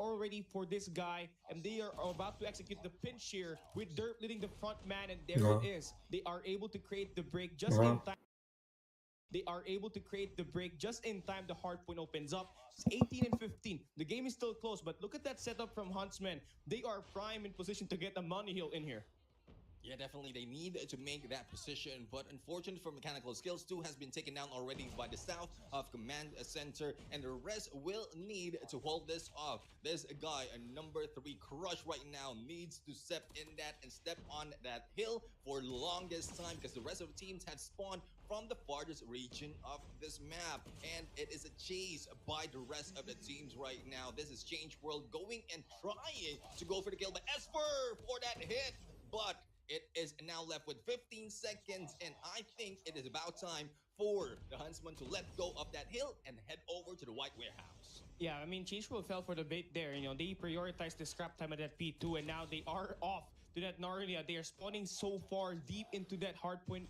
already for this guy, and they are about to execute the pinch here with Derp leading the front man, and there it is. They are able to create the break just in time. They are able to create the break just in time. The hard point opens up. It's 18 and 15. The game is still close, but look at that setup from Huntsman. They are prime in position to get a money hill in here. Yeah, definitely they need to make that position, but unfortunately for Mechanical Skills, 2 has been taken down already by the south of Command Center, and the rest will need to hold this off. This guy, a number 3 Crush right now, needs to step in that and step on that hill for the longest time, because the rest of the teams have spawned from the farthest region of this map, and it is a chase by the rest of the teams right now. This is Change World going and trying to go for the kill, but Esper for that hit, but it is now left with 15 seconds, and I think it is about time for the Huntsman to let go of that hill and head over to the White Warehouse. Yeah, I mean, Change World fell for the bait there. You know, they prioritized the scrap time at that P2, and now they are off to that Narnia. They are spawning so far deep into that hard point.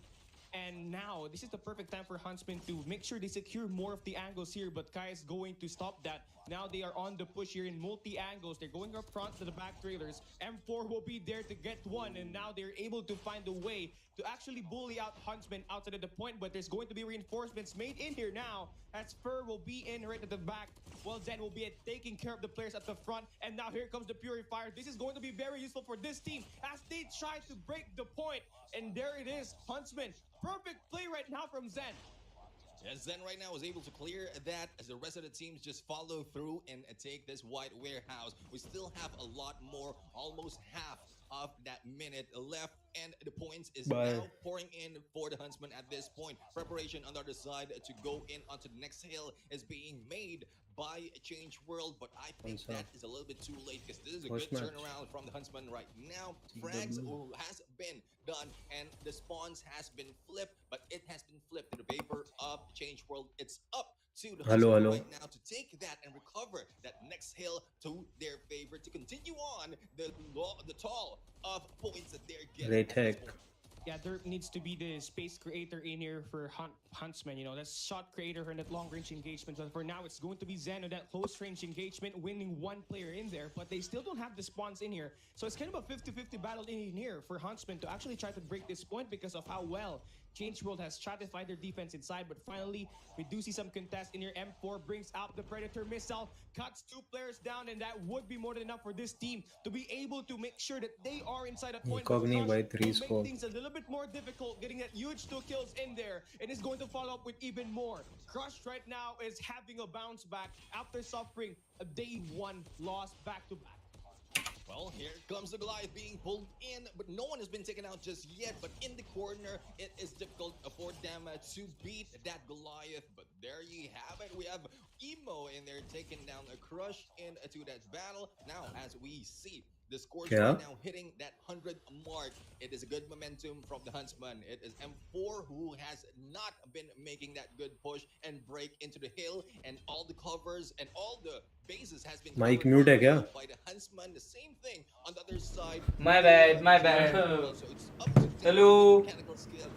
And now, this is the perfect time for Huntsman to make sure they secure more of the angles here, but Kai is going to stop that. Now they are on the push here in multi-angles. They're going up front to the back trailers. M4 will be there to get one, and now they're able to find a way to actually bully out Huntsman outside of the point, but there's going to be reinforcements made in here now, as Fur will be in right at the back, while Zen will be taking care of the players at the front, and now here comes the Purifier. This is going to be very useful for this team as they try to break the point, and there it is, Huntsman. Perfect play right now from Zen. Yeah, Zen right now is able to clear that as the rest of the teams just follow through and take this White Warehouse. We still have a lot more, almost half of that minute left, and the points is now pouring in for the Huntsman at this point. Preparation on the other side to go in onto the next hill is being made by Change World, but I think that is a little bit too late, because this is a good turnaround from the Huntsman right now. Frags has been done, and the spawns has been flipped, but it has been flipped to the favor of Change World. It's up to the Huntsman right now to take that and recover that next hill to their favor to continue on the tall of points that they're getting. Yeah, there needs to be the space creator in here for Huntsman. You know, that's shot creator and that long-range engagement. But for now, it's going to be Zen on that close-range engagement, winning one player in there. But they still don't have the spawns in here. So it's kind of a 50-50 battle in here for Huntsman to actually try to break this point because of how well Change World has stratified their defense inside. But finally, we do see some contest in here. M4 brings out the Predator missile, cuts 2 players down, and that would be more than enough for this team to be able to make sure that they are inside that point. By 3 score. Make things a little bit more difficult, getting that huge 2 kills in there, and is going to follow up with even more. Crush right now is having a bounce back after suffering a day 1 loss back-to-back. Well, here comes the Goliath being pulled in, but no one has been taken out just yet. But in the corner, it is difficult for them to beat that Goliath. But there you have it. We have Emo in there taking down a Crush into that battle. Now, as we see, the scores right now hitting that 100 mark. It is a good momentum from the Huntsman. It is M4 who has not been making that good push and break into the hill, and all the covers and all the bases has been Mic mute hai kya? By the Huntsman. The same thing on the other side. My bad. So it's up to Hello. Mechanical Skill.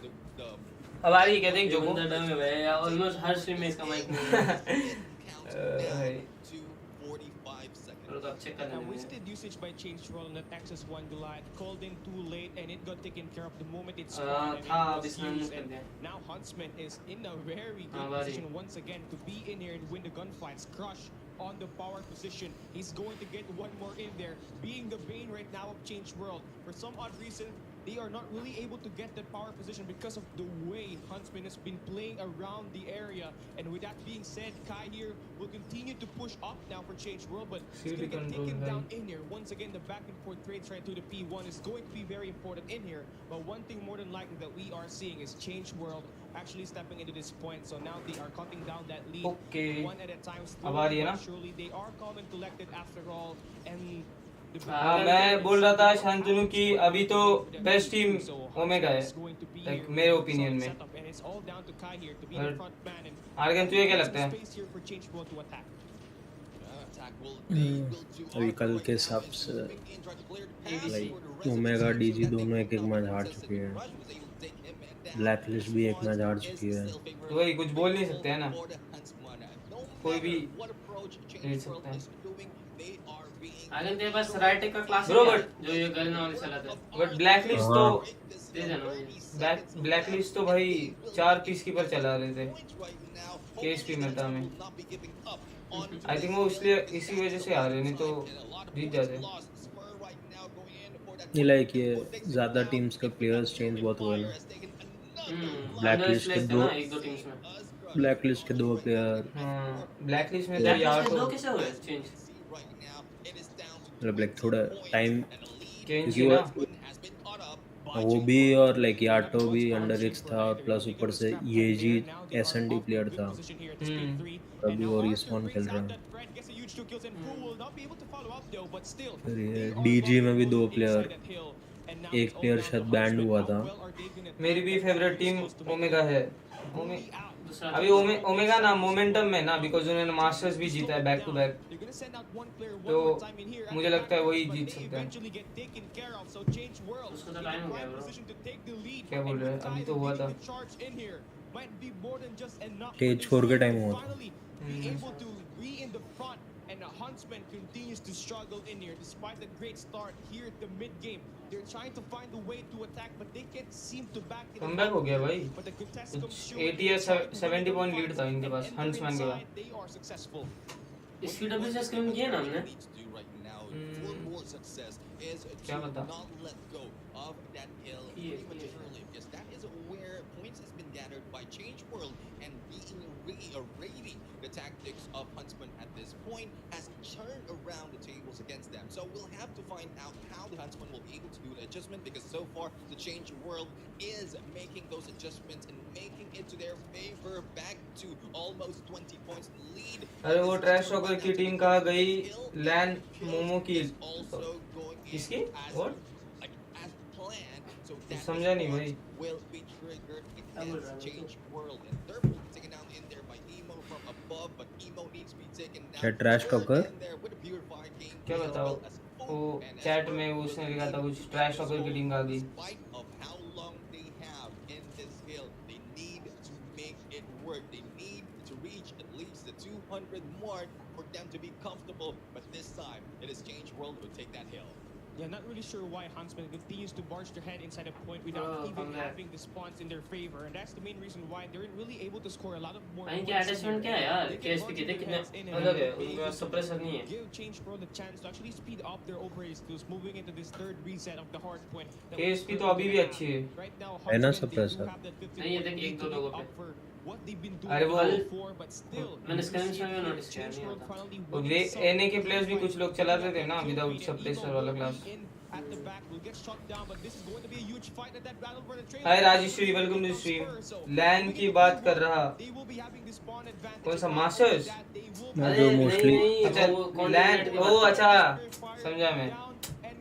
अब आ रही है क्या देख जो बंदा डम है भाई ऑलमोस्ट हर स्ट्रीम में इसका माइक नहीं है And wasted usage by Change World on that Axis 1 Goliath, called in too late, and it got taken care of the moment it spawned, and it was used, and now Huntsman is in a very good position once again to be in here and win the gunfights. Crush on the power position. He's going to get one more in there, being the bane right now of Change World. For some odd reason, they are not really able to get that power position because of the way Huntsman has been playing around the area. And with that being said, Kai here will continue to push up now for Change World, but he's going to get taken down in here. Once again, the back and forth trades right through the P1 is going to be very important in here. But one thing more than likely that we are seeing is Change World actually stepping into this point. So now they are cutting down that lead one at a time. Slowly but surely, they are calm and collected after all. And मैं बोल रहा था शांतनु की अभी तो best team omega है like मेरे opinion में आर्गन तुझे क्या लगता है अभी कल के हिसाब से लाइक ओमेगा डीजी दोनों एक मैच हार चुके हैं, ब्लैकलिस्ट भी एक मैच हार चुकी है, तो वही कुछ बोल नहीं सकते हैं ना, कोई भी नहीं सकता है। अगर तेरे पास राइट का क्लास Bro, है but- जो ये गन वाले चलाते हैं, बट ब्लैक लिस्ट हाँ। तो दे देना मुझे। ब्लैक लिस्ट तो भाई 4 पीस कीपर चला रहे थे KSP मेटा में। आई थिंक वो इसलिए इसी वजह से आ रहे, नहीं तो जीत जाते। नहीं लाइक ये ज़्यादा टीम्स के प्लेयर्स चेंज बहुत हुए ना। Black अंडर list के थे दो- ना एक दो टीम्स में। ब्लैक लिस्ट के 2 प्लेयर, हाँ, ब्लैक लिस्ट में तो ब्लैक यार लिस्ट में दो तो कैसे हुए चेंज? मतलब लाइक थोड़ा टाइम, चेंज क्योंकि ही ना। वो भी और लाइक याटो भी अंडर एज था, और प्लस ऊपर से ये जी S&D प्लेयर था, अभी वो रिस्पॉन खेल रहा है। फिर ये DG में भी 2 प्लेयर, एक प्लेयर शायद बैंड हुआ था। मेरी भी फेवरेट टीम ओमेगा है। दूसरा अभी ओमेगा ना मोमेंटम में ना, बिकॉज उन्होंने मास्टर्स भी जीता है बैक टू बैक, तो मुझे लगता है वही जीत सकते हैं। उसको तो टाइम हो गया ब्रो। क्या बोल रहे हैं, अभी तो हुआ था। स्टेज 4 के टाइम हुआ था। And Huntsman continues to struggle in here despite the great start here at the mid game. They're trying to find a way to attack, but they can't seem to back it. Comeback हो गया भाई, But the contest comes कुछ short. 80 या 70 point lead था इनके पास huntsman के बाद। They are successful. इसकी WCS कम किया ना हमने। क्या पता। Reiterating the tactics of Huntsman at this point has turned around the tables against them. So we'll have to find out how the Huntsman will be able to do the adjustment, because so far the Change World is making those adjustments and making it to their favor, back to almost 20 points lead. अरे वो trash talker की team कहाँ गई? लैन मोमो की किसकी? What? समझा नहीं भाई। Will be triggered बोल रहा against है Change World, and they're taken down in there by Emo from above, but Emo needs to be taken down. क्या trash talker? In there with a purified game, क्या बताओ, वो chat में उसने लिखा था कुछ ट्रैश टॉकर की टीम आ गई। Despite of how long they have in this hill, they need to make it work. They need to reach at least the 200 mark for them to be comfortable. But this time, it is Change World who take that hill. Yeah, not really sure why Huntsman continues to barge their head inside a point without even come back. having the spawns in their favor, and that's the main reason why they're really able to score a lot of more. भाई क्या attachment क्या है यार? KSP के कितने अलग है, उनका सप्रेसर नहीं है। Give Change World a chance to actually speed up their operating skills, moving into this third reset of the Hardpoint. KSP तो अभी भी अच्छी है। Right now, है ना Huntsman, they do suppressor? have that 50 नहीं, ये देख, point एक दो lead to लोगों make पे। up for what they've been अरे doing वो- before, but still. मैंने स्क्रीनशॉट में नोटिस किया, Change नहीं World होता। finally वो winning some NA के प्लेयर्स भी कुछ लोग चलाते थे ना विदाउट and सप्रेसर Emo वाला will class. be in at the back, will get shot down, but this is going to be a huge fight at that battle for the trailer. Hi Rajeshwari, welcome to stream. लैन की बात कर रहा। They will be having the spawn advantage. कौन सा masters? मैं जो mostly अच्छा लैन, ओ अच्छा समझा मैं।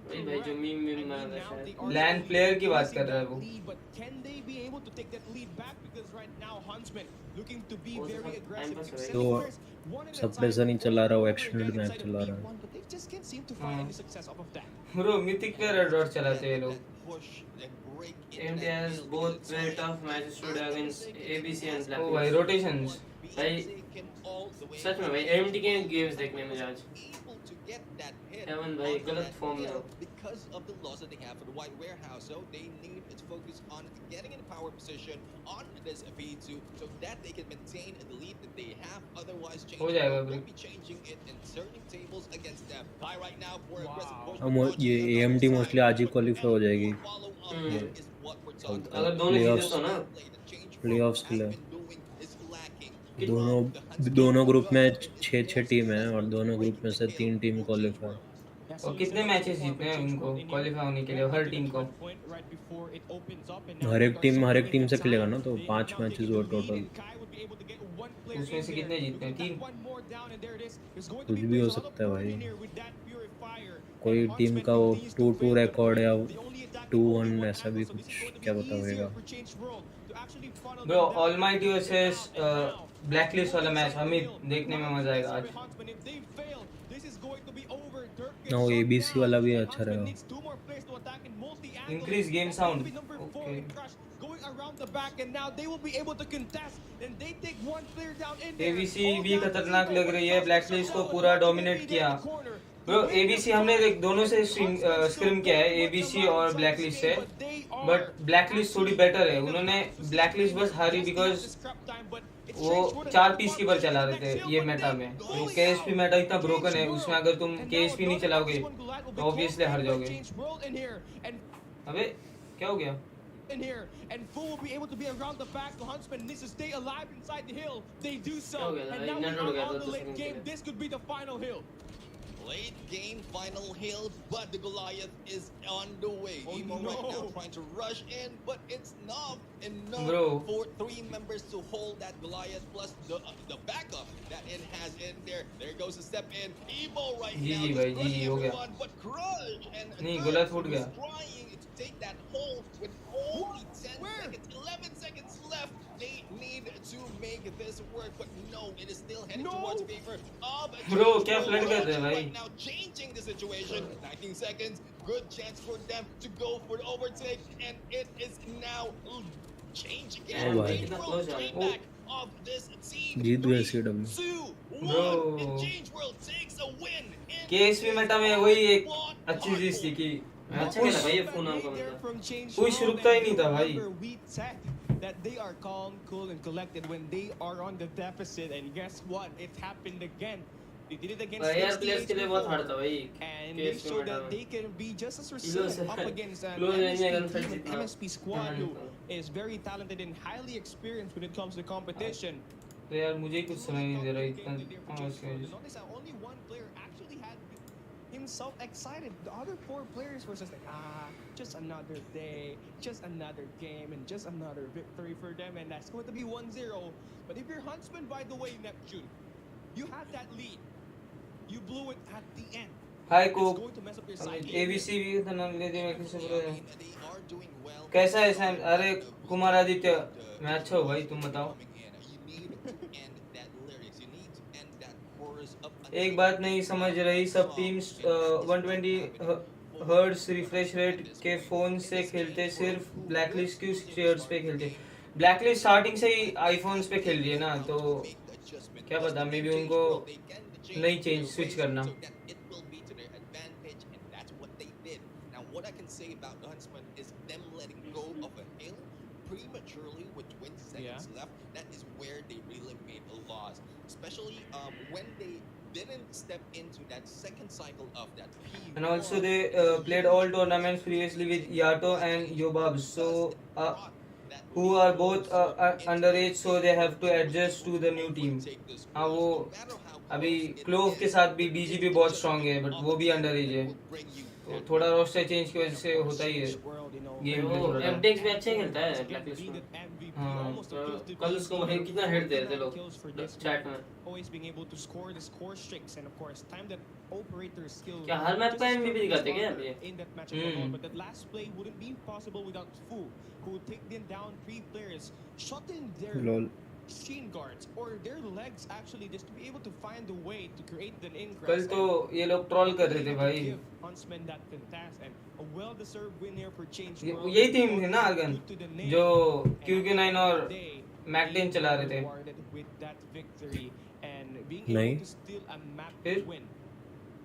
वही भाई जो मीम बना रहा है शायद। लैन प्लेयर की बात कर रहा है वो। But can they be able to take that lead back? Because right now Huntsman looking to be वो very सब aggressive. time pass keep हो रहा है। sending players one at a suppressor time. नहीं चला रहा, वो Over extended again match inside चला of रहा है। P1, but they just can't seem to find any success off of that. Bro mythic पे रेड डॉट चलाते हैं ये लोग। AMD has both very tough matches today against ABC and Black ओ भाई Lives. Rotations. भाई सच में भाई AMD के गेम्स देखने में आज हेवन भाई गलत फॉर्म में हो। Because of the loss that they have for the White Warehouse, so they need to focus on getting in a power position on this V2 so that they can maintain the lead that they have. Otherwise, हो जाएगा will bro. be changing it and turning tables against them. High right now for aggressive push. अब ये AMD mostly आज ही qualify हो जाएगी Follow up is what we're talking about. अगर दोनों जीते तो ना प्लेऑफ्स के लिए। दोनों ग्रुप में 6 टीम है, और दोनों ग्रुप में से 3 टीम क्वालिफाई। और कितने मैचेस जीतने हैं उनको क्वालिफाई होने के लिए, हर टीम को? हर एक टीम से खेलेगा ना, तो 5 मैचेस हुआ टोटल। उसमें से कितने जीतते हैं? 3? कुछ भी हो सकता है भाई, कोई टीम का वो 2-2 रिकॉर्ड या 2-1 ऐसा भी कुछ, क्या पता होगा। ब्रो ऑलमाइटी वर्सेस ब्लैकलिस्ट वाला मैच अमित देखने में मजा आएगा आज। ना वो ABC वाला भी अच्छा रहेगा। Increase game sound. Okay ABC भी खतरनाक लग रही है, ब्लैकलिस्ट को पूरा डोमिनेट किया। ब्रो एबीसी हमने देख दोनों से स्क्रिम किया है, एबीसी और ब्लैकलिस्ट से, बट ब्लैकलिस्ट थोड़ी बेटर है। उन्होंने ब्लैकलिस्ट बस हारी बिकॉज वो 4 पीस कीपर चला रहे थे ये मेटा में। वो केएसपी मेटा इतना ब्रोकन है, उसमें अगर तुम केएसपी नहीं चलाओगे तो ऑब्वियसली हार जाओगे। अबे क्या हो गया? in here, and Fu will be able to be around the back. So Huntsman needs to stay alive inside the hill. They do so, Okay, and now we not are okay, on the that's late the game. second This could be the final hill. Late game final hill, but the Goliath is on the way. Oh, Emo no. right now trying to rush in, but it's not enough Bro. for 3 members to hold that Goliath plus the backup that it has in there. There goes a step in. Emo right now GG is भाई, burning GG हो गया। everyone, but Crush and नहीं, Gus Goliath foot is गया। trying to take that hole with only 10 seconds, 11 seconds left. They need to make this work, but no, it is still heading towards favor of Bro, James क्या Cole. Flood कर रहे हैं भाई? Right now changing the situation. 19 seconds, good chance for them to go for the overtake, and it is now change again. Oh, भाई। Change World straight back of this team. जीत गए 3, CW। 2, 1, Bro। and Change World takes a win. in Ksp Meta में वही एक अच्छी चीज थी कि अच्छा खेला भाई ये फोन नाम का बंदा। पुश रुकता ही नहीं था भाई। That they are calm, cool, and collected when they are on the deficit, and guess what? It happened again. They did it against यार प्लेयर्स के लिए बहुत हार्ड था भाई। and they Ksp showed Meta that में। they can be just as Ilo resilient se- up against an Ilo ne MSP gunfights team, jitna। MSP squad who is very talented and highly experienced when it comes to competition. तो यार मुझे ही कुछ समझ नहीं दे रहा इतना। Notice that only one player actually had himself excited. The other 4 players were just like, just another day, just another game, and just another victory for them, and that's going to be 1-0. But if you're Huntsman, by the way, Neptune, you had that lead. You blew it at the end. Hi It's Coke, going to mess up your side. ABC भी था नाम ले दिया मैं किसी को। They are doing well. कैसा है सैम? अरे कुमार आदित्य, मैं अच्छा हूँ भाई, तुम बताओ। You need to end that lyrics. You need to end that chorus up. एक बात नहीं समझ रही, सब टीम्स 120 हर्ट्ज रिफ्रेश रेट के फोन से खेलते, सिर्फ ब्लैकलिस्ट क्यों 60 हर्ट्ज पे खेलते? ब्लैकलिस्ट स्टार्टिंग से ही आईफोन्स पे खेल रही है ना, तो क्या पता, मे बी उनको नहीं चेंज स्विच करना। It will be to their advantage, and that's what they did. Now, what I can say about the Huntsman is them letting go of a hill prematurely with 20 seconds left. That is where they really made a loss, especially when they didn't step into that second cycle of that P1. And also they played all tournaments previously with Yato and Yobab, so who are both underage, so they have to adjust to the new team. हाँ वो अभी clove के साथ भी BGP बहुत strong है, but वो भी अंडरएज है, तो थोड़ा रोस्टर चेंज की वजह से होता ही है गेम वो में। एमटेक्स भी अच्छे खेलता है ब्लैकलिस्ट में। हाँ। कल उसको भाई कितना हेड दे रहे थे लोग चैट में। Always being able to score the score streaks, and of course time that operator skill. क्या हर मैच का MVP दिखाते क्या अभी? In that match alone, but that last play wouldn't be possible without Fu, who would take them down 3 players, shutting their lol machine guards or their legs actually, just to be able to find a way to create an ingress. कल तो ये लोग troll कर रहे थे भाई। Huntsman that fantastic and a well-deserved win here for Change ये- World. यही टीम थी ना अर्गन, जो QQ9 और मैकडेन चला रहे थे। With that victory and being नहीं। able to steal a map फिर? win.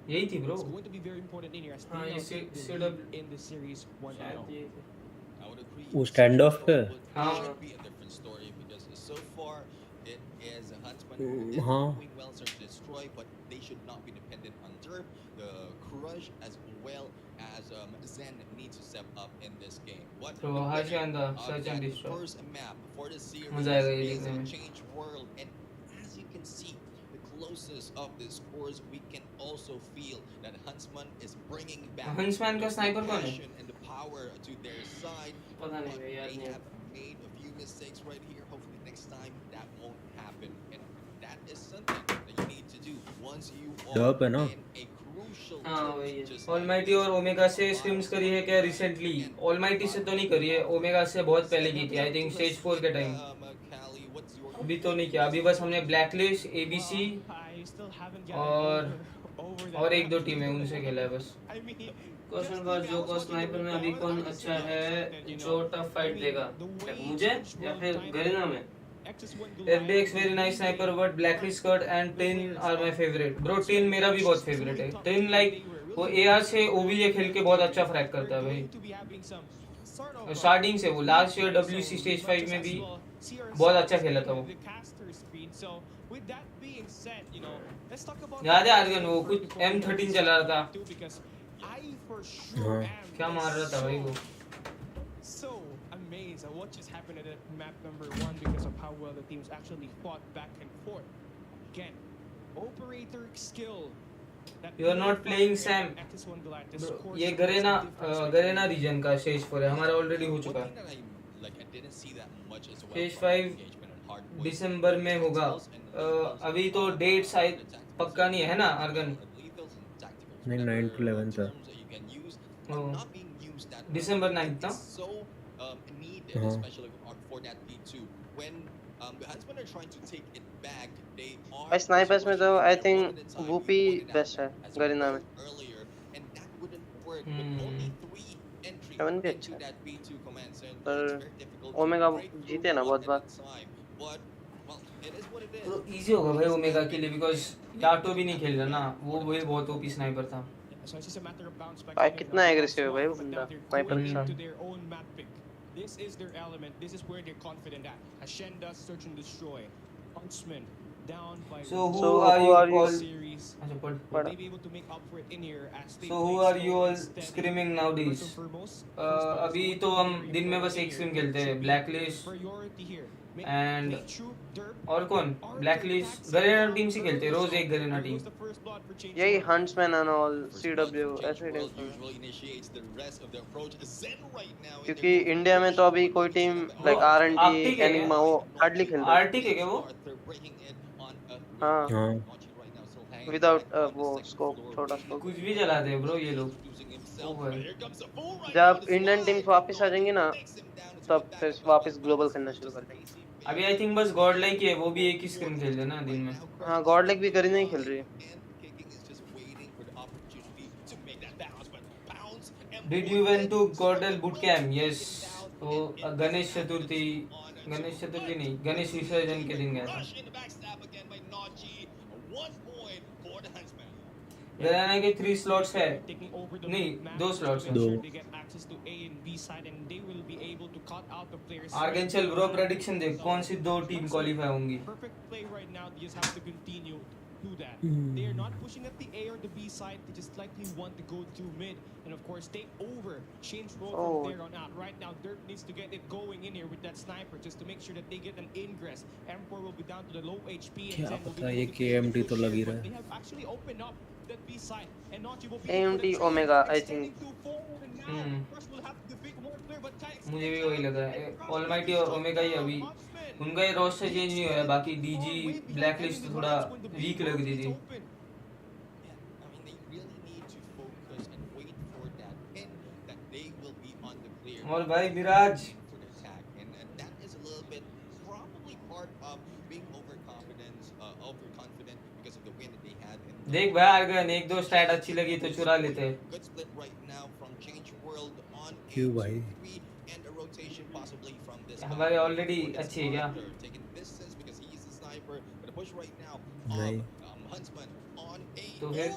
यही थी bro. It's going to be very important in here as हाँ, they ये now take the CW lead in the series 1-0. I would agree. वो stand off पे? It should be a different story because so far it is a Huntsman who is हाँ। doing well, search and destroy, but they should not be dependent on Derp. The Crush as well as Zen needs to step up in this game. What तो the हाशी winner आंदा of search and that destroy. first map for the series मजा आएगा ये is देखने में। Change World, and as you can see, the closest of the scores, we can also feel that Huntsman is bringing back huntsman का the sniper कौन है? passion and the power to their side. पता नहीं But भाई यार they नहीं। have made a few mistakes right here. Hopefully next time that won't happen. And that is something that you need to do once you are Derp है ना? in a crucial हाँ, tournament, वही है। just almighty और omega से scrims करी है क्या रिसेंटली? ऑलमाइटी से तो नहीं करी है, ओमेगा से बहुत पहले की थी, आई थिंक स्टेज 4 के टाइम। Callie, what's your अभी तो नहीं किया, अभी बस हमने blacklist, ABC I still haven't और over that और एक दो match. टीम है उनसे खेला है बस। I mean, क्वेश्चन का जो को स्नाइपर में अभी कौन अच्छा है जो टफ फाइट देगा? लाइक मुझे या फिर गरेना में? FDX very nice sniper, but Blacklist Scud and Tin are my favorite. Bro, Tin मेरा भी बहुत favorite है. Tin like वो AR से OBA खेल के बहुत अच्छा फ्रैग करता है भाई. स्टार्टिंग से वो लास्ट ईयर WC स्टेज 5 में भी बहुत अच्छा खेला था वो. याद है आर्गन वो कुछ M13 चला रहा था. हाँ क्या मार रहा था भाई वो. So amazed at what just happened at map number 1 because of how well the teams actually fought back and forth. Again, operator skill. You are not playing Sam. Bro, ये गरेना रीजन का stage 4 है. हमारा already हो चुका है. Stage 5 दिसंबर में होगा. अभी तो डेट शायद पक्का नहीं है ना आर्गन. नहीं 9 to 11 था. दिसंबर 9 था. हाँ भाई स्नाइपर्स में तो आई थिंक वूपी बेस्ट है गरीना में. 7 भी अच्छा है पर ओमेगा जीते ना बहुत बार. तो इजी होगा भाई ओमेगा के लिए बिकॉज याटो भी नहीं खेल रहा ना. वो बहुत ओपी स्नाइपर था. भाई कितना एग्रेसिव है भाई वो बंदा स्नाइपर के साथ. This is their element. This is where they're confident at. Hacienda search and destroy. Huntsman down by. So who are you all? Series. पढ़ा. They be able to make up for it in here as they. So who are you all screaming nowadays? अभी तो हम दिन में बस एक scream खेलते हैं. ब्लैकलिस्ट एंड और कौन. ब्लैकलिस्ट गरेना टीम से खेलते हैं रोज. एक गरेना टीम. यही हंट्समैन एंड ऑल CW ऐसे टीम. क्योंकि इंडिया में तो अभी कोई टीम लाइक R&D एनिमा वो हार्डली खेलता है. आर्टिक है क्या वो. हाँ हाँ विदाउट वो स्कोप छोटा स्कोप. कुछ भी चलाते हैं ब्रो ये लोग. जब इंडियन टीम्स वापस आ जाएंगी ना तब फिर वापस ग्लोबल खेलना शुरू कर देंगे. अभी आई थिंक बस गॉड लाइक है वो भी एक ही स्क्रीन खेल रहे ना दिन में. हाँ गॉड लाइक भी करी नहीं खेल रही है. Did you went to Gordel boot camp? Yes. तो गणेश चतुर्थी नहीं गणेश विसर्जन के दिन गया था. गरेना के 3 स्लॉट्स है. नहीं 2 स्लॉट्स है. आर्गन चल ब्रो प्रेडिक्शन देख कौन सी 2 टीम क्वालीफाई होंगी. Do that. They are not pushing at the A or the B side. They just likely want to go to mid and of course take over. Change role from there on out. Right now, Dirt needs to get it going in here with that sniper just to make sure that they get an ingress. Emperor will be down to the low HP. क्या पता ये KMT तो लगी रहा They है. have actually opened up that B side and Nachi will be AMD Omega I think. मुझे भी वही लग रहा है. ऑलमाइटी और ओमेगा ही अभी उनका ये रोस्टर चेंज नहीं हुआ है. बाकी डीजी ब्लैकलिस्ट तो थोड़ा वीक लग रही थी. और भाई मिराज देख भाई आर्गन 1-2 स्टैट अच्छी लगी तो चुरा लेते. क्यों भाई हमारे ऑलरेडी अच्छी है क्या. नहीं तो फिर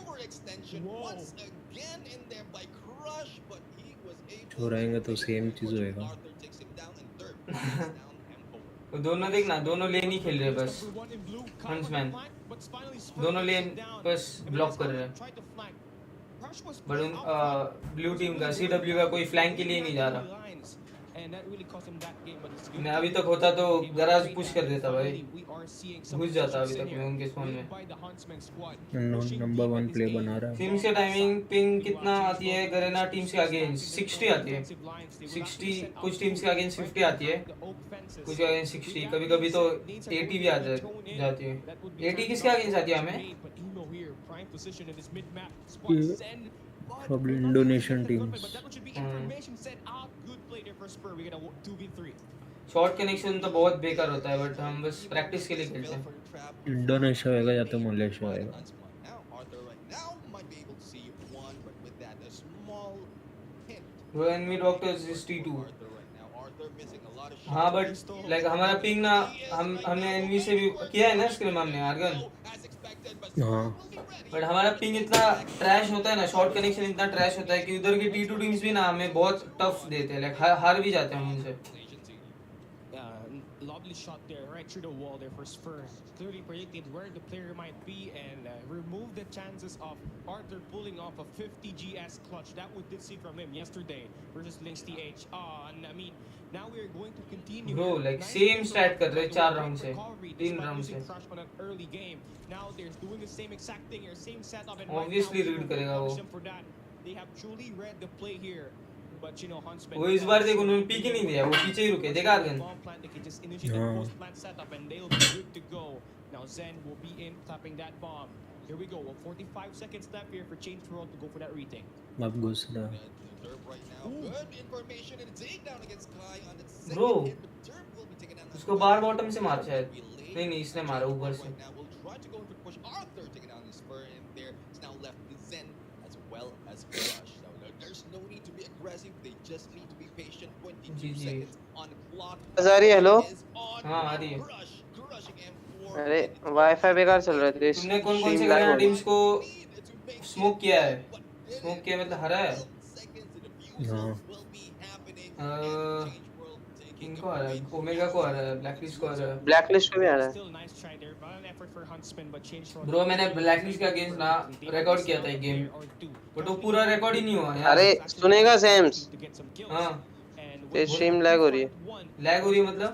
छोड़ेंगे तो सेम चीज होएगा. तो दोनों देखना दोनों लेन ही खेल रहे बस. हंट्समैन दोनों लेन बस ब्लॉक कर रहे हैं. बट ब्लू टीम का CW का कोई फ्लैंक के लिए नहीं जा रहा. मैं अभी तक होता तो गराज पुश कर देता भाई. घुस जाता अभी तक मैं उनके स्पॉन में. नंबर 1 प्ले बना रहा है. टीम्स के टाइमिंग पिंग कितना आती है गरेना टीम्स के अगेंस्ट 60 आती है. 60 कुछ टीम्स के अगेंस्ट 50 आती है. कुछ के अगेंस्ट 60. कभी कभी तो 80 भी आ जाती है. 80 किसके अगेंस्ट आती है हमें. Probably Indonesian teams. Short connection तो बहुत बेकार होता है बट हम बस प्रैक्टिस के लिए खेलते हैं. इंडोनेशिया होएगा या तो मलेशिया होएगा. When we doctors is T2. हाँ बट लाइक हमारा पिंग ना हमने एनवी से भी किया है ना स्क्रिम हमने आर्गन हाँ बट हमारा पिंग इतना ट्रैश होता है ना शॉर्ट कनेक्शन इतना ट्रैश होता है कि उधर के T2 टीम्स भी ना हमें बहुत टफ देते हैं लाइक हार भी जाते हैं हम उनसे Lovely shot there, right through the wall there for Spur. Clearly predicted where the player might be and removed the chances of Arthur pulling off a 50 GS clutch. That we did see from him yesterday versus Lynx TH. And I mean, now we are going to continue. Bro, like same stat कर रहे 4 round से 3 round से. Crush on an early game. Now they're doing the same exact thing here, same setup. And obviously read करेगा वो. For that, they have truly read the play here. But you know, Huntsman, वो इस बार देखो उन्होंने peak ही नहीं दिया वो पीछे ही रुके देखा argon Now Zen will be in tapping that bomb. Here we go. 45 seconds left here for Change World to go for that retake. अब घुस रहा ब्रो उसको बार बॉटम से मारा शायद नहीं इसने मारा ऊपर से There's no need to be aggressive. They just need to be patient. 22 ji. seconds on the clock. आ रही है हेलो हाँ आ रही है अरे वाईफाई बेकार चल रहा है तुमने कौन कौन से गाना टीम्स को स्मोक किया है स्मोक किया मतलब हरा है हाँ इनको आ रहा है ओमेगा को आ रहा है ब्लैकलिस्ट को आ रहा है ब्लैकलिस्ट को भी आ रहा है ब्रो मैंने ब्लैकलिस्ट का अगेंस्ट ना रिकॉर्ड किया था एक गेम बट वो पूरा रिकॉर्ड ही नहीं हुआ यार अरे सुनेगा सैम्स हां ये स्ट्रीम लैग हो रही है मतलब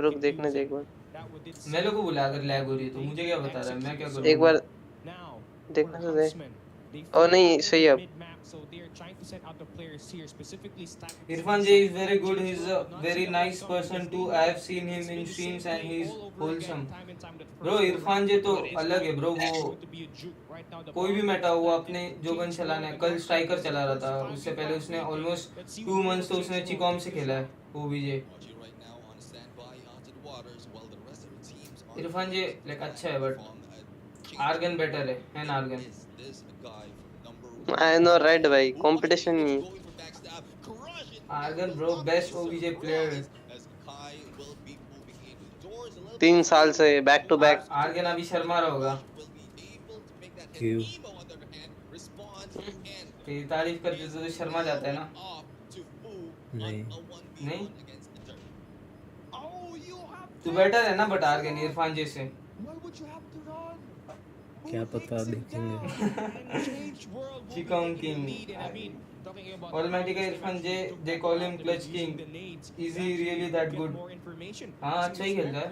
रुक देखने दे एक बार मैं लोगों को बुला अगर लैग हो रही है तो मुझे क्या बता रहा है मैं क्या करूं एक बार देखने तो दे ओ नहीं सही है Irfan J is very good. He's a very nice person too. I have seen him in streams and he's wholesome. Bro, Irfan J तो अलग है bro. वो कोई भी मेटा वो अपने जो गन चलाना है कल स्ट्राइकर चला रहा था उससे पहले उसने ऑलमोस्ट 2 मंथ्स तो उसने चिकॉम से खेला है वो भी जे इरफान जे लाइक अच्छा है बट आर्गन बेटर है ना आर्गन आई नो राइट भाई कंपटीशन नहीं Argon bro best OBJ player 3 साल से बैक टू बैक आर्गन अभी शर्मा रहा होगा क्यों तेरी तारीफ करते तो शर्मा जाता है ना नहीं तू बेटर है ना बट आर्गन इरफान जैसे क्या पता देखेंगे चिकॉम किंग Almighty का इरफान जे they call him clutch king is he really that good हाँ अच्छा ही खेलता है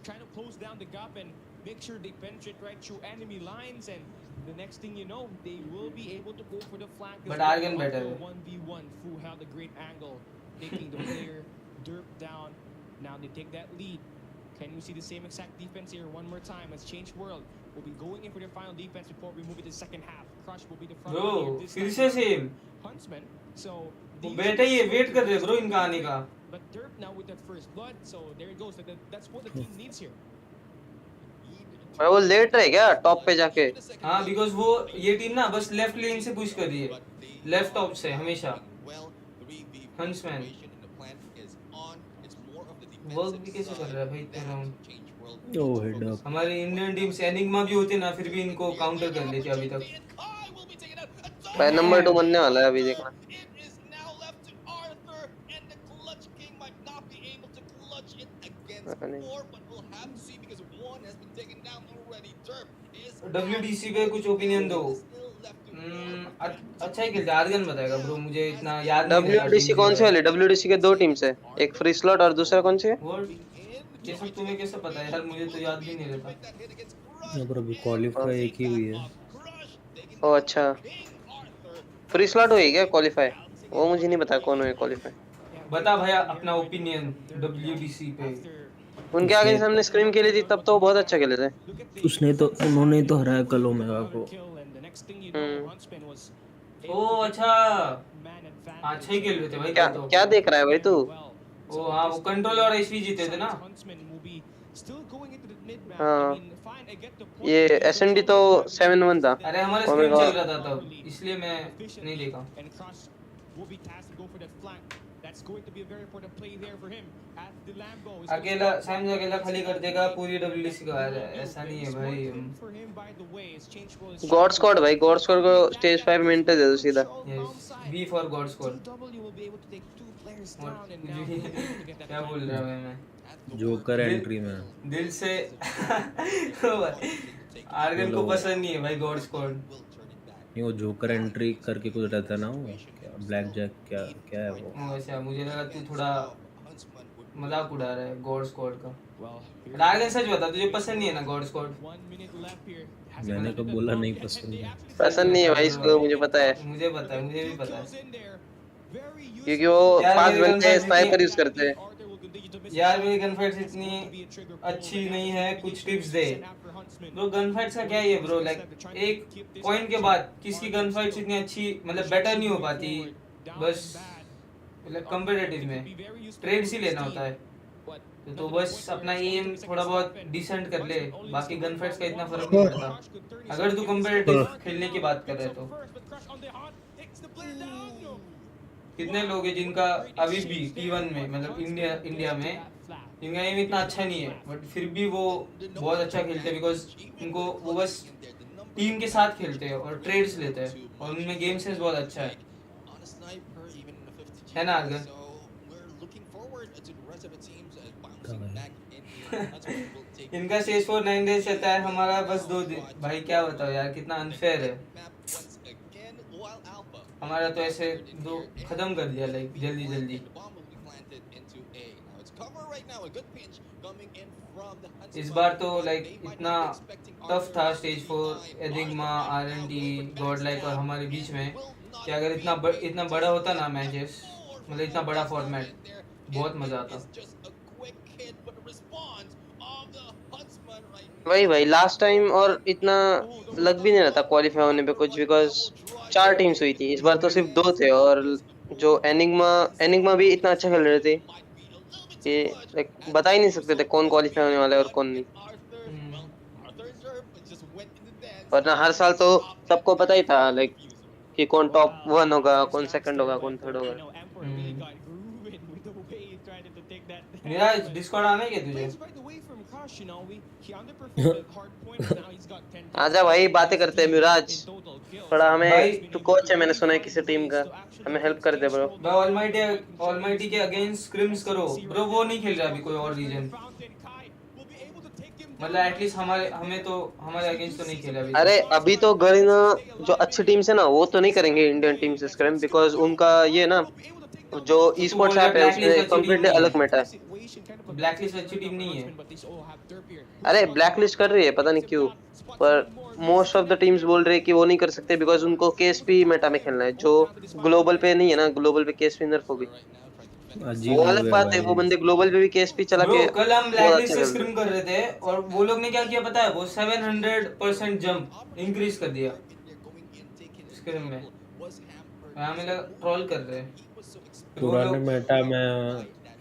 trying to close down the gap and make sure they penetrate right through enemy lines and the next thing you know they will be able to go for the flank but Argan better 1v1 Fu held a great angle taking the player derp down now they take that lead can you see the same exact defense here one more time as Change World will be going in for their final defense before we move into the second half Crush will be the front bro फिर से same Huntsman so वो बेटा ये wait कर रहे bro इनका आने का but derp now with that first blood so there it goes that's what the team needs here भाई वो लेट रहे क्या टॉप पे जाके हाँ बिकॉज वो ये टीम ना बस लेफ्ट लेन से पुश कर रही है लेफ्ट टॉप से हमेशा हंट्समैन वर्क भी कैसे कर रहा है भाई इतना राउंड ओ हेड अप हमारी इंडियन टीम से एनिग्मा भी होते ना फिर भी इनको काउंटर कर लेते अभी तक भाई नंबर 2 बनने वाला है अभी देखना WDC पे कुछ ओपिनियन दो अच्छा ही खेलता आर्गन बताएगा ब्रो मुझे इतना याद नहीं WDC कौन से वाले WDC के 2 टीम्स है एक फ्री स्लॉट और दूसरा कौन से ये सब तुम्हें कैसे पता है यार मुझे तो याद भी नहीं रहता यहाँ पर अभी क्वालीफाई एक ही हुई है ओ अच्छा फ्री स्लॉट हुई क्या क्वालीफाई वो मुझे नहीं पता कौन हुए क्वालीफाई बता भैया अपना ओपिनियन WDC पे उनके आगे से हमने स्क्रीम खेली थी तब तो वो बहुत अच्छा खेले थे उसने तो उन्होंने तो हराया कल ओमेगा को ओ अच्छा अच्छा ही खेल रहे थे भाई क्या देख रहा है भाई तू ओ हाँ वो कंट्रोल और एचपी जीते थे ना हाँ ये एसएनडी तो 7-1 था अरे हमारा स्क्रीन चल रहा था तब इसलिए मैं नहीं देखा अकेला सैम्स अकेला खाली कर देगा पूरी डब्ल्यूडीसी का। ऐसा नहीं है भाई। गॉड स्क्वाड भाई, गॉड स्क्वाड को स्टेज 5 मिनट दे दो सीधा। Yes, B for God Squad. क्या बोल रहा हूँ मैं? जोकर एंट्री में दिल से आर्गन को पसंद नहीं है भाई गॉड स्क्वाड। नहीं, वो जोकर एंट्री करके कुछ रहता है ना, वो क्या ब्लैक जैक क्या क्या है वो। अच्छा, मुझे लगा तू थोड़ा मजाक उड़ा रहा है गॉड स्क्वाड का। आर्गन सच बता, तुझे पसंद नहीं है ना गॉड स्क्वाड? मैंने कब बोला नहीं पसंद है? पसंद नहीं है भाई इसको, मुझे पता है। मुझे पता है, मुझे भी पता है क्योंकि वो 5 बंदे स्नाइपर यूज करते हैं। यार मेरी गन फाइट्स इतनी अच्छी नहीं है, कुछ टिप्स दे ब्रो। गन फाइट्स का क्या है ब्रो, लाइक एक पॉइंट के बाद किसकी गन फाइट्स इतनी अच्छी मतलब बेटर नहीं हो पाती, बस मतलब कॉम्पिटिटिव में ट्रेड ही लेना होता है। तो बस अपना एम थोड़ा बहुत डिसेंट कर ले, बाकी गन फाइट्स का इतना फर्क नहीं पड़ता अगर तू कॉम्पिटिटिव खेलने की बात कर रहे तो। कितने लोग हैं जिनका अभी भी T1 में मतलब इंडिया में इनका एम इतना अच्छा नहीं है, बट फिर भी वो बहुत अच्छा खेलते हैं बिकॉज उनको वो बस टीम के साथ खेलते हैं और ट्रेड्स लेते हैं और उनमें गेम सेंस बहुत अच्छा है ना आर्गन? इनका स्टेज 4 9 डेज चलता है, हमारा बस 2 दिन। भाई क्या बताओ यार, कितना अनफेयर है। हमारा तो ऐसे दो खत्म कर दिया लाइक जल्दी जल्दी। इस बार तो लाइक इतना टफ था स्टेज 4 एनिग्मा आरएनटी गॉडलाइक और हमारे बीच में कि अगर इतना बड़ा होता ना मैचेस, मतलब इतना बड़ा फॉर्मेट, बहुत मजा आता। वही भाई लास्ट टाइम और इतना लग भी नहीं रहा था क्वालिफाई होने पे कुछ, बिकॉज 4 टीम्स हुई थी। इस बार तो सिर्फ 2 थे और जो एनिग्मा भी इतना अच्छा खेल रहे थे कि लाइक बता ही नहीं सकते थे कौन क्वालिफाई होने वाला है और कौन नहीं। वरना हर साल तो सबको पता ही था लाइक कि कौन टॉप 1 होगा, कौन सेकंड होगा, कौन थर्ड होगा। मेरा डिस्कॉर्ड आना है क्या तुझे? आजा भाई, बातें करते हैं मिराज थोड़ा। हमें तू कोच है मैंने सुना है किसी टीम का, हमें हेल्प कर दे ब्रो। भाई ऑलमाइटी के अगेंस्ट स्क्रिम्स करो ब्रो। वो नहीं खेल रहा अभी कोई और रीजन, मतलब एटलीस्ट हमें तो हमारे अगेंस्ट तो नहीं खेला अभी। अरे अभी तो गरीना जो अच्छी टीम्स है ना वो तो नहीं करेंगे इंडियन टीम से स्क्रैम, बिकॉज उनका ये ना जो ई स्पोर्ट्स ऐप है उसमें कंप्लीटली अलग मेटा है। ब्लैकलिस्ट अच्छी टीम नहीं है। अरे ब्लैकलिस्ट कर रही है पता नहीं क्यों, पर मोस्ट ऑफ द टीम्स बोल रहे हैं कि वो नहीं कर सकते बिकॉज उनको केएसपी मेटा में खेलना है, जो ग्लोबल पे नहीं है ना। ग्लोबल पे केएसपी नर्फ हो गई, वो अलग बात है। वो बंदे ग्लोबल पे भी केएसपी चला के कल हम ब्लैकलिस्ट से स्क्रिम कर रहे थे और वो लोग ने क्या किया पता है, वो 700% जंप इंक्रीज कर दिया स्क्रिम में। हमें लगा ट्रोल कर रहे हैं। पुराने मेटा में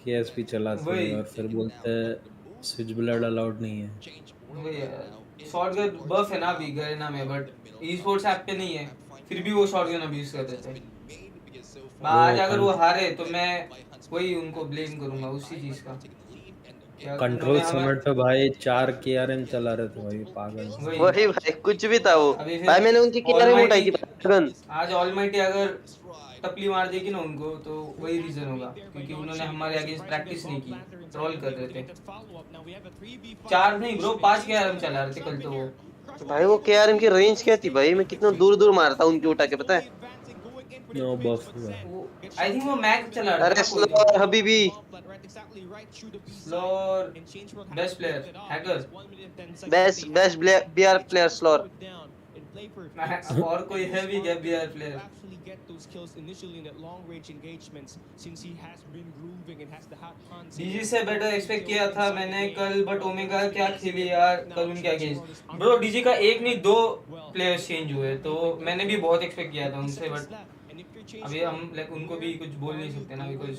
केएसपी चलाते हैं और फिर बोलते हैं स्विच ब्लड अलाउड नहीं है। शॉटगन बफ है ना अभी गरेना में, बट ई स्पोर्ट्स ऐप पे नहीं है, फिर भी वो शॉटगन अब्यूज कर रहे थे। आज अगर वो हारे तो मैं वही उनको ब्लेम करूंगा उसी चीज का। कंट्रोल समिट पे भाई 4 केआरएम चला रहे थे भाई, पागल। वही भाई कुछ भी था वो भाई, मैंने उनकी केआरएम उठाई थी गन। आज ऑलमाइटी अगर टपली मार देगी ना उनको तो वही रीजन होगा, क्योंकि उन्होंने हमारे अगेंस्ट प्रैक्टिस नहीं की, ट्रोल कर रहे थे। 4 नहीं ब्रो 5 केआरएम चला रहे थे कल तो वो। भाई वो केआरएम की रेंज क्या थी भाई, मैं कितना दूर दूर मारता उनकी उठा के, पता है? नो बफ हुआ। आई थिंक वो मैग चला रहा था। अरे स्लोर हबीबी, Slor best player hacker, best BR player Slor. और कोई है भी क्या बीआर प्लेयर? डीजी से बेटर एक्सपेक्ट किया था मैंने कल, बट ओमेगा क्या खेली यार कल उनके अगेंस्ट। ब्रो डीजी का एक नहीं 2 प्लेयर्स चेंज हुए, तो मैंने भी बहुत एक्सपेक्ट किया था उनसे, बट अभी हम लाइक उनको भी कुछ बोल नहीं सकते ना, बिकॉज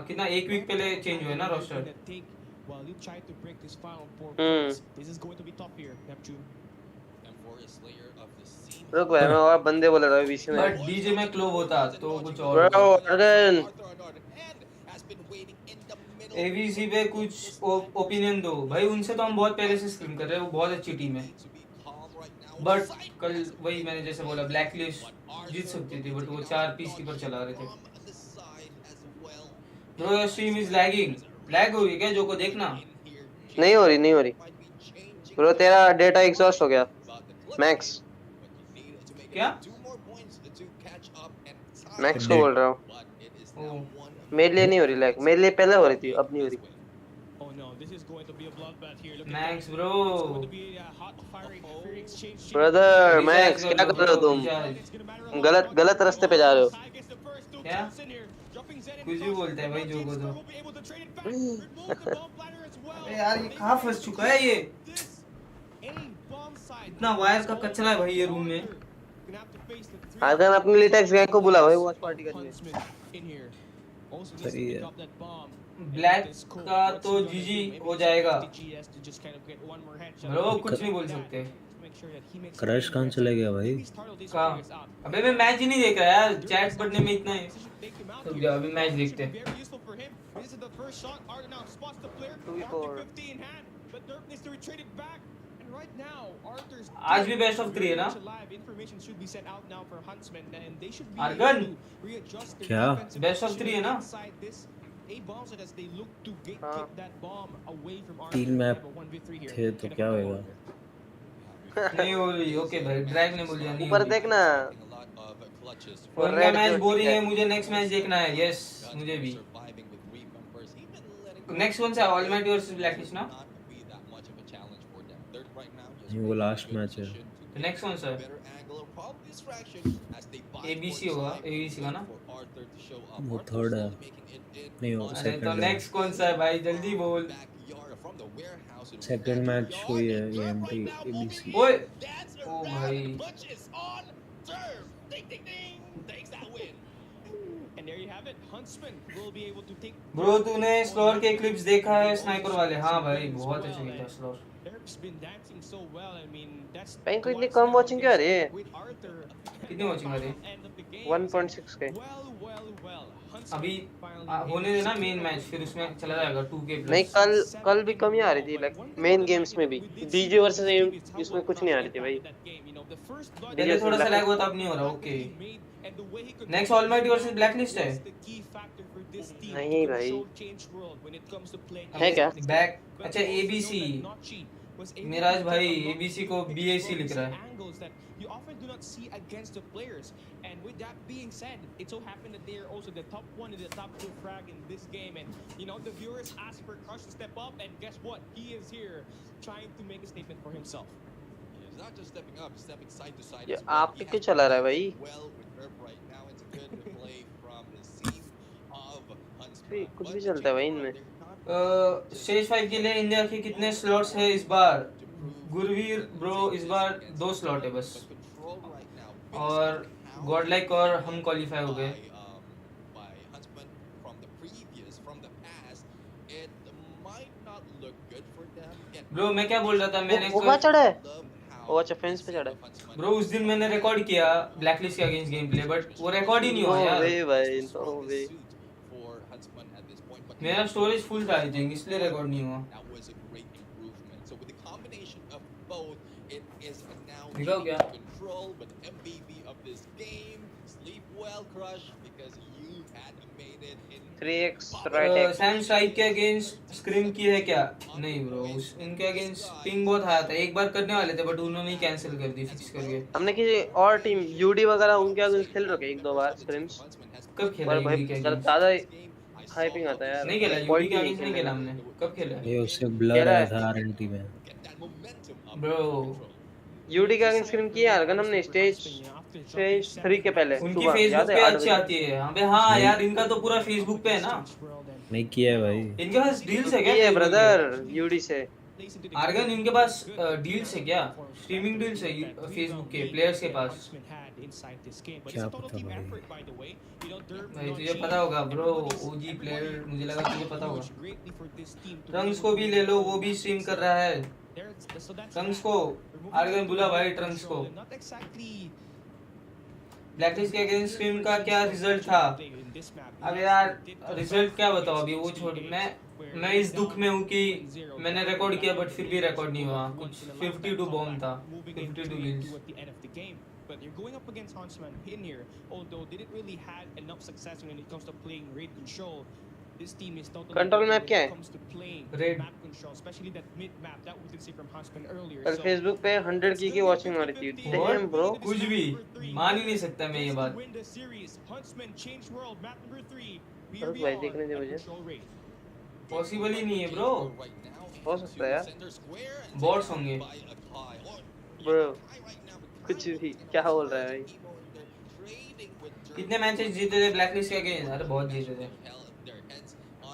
कितना 1 वीक पहले चेंज हुआ ना रोस्टर। रुक भाई मैं और बंदे बोल रहा हूँ बीसी में बट डीजे में क्लोव होता तो कुछ और ब्रो होता। अर्गन एवीसी पे कुछ ओपिनियन दो भाई, उनसे तो हम बहुत पहले से स्क्रीम कर रहे हैं, वो बहुत अच्छी टीम है। बट कल वही मैंने जैसे बोला ब्लैक लिस्ट जीत सकती थी, बट वो 4 पीस कीपर चला रहे थे। Bro your stream is lagging, lag हो रही है क्या? जो को देखना नहीं हो रही ब्रो, तेरा डेटा एग्जॉस्ट हो गया मैक्स। क्या? मैक्स को बोल रहा हूँ, ओ मेरे लिए नहीं हो रही लैग, मेरे लिए पहले हो रही थी अब नहीं हो रही। मैक्स ब्रो ब्रदर मैक्स क्या कर रहे हो तुम? गलत रास्ते पे जा रहे हो। क्या कुछ भी बोलता है भाई जो को तो। अरे यार ये कहाँ फंस चुका है ये, इतना वायर का कचरा है भाई ये रूम में। अगर अपने लिए टैक्स गैंग को बुला भाई वॉच पार्टी करने। सही है। ब्लैक का तो जीजी हो जाएगा ब्रो, कुछ नहीं बोल सकते। क्रश कहाँ चले गया भाई? कहाँ? अबे मैं मैच ही नहीं देख रहा यार, चैट पढ़ने में इतना है। तो अभी मैच देखते हैं। आज भी बेस्ट ऑफ 3 है ना? अर्गन क्या बेस्ट ऑफ 3 है ना? 3 मैप थे तो क्या होएगा? नहीं हो रही। ओके भाई ड्रैग ने बोलिया नहीं ऊपर देखना, उनका मैच बोरिंग है, मुझे नेक्स्ट मैच देखना है। यस मुझे भी। नेक्स्ट कौन सा? ऑलमाइटी वर्सेस ब्लैकलिस्ट ना? वो लास्ट मैच है। नेक्स्ट कौन सा है? एबीसी होगा, एबीसी का ना? वो थर्ड है, नहीं वो अरे तो सेकंड है। नेक्स्ट कौन सा है भाई जल्दी बोल। सेकंड मैच हुई है एएमटी एबीसी। ओए ओ भाई ब्रो तूने स्लोर के क्लिप्स देखा है स्नाइपर वाले? हाँ भाई बहुत अच्छा खेलता है स्लोर। बैंक को इतनी कम वॉचिंग क्यों आ रही है? कितनी वॉचिंग आ रही है? 1.6 के। अभी होने देना मेन मैच, फिर उसमें चला जाएगा 2K प्लस। नहीं कल भी कम ही आ रही थी, लाइक मेन गेम्स में भी। डीजे वर्सेस एम इसमें कुछ नहीं आ रही थी भाई। पहले थोड़ा सा लैग हुआ था, अब नहीं हो रहा। Okay next almighty versus blacklist है? नहीं भाई है क्या? बैक अच्छा एबीसी मिराज भाई, एबीसी को बीएसी लिख रहा है। You often do not see against the players, and with that being said, it so happened that they are also the top 1 and the top 2 frag in this game, and you know the viewers ask for Crush to step up, and guess what? He is here trying to make a statement for himself. He's not just stepping up, he's stepping side to side ये as well. आप क्यों चला रहा है भाई? Well with Herb right now, it's a good play from the team of Huntsman. कुछ भी चलता है भाई इनमें। स्टेज 5 के लिए इंडिया के कितने स्लॉट्स है इस बार? गुरवीर ब्रो इस बार 2 स्लॉट है बस, और गॉडलाइक और हम क्वालिफाई हो गए। ब्रो मैं क्या बोल रहा था, मैंने वो कहाँ चढ़ा है? वो अच्छा फेंस पे चढ़ा है। ब्रो उस दिन मैंने रिकॉर्ड किया ब्लैकलिस्ट के अगेंस्ट गेम प्ले, बट वो रिकॉर्ड ही नहीं हुआ यार। वे भाई नो वे। मेरा स्टोरेज फुल था आई थिंक, इसलिए रिकॉर्ड नहीं हुआ। दिखाओ क्या? well, Crush, because you had made it in 3x right x. Sam strike के अगेंस्ट स्क्रीम की है क्या? नहीं ब्रो, इनके अगेंस्ट पिंग बहुत आया था, एक बार करने वाले थे बट उन्होंने ही कैंसिल कर दी फिक्स करके। हमने किसी और टीम यूडी वगैरह उनके अगेंस्ट खेल रखे एक दो बार स्क्रीम्स। कब खेला यूडी के अगेंस्ट? ज्यादा हाइपिंग आता है यार। नहीं खेला यूडी के अगेंस्ट, नहीं खेला हमने। कब खेला? ये उससे ब्लर आया था आरएनटी में ब्रो। यूडी के अगेंस्ट स्क्रीम किया यार हमने स्टेज 3 के पहले। उनकी फेसबुक पे अच्छी आती है। अबे हाँ यार, इनका तो पूरा फेसबुक पे है ना। नहीं किया है भाई, इनके पास डील्स है क्या? ये ब्रदर यूडी से plays into the Argon game. इनके पास डील्स है क्या, स्ट्रीमिंग डील्स है फेसबुक के प्लेयर्स के पास? Huntsman had inside this game, but क्या it's a total पता team भाई। effort, by the way. You know, they're भाई not तुझे cheap. पता होगा ब्रो, Everybody's- ओजी प्लेयर, everybody मुझे लगा तुझे पता होगा। pushed greatly for this team to Trunks be को able भी to ले लो, control वो भी the स्ट्रीम matches कर रहा है। so that's Trunks that. को Removing आर्गन that बुला to भाई, the ट्रंक्स को। control, not exactly ब्लैकलिस्ट के अगेंस्ट स्ट्रीम का क्या रिजल्ट था? अब यार रिजल्ट क्या बताओ, अभी वो छोड़, मैं इस दुख में हूँ कि मैंने रिकॉर्ड किया बट फिर भी रिकॉर्ड नहीं हुआ। कुछ 52 बॉम्ब था, 52 kills। But you're going up against Huntsman in here, although they didn't really had enough success when it comes to playing raid control. This team is totally Control map when क्या it है? comes to playing Raid। map control, especially that mid map that we can see from Huntsman earlier. कल So Facebook पे 100 की watching आ रही थी। What? Damn bro, कुछ भी मान ही नहीं सकता मैं ये बात। win the series. Huntsman changed world map number 3. बस भाई देखने दे मुझे। पॉसिबल ही नहीं है ब्रो, हो सकता है यार, बॉट्स होंगे। ब्रो कुछ भी क्या बोल रहा है भाई। कितने मैचेस जीते थे ब्लैकलिस्ट के अगेंस्ट? अरे बहुत जीते थे।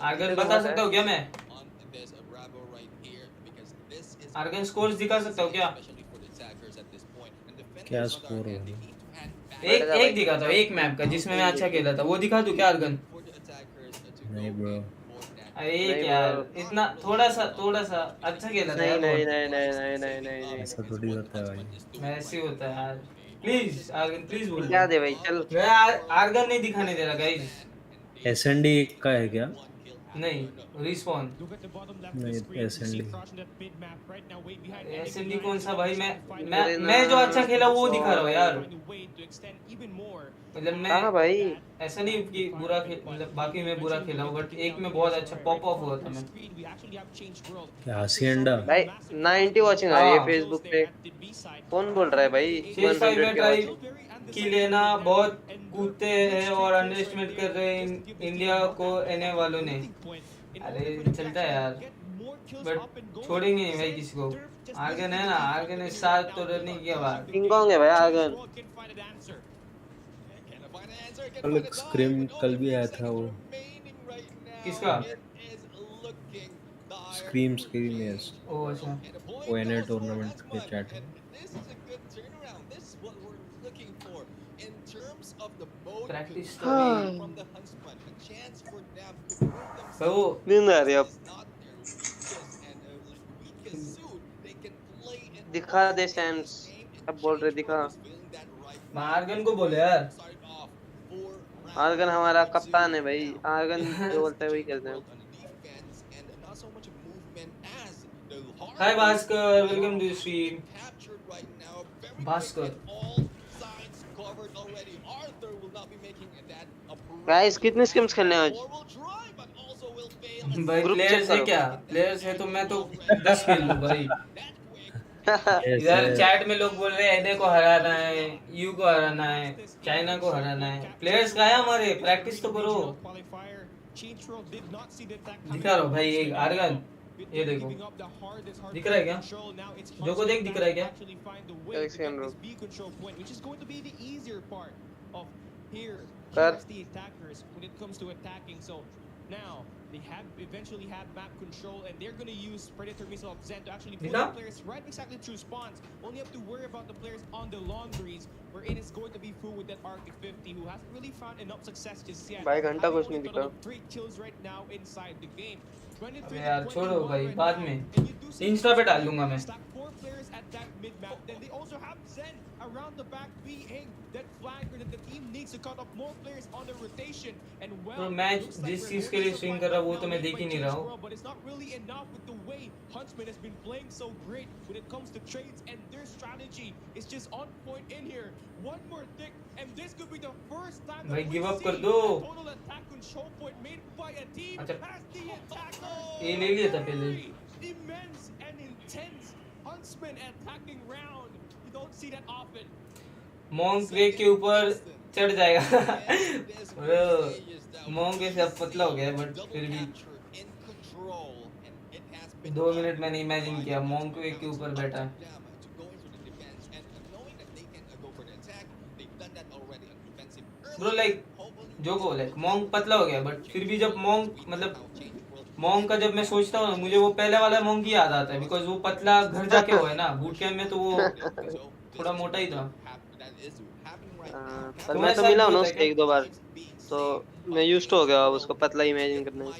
आर्गन बता सकता हूँ क्या मैं? आर्गन स्कोर्स दिखा सकता हूँ क्या? क्या स्कोर हो? एक दिखा था, एक मैप का जिसमें मैं अच्छा खेला था, वो दिखा दूँ क्या आर्गन? नहीं ब्रो, अरे नहीं यार bro। इतना थोड़ा सा अच्छा खेला था नहीं यार। नहीं बहुत। नहीं नहीं नहीं नहीं नहीं ऐसा थोड़ी होता है भाई। ऐसे ही होता है यार। प्लीज आर्गन, प्लीज बोल। क्या दे भाई, चल। आर्गन नहीं दिखाने दे रहा गाइस। एसएनडी का है क्या? नहीं, रिस्पॉन। नहीं एसएनडी। एसएमडी कौन सा भाई? मैं जो अच्छा खेला वो दिखा रहा हूँ यार। मतलब हाँ मैं भाई, ऐसा नहीं कि बुरा खेल, मतलब बाकी मैं बुरा खेला हूँ बट एक में बहुत अच्छा पॉप ऑफ हुआ था मैं। क्या हासियंडा? भाई 90 वॉचिंग आ रही है हाँ। फेसबुक पे। कौन बोल रहा है भाई? शेष 100 में की ट्राई watching। की लेना बहुत कूदते हैं और अंडर एस्टिमेट कर रहे हैं इंडिया को एनए वालों ने। अरे चलता है यार, बट छोड़ेंगे नहीं भाई किसी को। आर्गन है ना, आर्गन ने 7 तो रन नहीं किया बाहर। किंग कॉन्ग है भाई आर्गन। कल स्क्रीम कल भी आया था वो। किसका? स्क्रीम यस, ओ अच्छा। वो एनए टूर्नामेंट के चैट में। प्रैक्टिस हाँ। तो वो नींद आ रही है अब। दिखा दे सैम्स, अब बोल रहे दिखा। आर्गन को बोले यार। आर्गन हमारा कप्तान है भाई, आर्गन जो बोलता है वही करते हैं। Hi Bhaskar, welcome to stream. Bhaskar guys कितने स्किम्स खेलने हैं आज? भाई Group प्लेयर्स check है करो। क्या? प्लेयर्स है तो मैं तो 10 खेल लूं भाई। इधर चैट में लोग बोल रहे हैं एनए को हराना है, यू को हराना है, चाइना को हराना है। प्लेयर्स कहाँ है हमारे? प्रैक्टिस तो करो। दिखा रहा हूँ भाई एक आर्गन, ये देखो दिख रहा है क्या? जो को देख दिख रहा है क्या? एक सेकंड रुक। That's the attackers when it comes to attacking. So now they have eventually had map control and they're going to use Predator Missile of Zen to actually put the players right exactly through spawns. Only have to worry about the players on the laundries, wherein it's going to be full with that Arctic 50 who hasn't really found enough success just yet. भाई घंटा कुछ नहीं Having दिखा। only total of 3 kills right now inside the game. अबे यार छोड़ो भाई, बाद में इंस्टा पे डाल दूंगा मैं। Stack 4 players at that mid map. Then they also have Zen around the back being that flagger that the team needs to cut off more players on the rotation. And well, तो match looks like जिस we're चीज के heading लिए to stream find कर रहा out वो तो now मैं led देख by ही नहीं रहा Change हूँ। World, but it's not really enough with the way Huntsman has been playing so great when it comes to trades and their strategy is just on point in here. One more thing, and this could be the first time भाई that give we up see कर दो। a total attack control point made by a team अच्छा, as the attackers. ये ले लिया था पहले। Immense and intense Huntsman attacking round. You don't see that often. Monk वेग के ऊपर चढ़ जाएगा। मॉन्क वैसे अब पतला हो गया बट फिर भी 2 मिनट मैंने इमेजिन किया मॉन्क वेग के ऊपर बैठा है। ब्रो लाइक जो को लाइक मॉन्क पतला हो गया बट फिर भी जब मॉन्क मतलब मॉन्ग का जब मैं सोचता हूँ मुझे वो पहले वाला मॉन्ग ही याद आता है, बिकॉज वो पतला घर जाके हुआ है ना, बूट कैंप में तो वो थोड़ा मोटा ही था। पर मैं तुम्हारे तो साथ मिला भी हूँ ना होता है उससे क्या? एक दो बार, तो मैं यूज्ड हो गया अब उसको पतला इमेजिन करने में।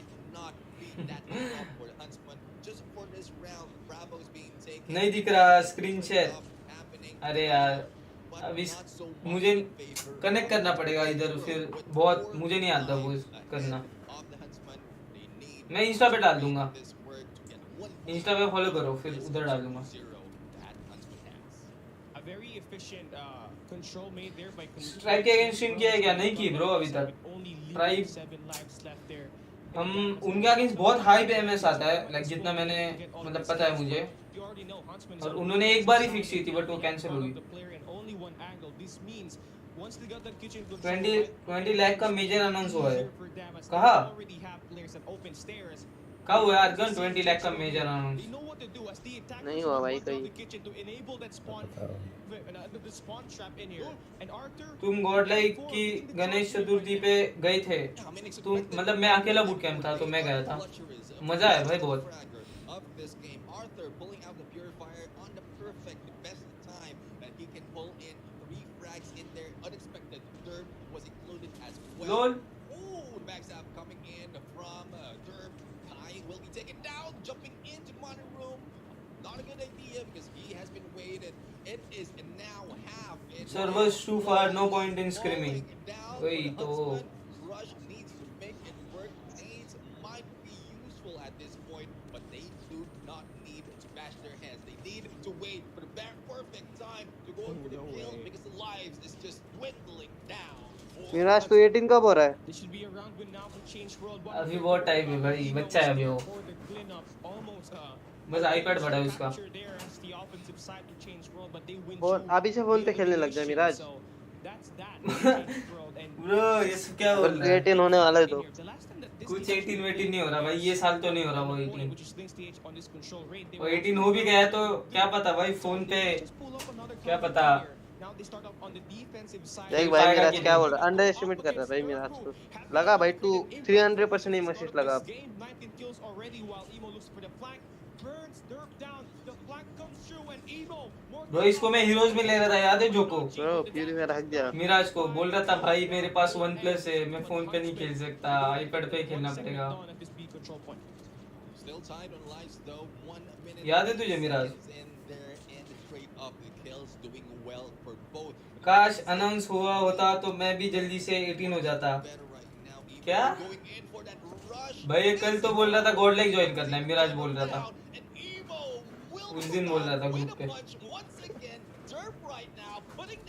नहीं दिख रहा स्क्रीन शेयर। अरे यार अब इस मुझे कनेक्ट करना पड़ेगा इधर, फिर बहुत मुझे नहीं आता वो करना। मैं इंस्टा पे डाल दूंगा, इंस्टा पे फॉलो करो, फिर उधर डाल दूंगा। स्ट्राइक के अगेंस्ट स्ट्रीम किया है क्या? नहीं की ब्रो अभी तक। ट्राई हम उनके अगेंस्ट बहुत हाई पे एमएस आता है, लाइक जितना मैंने मतलब पता है मुझे, और उन्होंने एक बार ही फिक्स की थी बट वो कैंसिल हो गई। 20 लाख का मेजर अनाउंस हुआ है। कहा कब हुआ आर्गन 20 लाख का मेजर अनाउंस? नहीं हुआ भाई कहीं। तुम गॉड लाइक की गणेश चतुर्थी पे गए थे? तुम मतलब मैं अकेला बूट कैंप था तो मैं गया था, मजा आया भाई बहुत। LOL. Ooh, backstab coming in from Derb. Kai will be taken down, jumping into monitor room. Not a good idea because he has been weighted. It is now half. Servers too far, no point in screaming. Wait, oh. Rush needs to make it work. Nades might be useful at this point, but they do not need to bash their heads. They need to wait for the perfect time to go for the kill because the lives is just dwindling down. Miraj तो 18 कब हो रहा है? अभी बहुत time है भाई, बच्चा है अभी वो, बस आईपैड बड़ा है उसका। और अभी से फोन पे खेलने लग जाए मिराज। ब्रो ये सब क्या बोल रहा है? 18 होने वाला है तो कुछ 18 वेटीन नहीं हो रहा भाई, ये साल तो नहीं हो रहा वो 18। वो 18 हो भी गया तो क्या पता भाई, फोन पे क्या पता। देख भाई मिराज क्या बोल रहा है, अंडर एस्टिमेट कर रहा है भाई मिराज को। लगा भाई 300% एम असिस्ट लगा। ब्रो इसको मैं हीरोज में ले रहा था, याद है जोको? ब्रो प्यूरी में रख दिया। मिराज को बोल रहा था भाई मेरे पास OnePlus है, मैं फोन पे नहीं खेल सकता, आईपैड पे खेलना पड़ेगा। याद है तुझे मिराज? काश अनाउंस हुआ होता तो मैं भी जल्दी से 18 हो जाता। क्या भाई कल तो बोल रहा था गॉड लाइक ज्वाइन करना है, मिराज बोल रहा था उस दिन, बोल रहा था ग्रुप पे।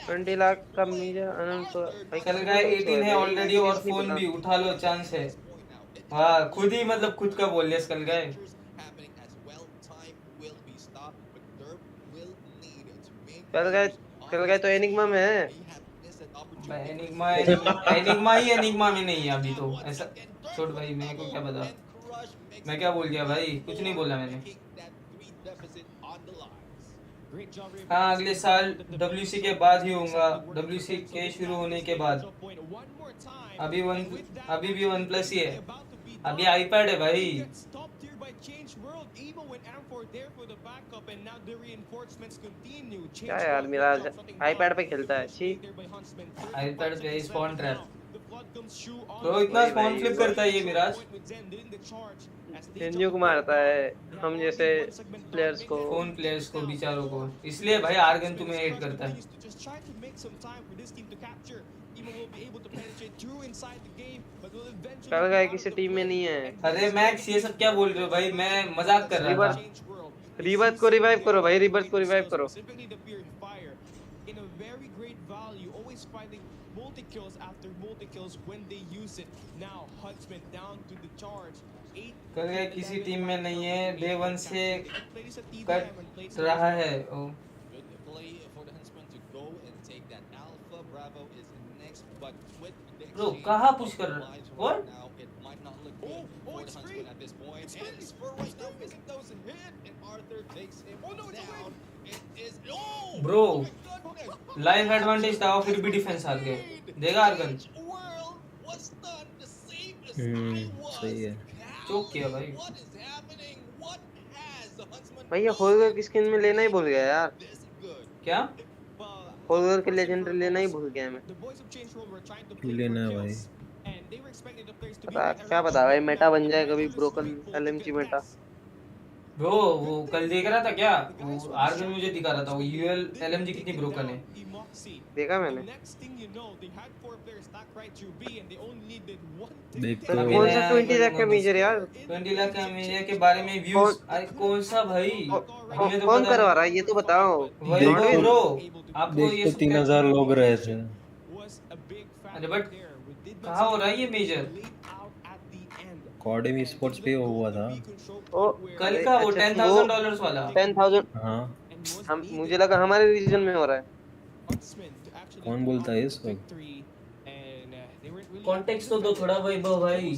20 लाख का मेजर अनाउंस तो कल का 18 है ऑलरेडी और फोन भी उठा लो, चांस है। हाँ खुद ही मतलब खुद का बोल लिया कल गए। कल गए तो एनिग्मा में है। एनिग्मा में नहीं है अभी तो, ऐसा छोड़ भाई, मेरे को क्या पता मैं क्या बोल गया भाई, कुछ नहीं बोला मैंने। हाँ अगले साल WC के बाद ही होगा, WC के शुरू होने के बाद। अभी भी OnePlus ही है, अभी आईपैड है भाई। क्या यार मिराज आईपैड पे खेलता है? छी आईपैड पे स्पॉन ट्रैप, तो इतना स्पॉन फ्लिप करता है ये मिराज। को मारता है हम जैसे प्लेयर्स को, फोन प्लेयर्स को बेचारों को, इसलिए भाई आर्गन तुम्हें हेट करता है। कल गए किसी टीम में नहीं है। अरे मैक्स ये सब क्या बोल रहे हो भाई, मैं मजाक कर रहा था। रिबर्थ को रिवाइव करो भाई, रिबर्थ को रिवाइव करो। कल गए किसी टीम में नहीं है, डे 1 से कट रहा है। ओ ब्रो कहाँ पुश कर रहा है? व्हाट ब्रो, लाइफ एडवांटेज था और फिर भी डिफेंस हार गए। देगा आर्गन सही है। चोक किया भाई। What is happening? What has the Huntsman भाई ये done होलगर की to स्किन में लेना ही भूल गया यार, this good? क्या? होलगर के लेजेंडरी लेना ही भूल गया मैं। क्यों लेना है भाई? क्या पता भाई मेटा बन जाए कभी, ब्रोकन एलएमजी मेटा। ब्रो वो कल देख रहा था क्या, वो आर्गन मुझे दिखा रहा था, वो यूएल एलएमजी कितनी ब्रोकन है। देखा मैंने। देख तो तो कौन सा 20 लाख का मेजर यार? 20 लाख का मेजर के बारे में व्यूज, अरे कौन सा भाई, हमें तो कौन पता करवा रहा है ये तो बताओ। वही देख तो तो- ब्रो, आपको देख ये तो 3000 लोग रहे थे। अरे बट कहाँ हो रहा है ये मेजर? कॉडम स्पोर्ट्स पे हुआ था। ओ कल का वो अच्छा, $10,000 वाला। 10,000। हाँ, हम मुझे लगा हमारे रीजन में हो रहा है। कौन बोलता है इस वक्त? कॉन्टेक्स्ट तो दो थोड़ा वैभव भाई।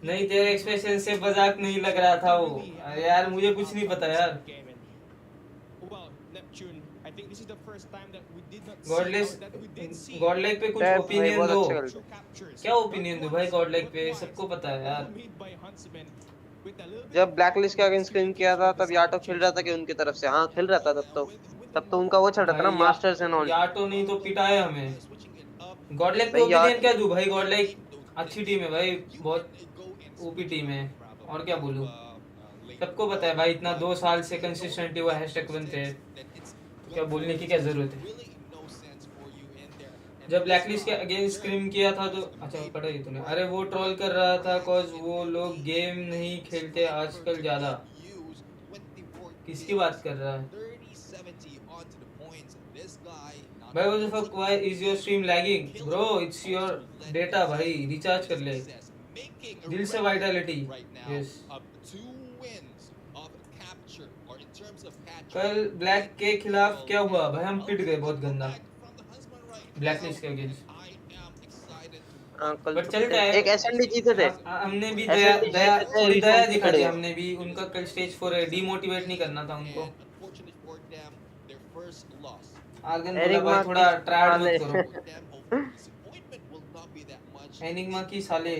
नहीं तेरे एक्सप्रेशन से मजाक नहीं लग रहा था वो। अरे यार मुझे कुछ नहीं पता यार। गॉडलाइक पे कुछ ओपिनियन दो। क्या ओपिनियन दो भाई गॉडलाइक पे, सबको पता है यार। जब ब्लैकलिस्ट के अगेंस्ट स्क्रीन किया था तब याटो खेल रहा था कि उनकी तरफ से? हाँ खेल रहा था तब तो उनका वो चल रहा था ना, मास्टर्स एंड ऑल। याटो नहीं तो पिटाया हमें। गॉडलाइक पे भाई ओपिनियन क्या दूं भाई, गॉडलाइक अच्छी टीम है भाई, बहुत ओपी टीम है, और क्या बोलूं। सबको पता है भाई, इतना 2 साल से कंसिस्टेंटली वो हैशटैग बनते हैं, तो क्या बोलने की क्या जरूरत है। जब ब्लैकलिस्ट के अगेंस्ट स्क्रीम किया था तो अच्छा पढ़ा ही तूने। अरे वो ट्रोल कर रहा था कॉज वो लोग गेम नहीं खेलते आजकल ज्यादा। किसकी बात कर रहा है भाई? What the fuck, why is your stream lagging bro? It's your data भाई, रिचार्ज कर ले दिल से। Vitality yes. कल ब्लैक के खिलाफ क्या हुआ भाई? हम पिट गए बहुत गंदा ब्लैकलिस्ट के अगेंस्ट। कल बट चलता है, एक एसएनडी जीते थे। हमने भी थोड़ी दया दिखा दी हमने भी। उनका कल स्टेज 4 है, डीमोटिवेट नहीं करना था उनको। आर्गन बोला भाई थोड़ा ट्रायड मत करो। एनिग्मा की साले।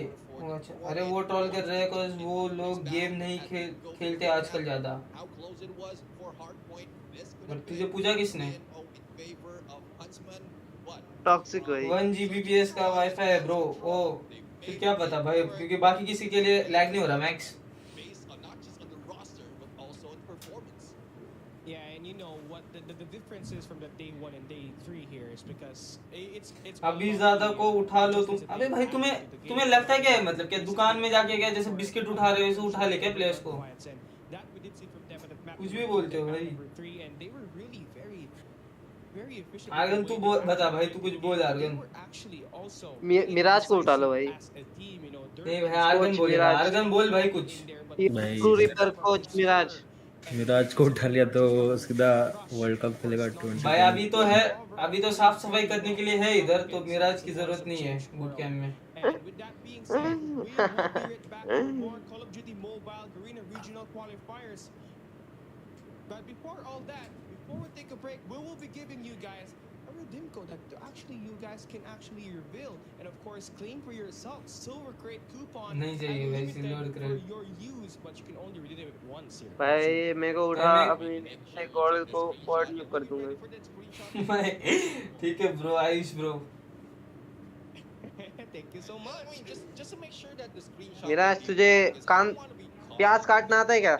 अच्छा अरे वो ट्रोल कर रहे हैं cause वो लोग गेम नहीं खेलते आजकल ज्यादा। बट तुझे पूछा किसने? टॉक्सिक भाई। 1 Gbps का वाईफाई है ब्रो। ओ फिर क्या पता भाई, क्योंकि बाकी किसी के लिए लैग नहीं हो रहा मैक्स। अभी ज्यादा को उठा लो तुम। अबे भाई तुम्हें लगता है क्या है, मतलब क्या दुकान में जाके क्या जैसे बिस्किट उठा रहे हो वैसे उठा ले क्या प्लेयर्स को? कुछ भी बोलते हो भाई। आर्गन तू बता भाई, तू कुछ बोल आर्गन। मिराज को उठा लो भाई। नहीं भाई आर्गन बोल, आर्गन बोल भाई कुछ। ट्रू रिपर कोच मिराज को उठा लिया तो सीधा वर्ल्ड कप खेलेगा 20। भाई अभी तो है, अभी तो साफ सफाई करने के लिए है इधर, तो मिराज की जरूरत नहीं है बूट कैंप में। But before all that, before we take a break, we will be giving you guys a redeem code that actually you guys can actually reveal and of course claim for yourself. Silver Crate coupon. नहीं चाहिए भाई silver For crate. your use, but you can only redeem it once here. भाई मेरे को उठा, अपनी gall को Ford में कर दूंगा। भाई ठीक है bro, Ayush bro. Thank you so much. Just to make sure that the screenshot. Mirage तुझे कान प्याज काटना आता है क्या?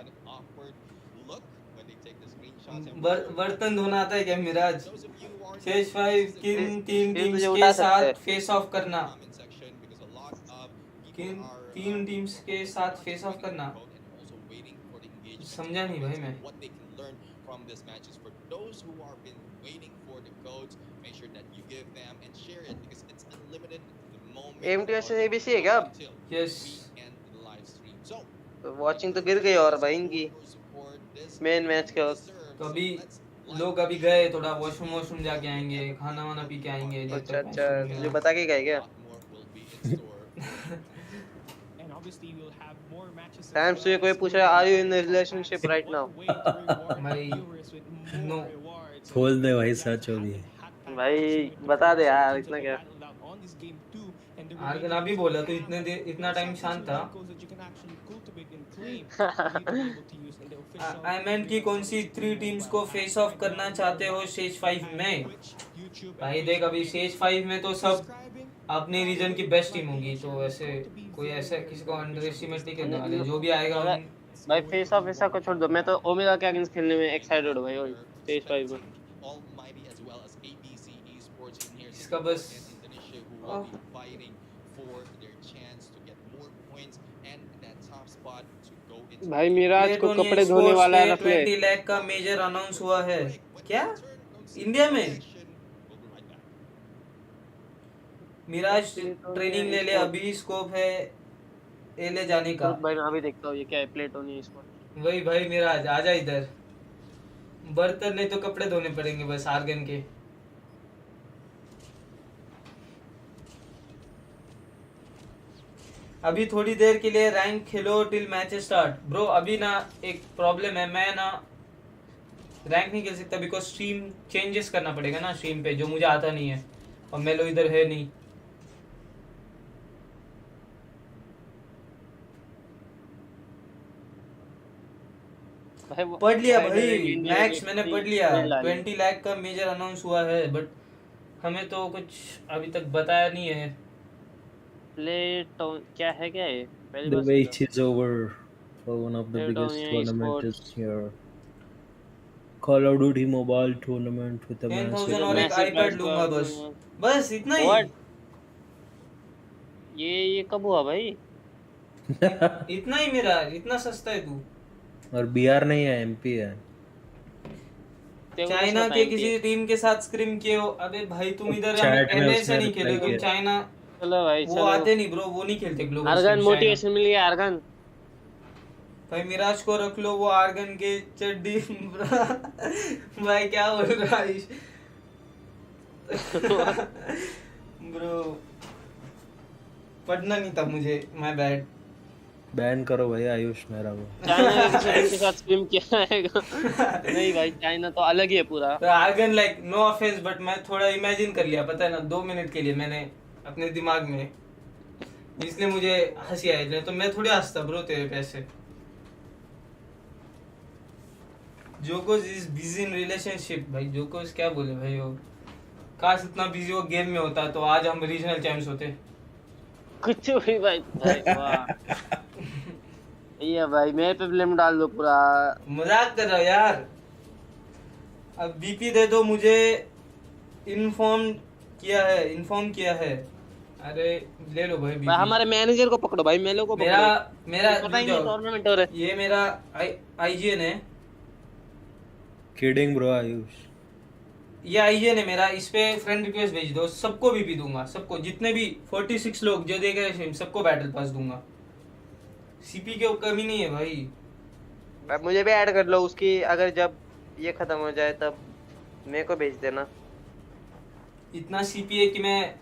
बर्तन धोना आता है क्या मिराज? शेष 5 किन 3 टीम्स उठा के सकते साथ हैं। फेस ऑफ करना। किन 3 टीम्स के साथ फेस ऑफ करना? समझा नहीं भाई मैं। एमटीएस एबीसी है क्या अब? यस। वॉचिंग तो गिर गई और भाई इनकी मेन मैच के वक्त। तो अभी लोग अभी गए थोड़ा वॉशरूम जाके आएंगे, खाना वाना पी के आएंगे। अच्छा तुझे बता के गए क्या? टाइम से कोई पूछ रहा है are you in relationship right now? भाई नो। खोल दे भाई, सच हो गई। भाई बता दे यार, इतना क्या। आर्गन अभी बोला तो इतना टाइम शांत था। आई मीन कि कौन सी 3 टीम्स को फेस ऑफ करना चाहते हो स्टेज 5 में? भाई देख अभी स्टेज 5 में तो सब अपने रीजन की बेस्ट टीम होगी, तो ऐसे कोई ऐसा किसी को अंडर एस्टिमेट नहीं करने वाले, जो भी आएगा भाई फेस ऑफ ऐसा को छोड़ दो, मैं तो ओमेगा के अगेंस्ट खेलने में एक्साइटेड हूं भाई। और स्टेज 5 में इसका बस भाई मिराज को कपड़े धोने वाला रख ले। 20 लाख का मेजर अनाउंस हुआ है क्या इंडिया में? मिराज ट्रेनिंग ले ले, अभी स्कोप है ले जाने का। भाई मैं अभी देखता हूँ ये क्या है, प्लेटोनी इसको। वही भाई मिराज आजा इधर, बर्तन नहीं तो कपड़े धोने पड़ेंगे बस आर्गन के। अभी थोड़ी देर के लिए रैंक खेलो टिल मैच स्टार्ट। ब्रो अभी ना एक प्रॉब्लम है, मैं ना रैंक नहीं खेल सकता बिकॉज स्ट्रीम चेंजेस करना पड़ेगा ना स्ट्रीम पे, जो मुझे आता नहीं है और मेलो इधर है नहीं। पढ़ लिया भाई मैक्स, मैंने पढ़ लिया 20 लाख का मेजर अनाउंस हुआ है, बट हमें तो कुछ अभी तक बताया नहीं है। प्लेटोन क्या है ये? The wait is over for one of the biggest tournaments here. Call of Duty Mobile tournament with a 10,000 और एक iPad लूंगा बस इतना ही। ये कब हुआ भाई? इतना ही मेरा, इतना सस्ता है तू। और बिहार नहीं है, एमपी है। चाइना के किसी टीम के साथ स्क्रिम किए हो? अबे भाई तुम इधर एनए से नहीं खेले, तुम चाइना चलो भाई वो आते नहीं ब्रो, वो नहीं खेलते ग्लोबल। आर्गन मोटिवेशन मिल गया आर्गन भाई। मिराज को रख लो, वो आर्गन के चड्डी भाई क्या बोल रहा है ब्रो? पढ़ना नहीं था मुझे, माय बैड। बैन करो भाई आयुष मेरा को। चाइना के साथ स्क्रिम किया है नहीं भाई, चाइना तो अलग ही है पूरा। तो Argon like no offence but मैं थोड़ा इमेजिन कर लिया, पता है ना 2 मिनट के लिए मैंने अपने दिमाग में, इसलिए मुझे हंसी आई, नहीं तो मैं थोड़ी हंसता ब्रो तेरे पैसे। जोकोस इज बिजी इन रिलेशनशिप। भाई जोकोस क्या बोले भाई, वो काश इतना बिजी वो गेम में होता तो आज हम रीजनल चैंपियंस होते। कुछ भी भाई वाह ये भाई मेरे पे ब्लेम डाल दो पूरा। मजाक कर रहा हो यार। अब बीपी दे दो मुझे, इन्फॉर्म किया है। अरे ले लो भाई बीपी। हमारे मैनेजर को पकड़ो भाई, मेलो को पकड़ो। मेरा पता ही नहीं टूर्नामेंट हो रहा है। ये मेरा आईजीएन है। किडिंग ब्रो आयुष, ये आईजीएन है मेरा, इस पे फ्रेंड रिक्वेस्ट भेज दो, सबको बीपी दूंगा, सबको, जितने भी 46 लोग जो देख रहे हैं सबको बैटल पास दूंगा। सीपी के कमी नहीं है भाई। मुझे भी ऐड कर लो उसकी, अगर जब ये खत्म हो जाए तब मेरे को भेज देना। इतना सीपी है कि मैं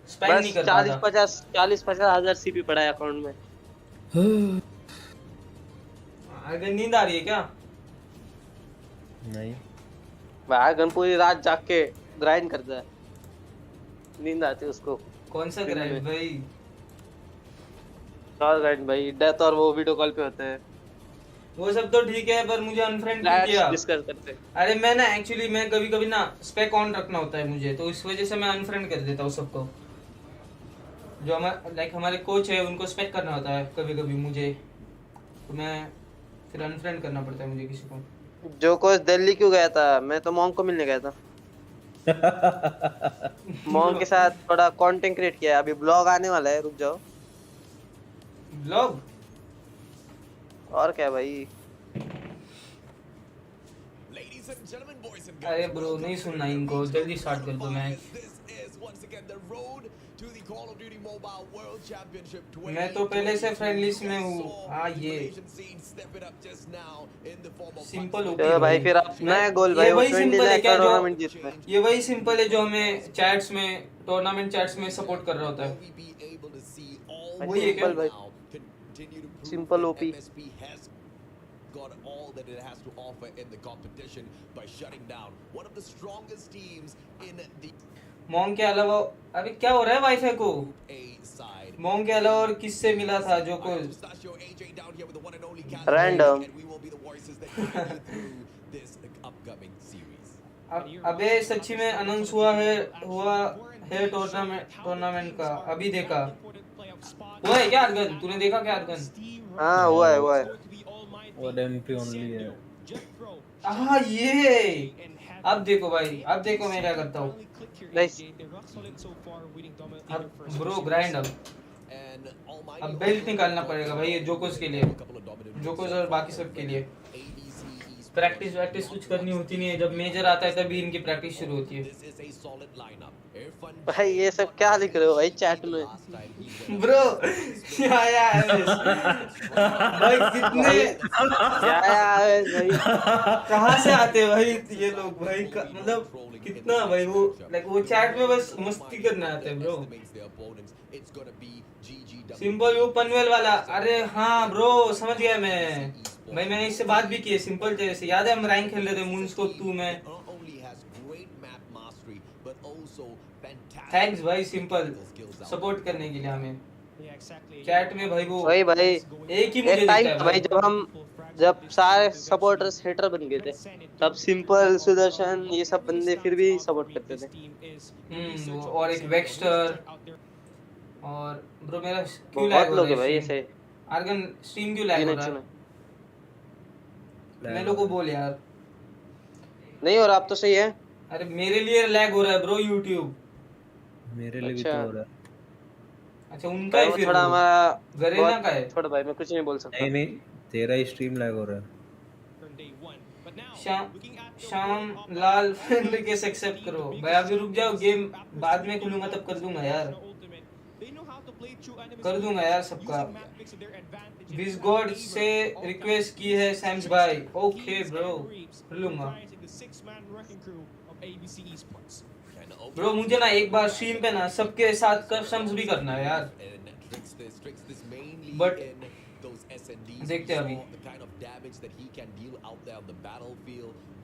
स्पेंड नहीं कर पाता। 40-50 हजार सीपी पड़ा है अकाउंट में। अगर नींद आ रही है क्या? नहीं भाई गन पूरी रात जाग के ग्राइंड करता है, नींद आती है उसको। कौन सा ग्राइंड भाई? और ग्राइंड भाई, डेथ और वो वीडियो कॉल पे होते हैं। वो सब तो ठीक है, पर मुझे अनफ्रेंड किया। डिस्कस करते। अरे मैं ना एक्चुअली मैं कभी-कभी ना स्पेक ऑन रखना होता है मुझे, तो इस वजह से मैं अनफ्रेंड कर देता हूँ सबको। जो हमारे कोच है उनको स्पेक करना होता है कभी-कभी मुझे, तो मैं फिर अनफ्रेंड करना पड़ता है मुझे किसी को। जो कोच दिल्ली क्यों गया था? मैं तो मॉन्ग को मिलने गया था। मॉन्ग के साथ थोड़ा कंटेंट क्रिएट किया। अभी ब्लॉग आने वाला है, रुक जाओ। ब्लॉग? और क्या भाई? अरे ब्रो नहीं सुनना इनको, जल्दी स्टार्ट कर दो मैच। मैं तो पहले से फ्रेंडलिस्ट में हूँ। हाँ ये सिंपल ओपी भाई। फिर अब नया गोल भाई, वही सिंपल है क्या टूर्नामेंट जीतना है। ये वही सिंपल है जो हमें चैट्स में, टूर्नामेंट चैट्स में सपोर्ट कर रहा होता है। वही है क्या भाई? Simple OP. got all that it has to offer in the competition by shutting down one of the strongest teams in the मॉन्ग के अलावा अभी क्या हो रहा है वाईफाई को? A side. मॉन्ग के अलावा और किससे मिला था जो को? Pistachio AJ down here with the one and only Random. and we will be the voices that take you through this upcoming series. अबे सच्ची में अनाउंस हुआ है टूर्नामेंट का, अभी देखा। हुआ है क्या अर्गन? तूने देखा क्या अर्गन? हाँ हुआ है और एमपी ओनली है। हाँ ये अब देखो भाई, अब देखो मैं क्या करता हूँ। Nice. अब ब्रो ग्राइंड अब बेल्ट निकालना पड़ेगा भाई ये जोकोस के लिए, जोकोस और बाकी सब के लिए। प्रैक्टिस कुछ करनी होती नहीं है, जब मेजर आता है तभी इनकी प्रैक्टिस शुरू होती है। भाई ये सब क्या लिख रहे हो भाई चैट में? ब्रो यार भाई कितने भाई कहाँ से आते हैं भाई ये लोग भाई मतलब कितना भाई वो लाइक वो चैट में बस मस्ती करने आते हैं ब्रो। सिंपल वो पनवेल वाला, अरे हाँ ब्रो समझ गया मैं भाई, मैंने इससे बात भी की है सिंपल तेरे से, याद है हम रैंक खेल रहे थे मून्स को तू मैं। थैंक्स भाई सिंपल सपोर्ट करने के लिए हमें चैट में भाई। वो भाई एक ही मुझे एक दिखता टाइम है था भाई जब सारे सपोर्टर्स हेटर बन गए थे, तब सिंपल सुदर्शन ये सब बंदे फिर भी सपोर्ट करते थे। और एक वेक्स्टर और ब्रो मेरा क्यों लैग बहुत हो लोग रहा है भाई है ऐसे। आर्गन स्ट्रीम क्यों लैग हो रहा है? मैं लोगों को बोल यार। नहीं और आप तो सही है। अरे मेरे लिए लैग हो रहा है ब्रो यूट्यूब। मेरे लिए भी तो हो रहा है। अच्छा उनका है फिर थोड़ा हमारा गरेना का है। थोड़ा भाई मैं कुछ नहीं बोल सकता। नहीं तेरा ही स्ट्रीम लैग हो रहा है। शाम लाल फ्रेंड रिक्वेस्ट एक्सेप्ट करो भाई, अभी रुक जाओ, गेम बाद में खुलूंगा तब कर दूंगा यार, कर दूंगा यार सबका। विज गॉड से रिक्वेस्ट की है सैम्स भाई, ओके ब्रो कर लूंगा। ब्रो मुझे ना एक बार स्ट्रीम पे ना सबके साथ कस्टम्स भी करना है यार, बट देखते हैं अभी।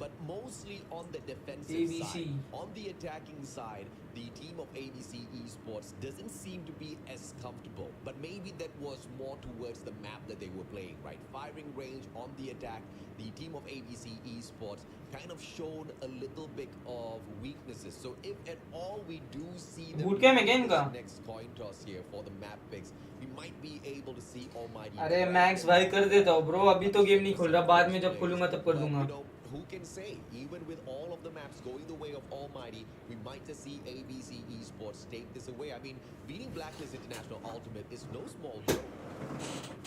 But mostly on the defensive ABC. side. On the attacking side, the team of ABC Esports doesn't seem to be as comfortable. But maybe that was more towards the map that they were playing, right? Firing range on the attack. The team of ABC Esports kind of shown a little bit of weaknesses. So if at all we do see the Bootcamp again का? next coin toss here for the map picks, we might be able to see Almighty. अरे max भाई कर देता हूँ bro, अभी तो game नहीं खोल रहा, बाद में जब खोलूंगा तब कर दूंगा। Who can say, even with all of the maps going the way of Almighty, we might just see ABC Esports take this away. I mean, beating Blacklist International Ultimate is no small joke.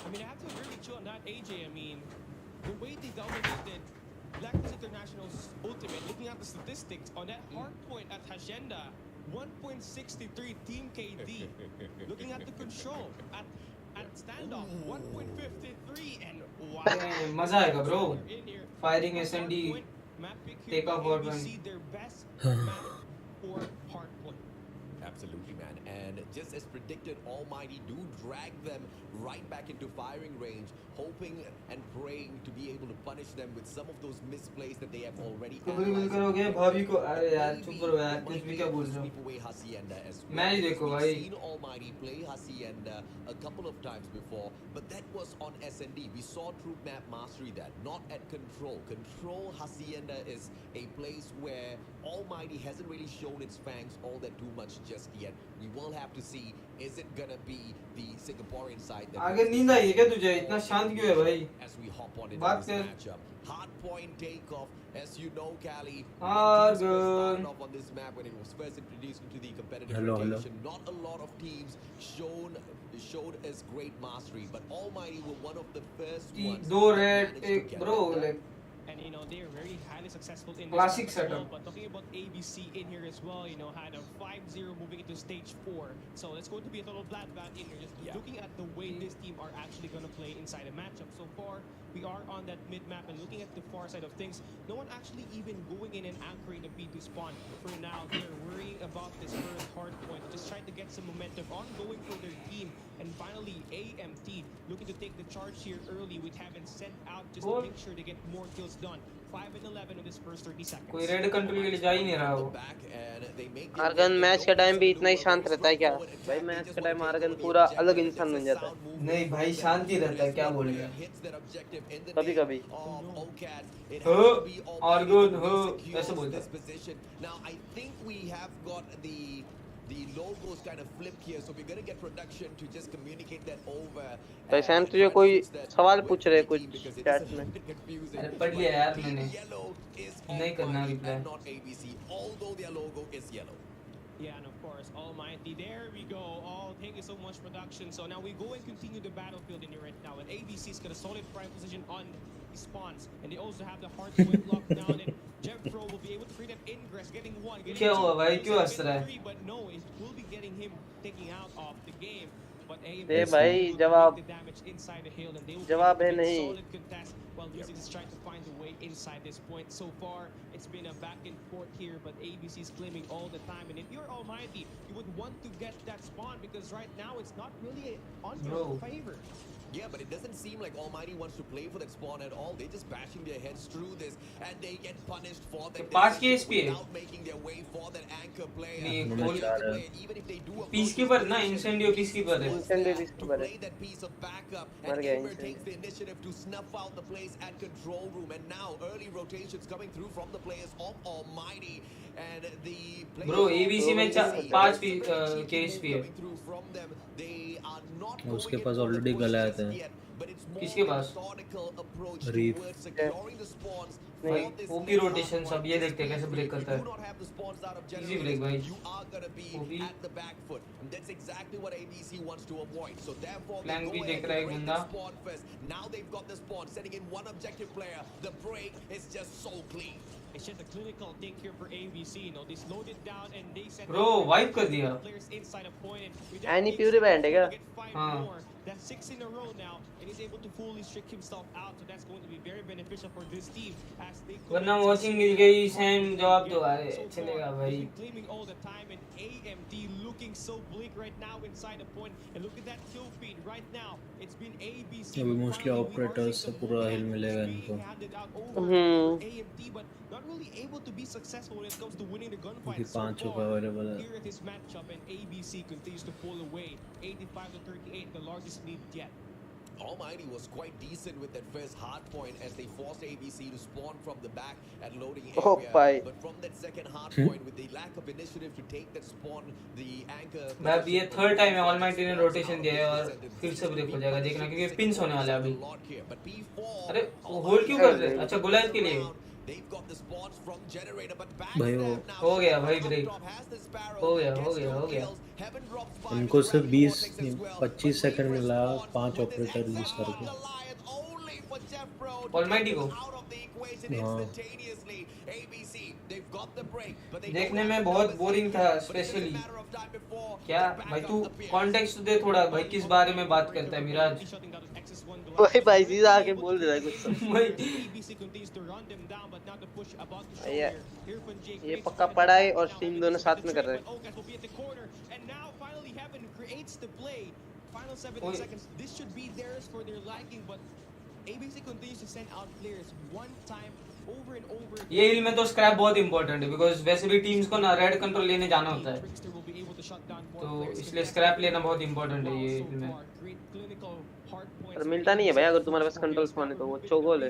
I mean, I have to agree with you on that, AJ. I mean, the way they dominated Blacklist International's Ultimate, looking at the statistics on that hardpoint at Hacienda, 1.63 Team KD. Looking at the control at standoff, 1.53 and wow. मजा आएगा ब्रो, firing SND take off और one. Absolutely, man. And just as predicted, Almighty do drag them right back into firing range, hoping and praying to be able to punish them with some of those misplays that they have already मिलकर हो गया भाभी को। अरे यार चुप करो यार, कुछ भी क्या बोल रहे हो। मैं ही देखो भाई। Seen Almighty play Hacienda a couple of times before, but that was on SND. We saw Troop Map Mastery that, not at Control. Control Hacienda is a place where Almighty hasn't really shown its fangs all that too much just yet. We will have to see, is it gonna be the Singaporean side that आगे नींद आई है क्या तुझे? इतना शांत क्यों है भाई? as we hop on into बात this कर। matchup. Hardpoint takeoff, as you know, Cali. Argun. Off on this map when it was first introduced into the competitive Hello. rotation. Not a lot of teams showed as great mastery, but Almighty were one of the first ones. दो that red managed to एक get bro it done. Like And they are very highly successful in Classic this map as well. setup. But talking about ABC in here as well, had a 5-0 moving into stage 4. So it's going to be a total bloodbath in here. Just looking at the way this team are actually going to play inside a matchup. So far, we are on that mid-map and looking at the far side of things. No one actually even going in and anchoring the P2 spawn. For now, they're worrying about this first hard point. Just trying to get some momentum on going for their team. And finally, AMT looking to take the charge here early with having sent out just to make sure they get more kills done. 5 and 11 in this first 30 seconds. कोई red control के लिए जा ही नहीं रहा वो। Argon match के time भी इतना ही शांत रहता है क्या भाई? मैच के टाइम आर्गन पूरा अलग इंसान बन जाता है। नहीं भाई शांति रहता है, क्या बोलेगा? कभी कभी हो आर्गन हो ऐसे बोलते हैं। Now I think we have got the logos kind of flipped here, so we're going to get production to just communicate that over. भाई सैम तुझे कोई सवाल पूछ रहे कुछ चैट में? अरे पढ़ लिया यार मैंने, नहीं करना reply. Not ABC, although their logo is yellow. Yeah, and of course, Almighty. There we go. Oh, thank you so much, production. So now we go and continue the battlefield in here right now. And ABC's got a solid prime position on the spawns, and they also have the Hardpoint locked down. And Jeffro will be able to free them ingress, getting one. Getting क्या two, हुआ भाई, क्यों हंस रहा है? three, but no, it will be getting him taking out of the game. But ए भाई जवाब जवाब है नहीं। Well, Music is trying to find a way inside this point. So far, it's been a back and forth here, but ABC is claiming all the time. And if you're Almighty, you would want to get that spawn because right now it's not really on your favor. Yeah, but it doesn't seem like Almighty wants to play for that spawn at all. They're just bashing their heads through this, and they get punished for that. पांच की HP है। Without making their way for that anchor player. नहीं, The goal- anchor player, even if they do a peacekeeper ना, इंसेंडियो peacekeeper है। इंसेंडियो to peacekeeper play है। that piece of backup, मर and गया Amer इंसेंडियो। takes the initiative to snuff out the place at control room, and now early rotations coming through from the players of Almighty, and the players Bro, of ABC में Almighty पांच coming के HP है। through from them. They are not उसके going pass in for the already push गलायत just है। yet, but it's more किसके पास? methodical approach reef. towards securing the spawns. भाई for this OP rotation सब ये देखते हैं कैसे ब्रेक करता If you है। do not have the spawns out of Easy generators, break भाई। you are going to be OP। at the back foot, and that's exactly what ABC wants to avoid. So therefore, they Flank go भी ahead देख and रहा है एक break बंदा। the spawn first. Now they've got the spawn, sending in one objective player. The break is just so clean. It's just a clinical thing here for ABC. You know, they slowed it down and they sent Bro, wipe कर दिया। players inside a point. And with Any that, Fury band है क्या? get five हाँ। more. That's 6 in a row now, and he's able to fully strict himself out. So that's going to be very beneficial for this team as they. वरना watching मिल गई, Sam जवाब दो। अरे So चलेगा far, भाई। he's been claiming all the time, and AMD looking so bleak right now inside the point. And look at that kill feed right now. It's been ABC. अभी mostly operators से पूरा हिल मिलेगा इनको। AMD, but not really able to be successful when it comes to winning the gunfight so पांच far. का available है। Here at this matchup, and ABC continues to pull away, 85-38, the largest lead yet. Almighty was quite decent with that first hard point as they forced ABC to spawn from the back at loading area. Oh, bye. But from that second hard point, with the lack of initiative to take that spawn, the anchor. मैं अब ये third time है almighty ने rotation दिया है और फिर से ब्रेक हो जाएगा, देखना क्योंकि पिंस होने वाला है अभी। अरे वो होल्ड क्यों कर रहे हैं? अच्छा गुलाब के लिए। भाई हो गया भाई ब्रेक, हो गया। उनको सिर्फ 20-25 सेकंड मिला 5 ऑपरेटर रिलीज करके। ऑलमाइटी को हाँ। देखने में बहुत बोरिंग था, स्पेशली क्या भाई तू कॉन्टेक्स्ट दे थोड़ा भाई, किस बारे में बात करता है मिराज? वही भाई सीधा आके बोल देता है कुछ ये पक्का पढ़ाई और स्ट्रीम दोनों साथ में कर रहे हैं। ये हिल में तो स्क्रैप बहुत इंपॉर्टेंट है, बिकॉज वैसे भी टीम्स को ना रेड कंट्रोल लेने जाना होता है, तो इसलिए स्क्रैप लेना बहुत इंपॉर्टेंट है ये हिल में। पर मिलता नहीं है भाई, अगर तुम्हारे पास कंट्रोल स्पॉन है तो वो चोगोल है।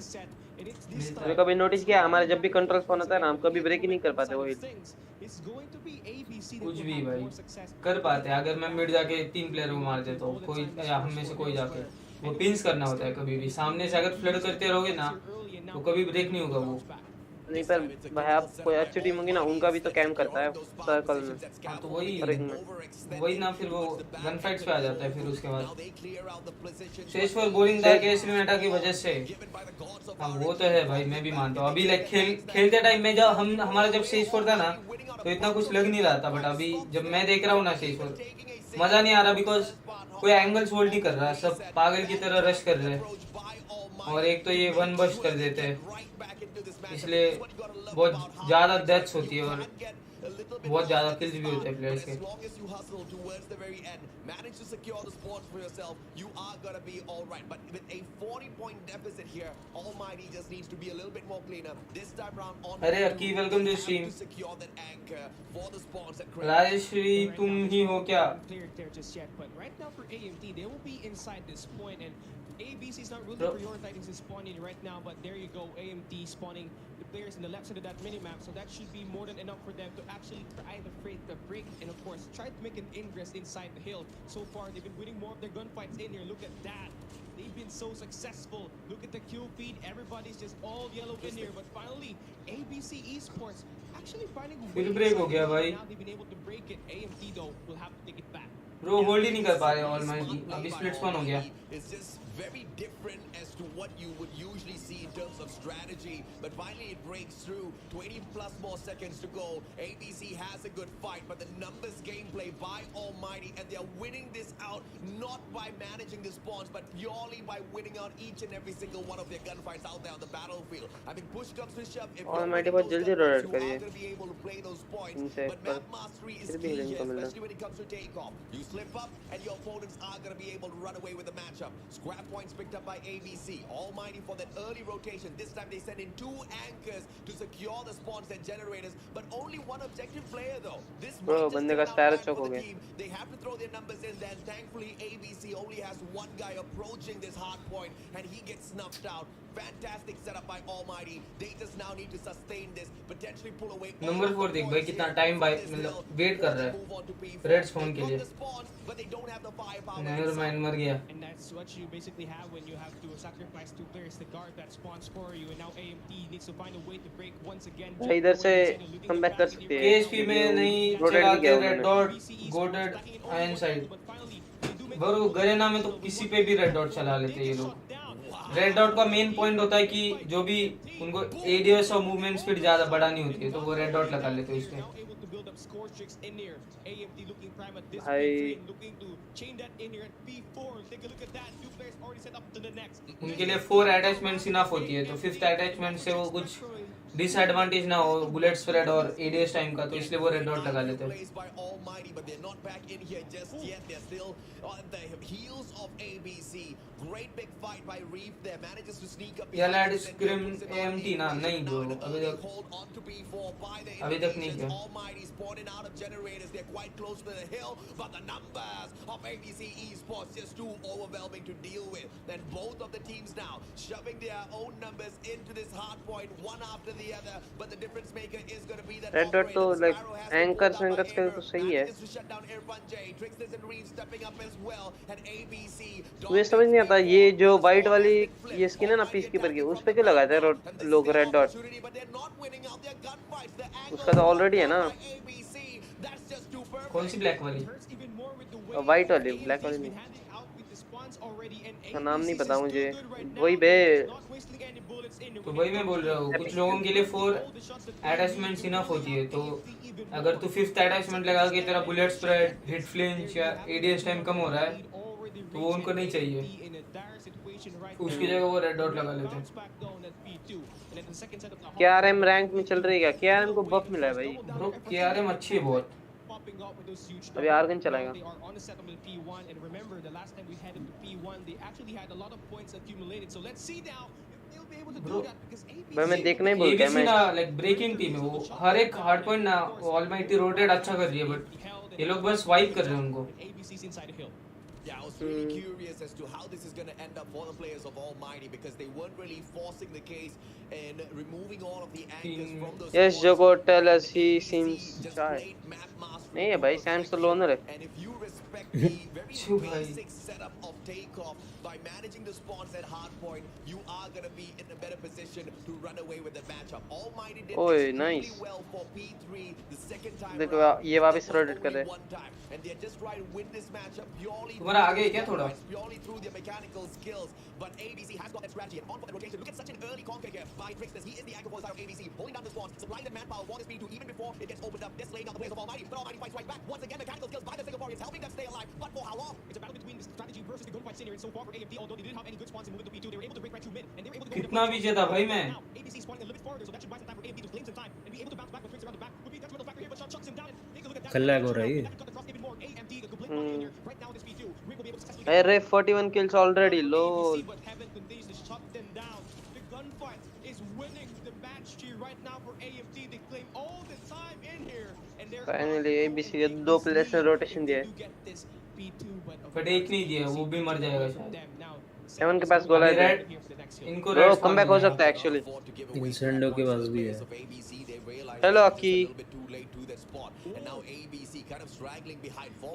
मैंने कभी नोटिस किया हमारे जब भी कंट्रोल स्पॉन होता है ना, हम कभी ब्रेक ही नहीं कर पाते वो हिल। कुछ भी भाई कर पाते हैं, अगर मैं मिड जाके 3 प्लेयर को मार देता हूँ, कोई या हम में से कोई जाके, वो पिंस करना होता है कभी भी। सामने से अगर फ्लड करते रहोगे ना तो कभी ब्रेक नहीं होगा वो। नहीं पर भाई आप कोई अच्छी टीम होगी ना, उनका भी तो कैम करता है सर्कल में। हाँ तो वही ना, फिर वो गन फाइट्स पे आ जाता है फिर उसके बाद। शेष पर बोलिंग था केस मेटा की वजह से। हाँ वो तो है भाई, मैं भी मानता हूँ। अभी लाइक खेलते टाइम में जब हमारा जब शेष पर था ना तो इतना कुछ लग नहीं रहा था, बट अभी जब मैं देख रहा हूँ ना शेष पर, मजा नहीं आ रहा, बिकॉज कोई एंगल्स होल्ड नहीं कर रहा, सब पागल की तरह रश कर रहे हैं, और एक तो ये वन बस्ट कर देते हैं, इसलिए बहुत ज्यादा डेथ्स होती है और बहुत ज़्यादा kills भी होते हैं players के। As long as you hustle towards the very end, manage to secure the spawns for yourself, you are gonna be all right. But with a 40-point deficit here, Almighty just needs to be a little bit more cleaner. This time round on. अरे अक्की welcome to stream. To secure that anchor for the spawns that Rajeshwari तुम ही हो क्या? Cleared there just yet, but right now for AMT, they will be inside this point, and ABC is not really prioritizing his spawning right now. But there you go, AMT spawning the players in the left side of that minimap, so that should be more than enough for them to actually try to break and of course try to make an ingress inside the hill. So far, they've been winning more of their gunfights in here. Look at that. They've been so successful. Look at the kill feed. Everybody's just all yellow in here. But finally, ABC Esports actually finding a way. break हो गया भाई. Now they've been able to break it. AMT though will have to take it back. Bro hold ही नहीं कर पा रहे Almighty. अभी split spawn हो गया. It's just very different as to what you would usually see in terms of strategy, but finally it breaks through. 20 plus more seconds to go. ABC has a good fight, but the numbers gameplay by Almighty, and they are winning this out not by managing the spawns, but purely by winning out each and every single one of their gunfights out there on the battlefield. I mean, push comes to shove. If Almighty बहुत जल्दी rotate you करिए. are going to be able to play those points, इनसे but map mastery is फिर भी key healing here, को मिलना. especially when it comes to takeoff. You slip up, and your opponents are going to be able to run away with the matchup. Scrap points picked up by ABC. Almighty for that early rotation. This time they send in 2 anchors to secure the spawns and generators, but only one objective player though. This Bro, might just बंदे का turn out status bad choke for हो the गया. team. They have to throw their numbers in. Then thankfully ABC only has one guy approaching this hard point, and he gets snuffed out. Fantastic setup by Almighty. They just now need to sustain this, potentially pull away. Number 4 देख भाई कितना time by मतलब wait कर रहा है red spawn के लिए. Never mind मर गया. And that's what you basically have when you have to sacrifice 2 players to guard that spawns for you. And now AMT needs to find a way to break once again. इधर से comeback कर सकती है. KSP में नहीं चलाते red dot goated iron side. बरो Garena में तो किसी पे भी red dot चला लेते हैं ये लोग. रेड डॉट का मेन पॉइंट होता है कि जो भी उनको एडीएस और मूवमेंट स्पीड ज्यादा बढ़ानी होती है तो वो रेड डॉट लगा लेते हैं इसमें. उनके लिए 4 अटैचमेंट्स इनफ होती है तो 5th अटैचमेंट से वो कुछ डिसएडवांटेज ना हो बुलेट स्प्रेड और एडीएस टाइम का तो इसलिए वो रेड डॉट लगा लेते हैं. या लैड स्क्रिम एएमटी ना नहीं ब्रो अभी तक नहीं किया. रेड डॉट तो लाइक एंकर्स के तो सही है. मुझे समझ नहीं आता ये जो वाइट वाली ये स्किन है ना पीस कीपर की उस पे क्यों लगाते हैं लोग रेड डॉट. उसका तो ऑलरेडी है ना. कौन सी ब्लैक वाली? वाइट वाली ब्लैक वाली नहीं. का नाम नहीं पता मुझे. वही बे तो वही मैं बोल रहा हूँ कुछ लोगों के लिए 4 अटैचमेंट्स इनफ होती है तो अगर तू 5th अटैचमेंट लगा के तेरा बुलेट स्प्रेड हिट फ्लिंच या एडीएस टाइम कम हो रहा है तो वो उनको नहीं चाहिए. उसकी जगह वो रेड डॉट लगा लेते हैं. केआरएम रैंक में चल रही है क्या? केआरएम को बफ मिला है भाई. ब्रो केआरएम अच्छी है बहुत. अभी आर्गन चलाएगा. ब्रो भाई मैं देखना ही भूल गया. मैं ना लाइक ब्रेकिंग टीम है वो हर एक हार्ड पॉइंट ना ऑलमाइटी रोटेट अच्छा कर रही है बट ये लोग बस वाइप कर रहे हैं उनको. Yeah, I was really curious as to how this is going to end up for the players of Almighty because they weren't really forcing the case and removing all of the anchors from those. Yes, Joko, tell us he seems shy. नहीं है भाई, Sam's तो loner है. And if you respect the very basic setup of takeoff by managing the spawns at Hardpoint, you are going to be in a better position to run away with the matchup. Almighty did extremely well for P3 the second time. देखो ये वापस rotate कर रहे हैं. And they're just trying to win this matchup purely. तुम्हारा आगे क्या थोड़ा? Purely through their mechanical skills, but ABC has got that strategy and on for the rotation. Look at such an early conquer here by Tricksters. He is the anchor for the side of ABC, holding down the spawns, supplying the manpower for this P2 even before it gets opened up. They're slaying out the players of Almighty, but Almighty fights right back. Once again, mechanical skills by the Singaporeans helping them stay alive, but for how long? It's a battle between the strategy versus the gunfight scenario. And so far for AMD, although they didn't have any good spawns in moving to P2, they were able to break right through mid, and they were able to go. कितना विजय था भाई मैं. ABC spawning a little bit farther, so that should buy some time for AMD to claim some time and be able to bounce back with tricks around the back. Would be a detrimental factor here, but Sean chucks him down. कल lag हो रहा है ये। अरे 41 kills already, lol. Finally ABC के 2 players ने rotation दिया है, बट एक नहीं दिया, वो भी मर जाएगा शायद। हेवन के पास गोला है। इनको ब्रो रेड कमबैक हो सकता है एक्चुअली। इंसेंडो के पास भी है। हेलो अकी।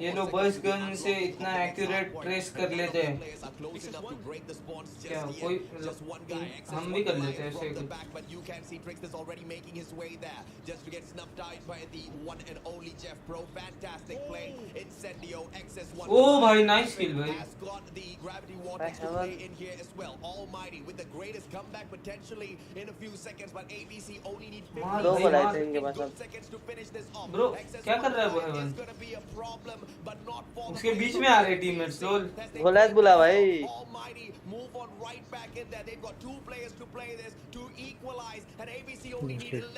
ये लोग बस गन से इतना एक्यूरेट ट्रेस कर लेते हैं, क्या कोई हम भी कर लेते हैं ऐसे कुछ। ओ भाई नाइस किल भाई। दो गोला है इनके पास अब। ब्रो क्या कर रहा है वो हेवन? उसके बीच में आ रहे टीममेट्स लोल। गोला है बुला भाई।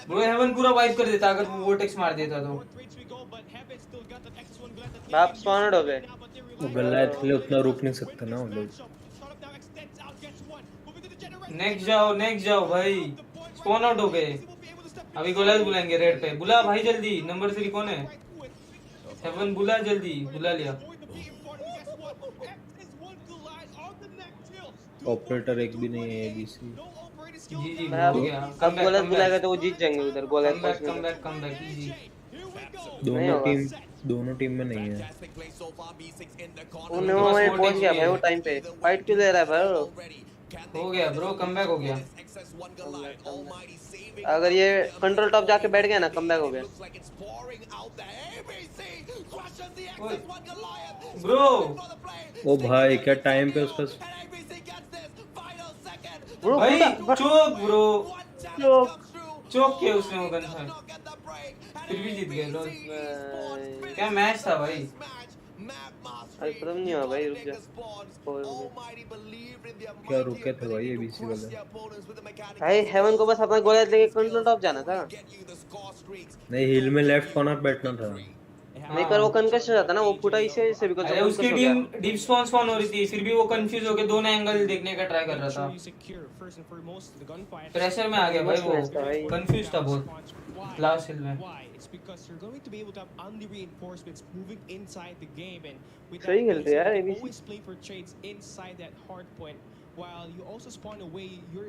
वो हेवन पूरा वाइप कर देता अगर वो वोटेक्स मार देता तो। बाप स्पॉनड हो गए। वो गलत के लिए उतना रुक नहीं सकते ना वो लोग। नेक्स्ट जाओ भाई, स्पॉन आउट हो गए। अभी गोलाज बुलाएंगे रेड पे। बुला भाई जल्दी, नंबर 3 कौन है? हेवन बुला जल्दी, बुला लिया। ऑपरेटर एक भी नहीं है एबीसी। जी हो गया। अब गोलाज बुलाएगा तो वो जीत जाएंगे उधर। गोलाज कम बैक इजी। दोनों टीम में नहीं है। उन्होंने पहुंच गया भाई वो टाइम पे। फाइट क्यों ले रहा है भाई? हो गया ब्रो, कमबैक हो गया। अगर ये कंट्रोल टॉप जाके बैठ गया ना, कमबैक हो गया। ब्रो ओ भाई क्या टाइम पे उसका भाई चोक ब्रो, चोक किया उसने वो गन से, फिर भी जीत गए लोग। क्या मैच था भाई। अरे खत्म नहीं हुआ भाई, रुक जा। क्या रुके थे भाई एबीसी वाले। भाई हेवन को बस अपना गोला लेके कंट्रोल टॉप जाना था। नहीं हिल में लेफ्ट कॉर्नर बैठना था। नहीं पर वो कंकश हो जाता ना, वो फुटा इसी वजह से बिकॉज़ अरे उसकी टीम डीप स्पॉन हो रही थी, फिर भी वो कंफ्यूज होके दोनों एंगल देखने का ट्राई कर रहा था। प्रेशर में आ गया भाई, वो कंफ्यूज था बहुत लास्ट हिल में। सही खेलते यार ABC. While you also spawn away your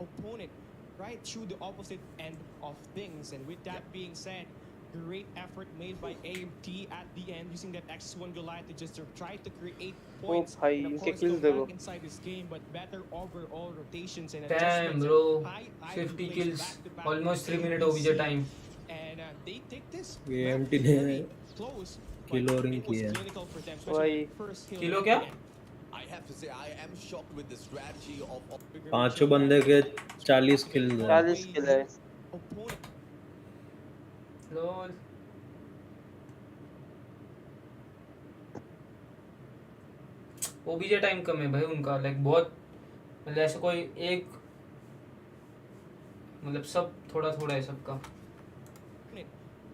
opponent right through the opposite end of things, and with that being said, great effort made by AMT at the end using that X1 Goliath to just try to create points. भाई इनके kills देखो inside this game, but better overall rotations and damn bro, 50 kills, almost 3 minute OBJ time, and they take this AMT ने kilo ring किया भाई। Kilo क्या? पांचों बंदे के 40 किल है। 40 किल है। लोल ओबीजे टाइम कम है भाई उनका, लाइक बहुत, मतलब ऐसा कोई एक, मतलब सब थोड़ा थोड़ा है सबका।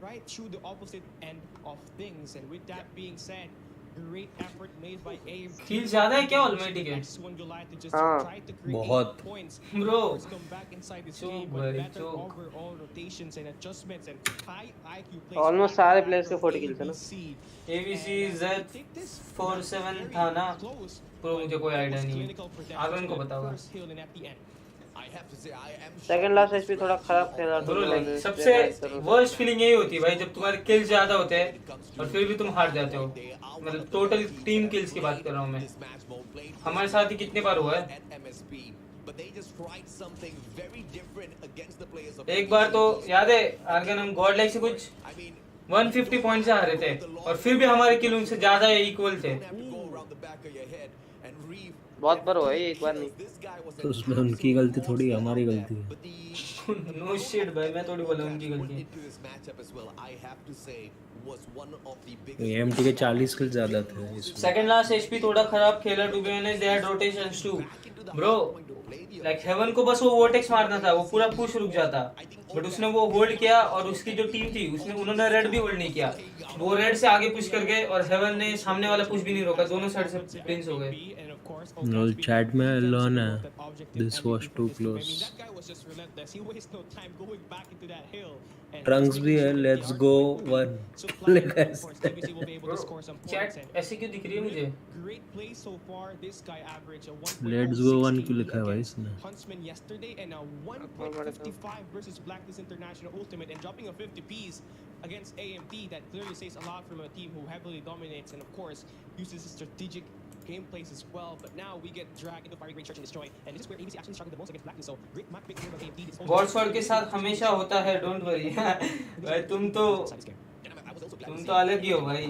right through the opposite end of things, and with that being said, great effort made by AMT. किल ज्यादा है क्या ऑलमाइटी के? हाँ बहुत ब्रो। ऑलमोस्ट सारे प्लेयर्स के 40 किल्स है ना। एबीसी Z47 था ना, तो मुझे कोई आइडिया नहीं है, आगे उनको बताओ। सेकंड लास्ट एचपी थोड़ा खराब खेला ब्रो, लाइक सबसे वर्स्ट फीलिंग यही होती है भाई जब तुम्हारे किल्स ज्यादा होते हैं और फिर भी तुम हार जाते हो। मतलब टोटल टीम किल्स की बात कर रहा हूँ मैं, हमारे साथ ही कितने बार हुआ है। एक बार तो याद है आर्गन, हम गॉड लाइक से कुछ 150 पॉइंट से हारे थे और फिर भी हमारे किल उनसे ज्यादा इक्वल थे। बहुत बार हुआ है, एक बार नहीं। तो उसमें उनकी गलती थोड़ी हमारी गलती है। नो शिट भाई, मैं थोड़ी बोला उनकी गलती है। into this matchup as well, I have to say, was one of the तो biggest एएमटी के 40 किल ज्यादा थे इसमें। सेकंड लास्ट एचपी थोड़ा खराब खेला to be honest, they had rotations too bro. Like Heaven को बस वो वोटेक्स मारना था, वो पूरा पुश रुक जाता, बट उसने वो होल्ड किया और उसकी जो टीम थी उन्होंने रेड भी होल्ड नहीं किया, वो रेड से आगे पुश कर गए और हेवन ने सामने वाला पुश भी नहीं रोका, दोनों साइड से प्रिंस हो गए। नो चैट में लर्न है, this was too close. Trunks भी है, लेट्स गो वन लिखा है। चैट ऐसे क्यों दिख रही है मुझे? लेट्स गो वन क्यों लिखा है भाई इसने? Huntsman yesterday and now 1.55 versus Blacklist International Ultimate and dropping a 50 piece against AMT. That clearly says a lot from a team who heavily dominates and of course uses strategic gameplays as well. But now we get dragged into Fiery Great Church and Destroy, and this is where ABC actually struggled the most against Blacklist. So great map pick here by AMT. God sword के साथ हमेशा होता है, don't worry. भाई तुम तो अलग ही हो भाई,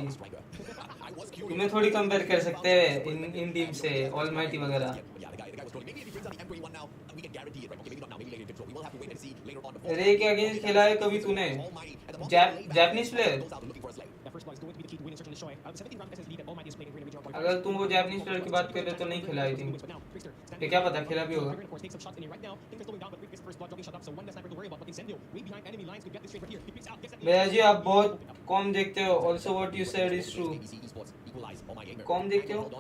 तुम्हें थोड़ी कंपेयर कर सकते हैं इन टीम से, ऑलमाइटी वगैरह। रे के अगेंस्ट खेला है कभी तूने? Japanese player? अगर तुम वो जापानीज प्लेयर की बात कर रहे हो तो नहीं खेला आई थिंक, ये क्या पता खेला भी होगा। भैया जी आप बहुत कॉम देखते हो, also what you said is true. Com देखते हो?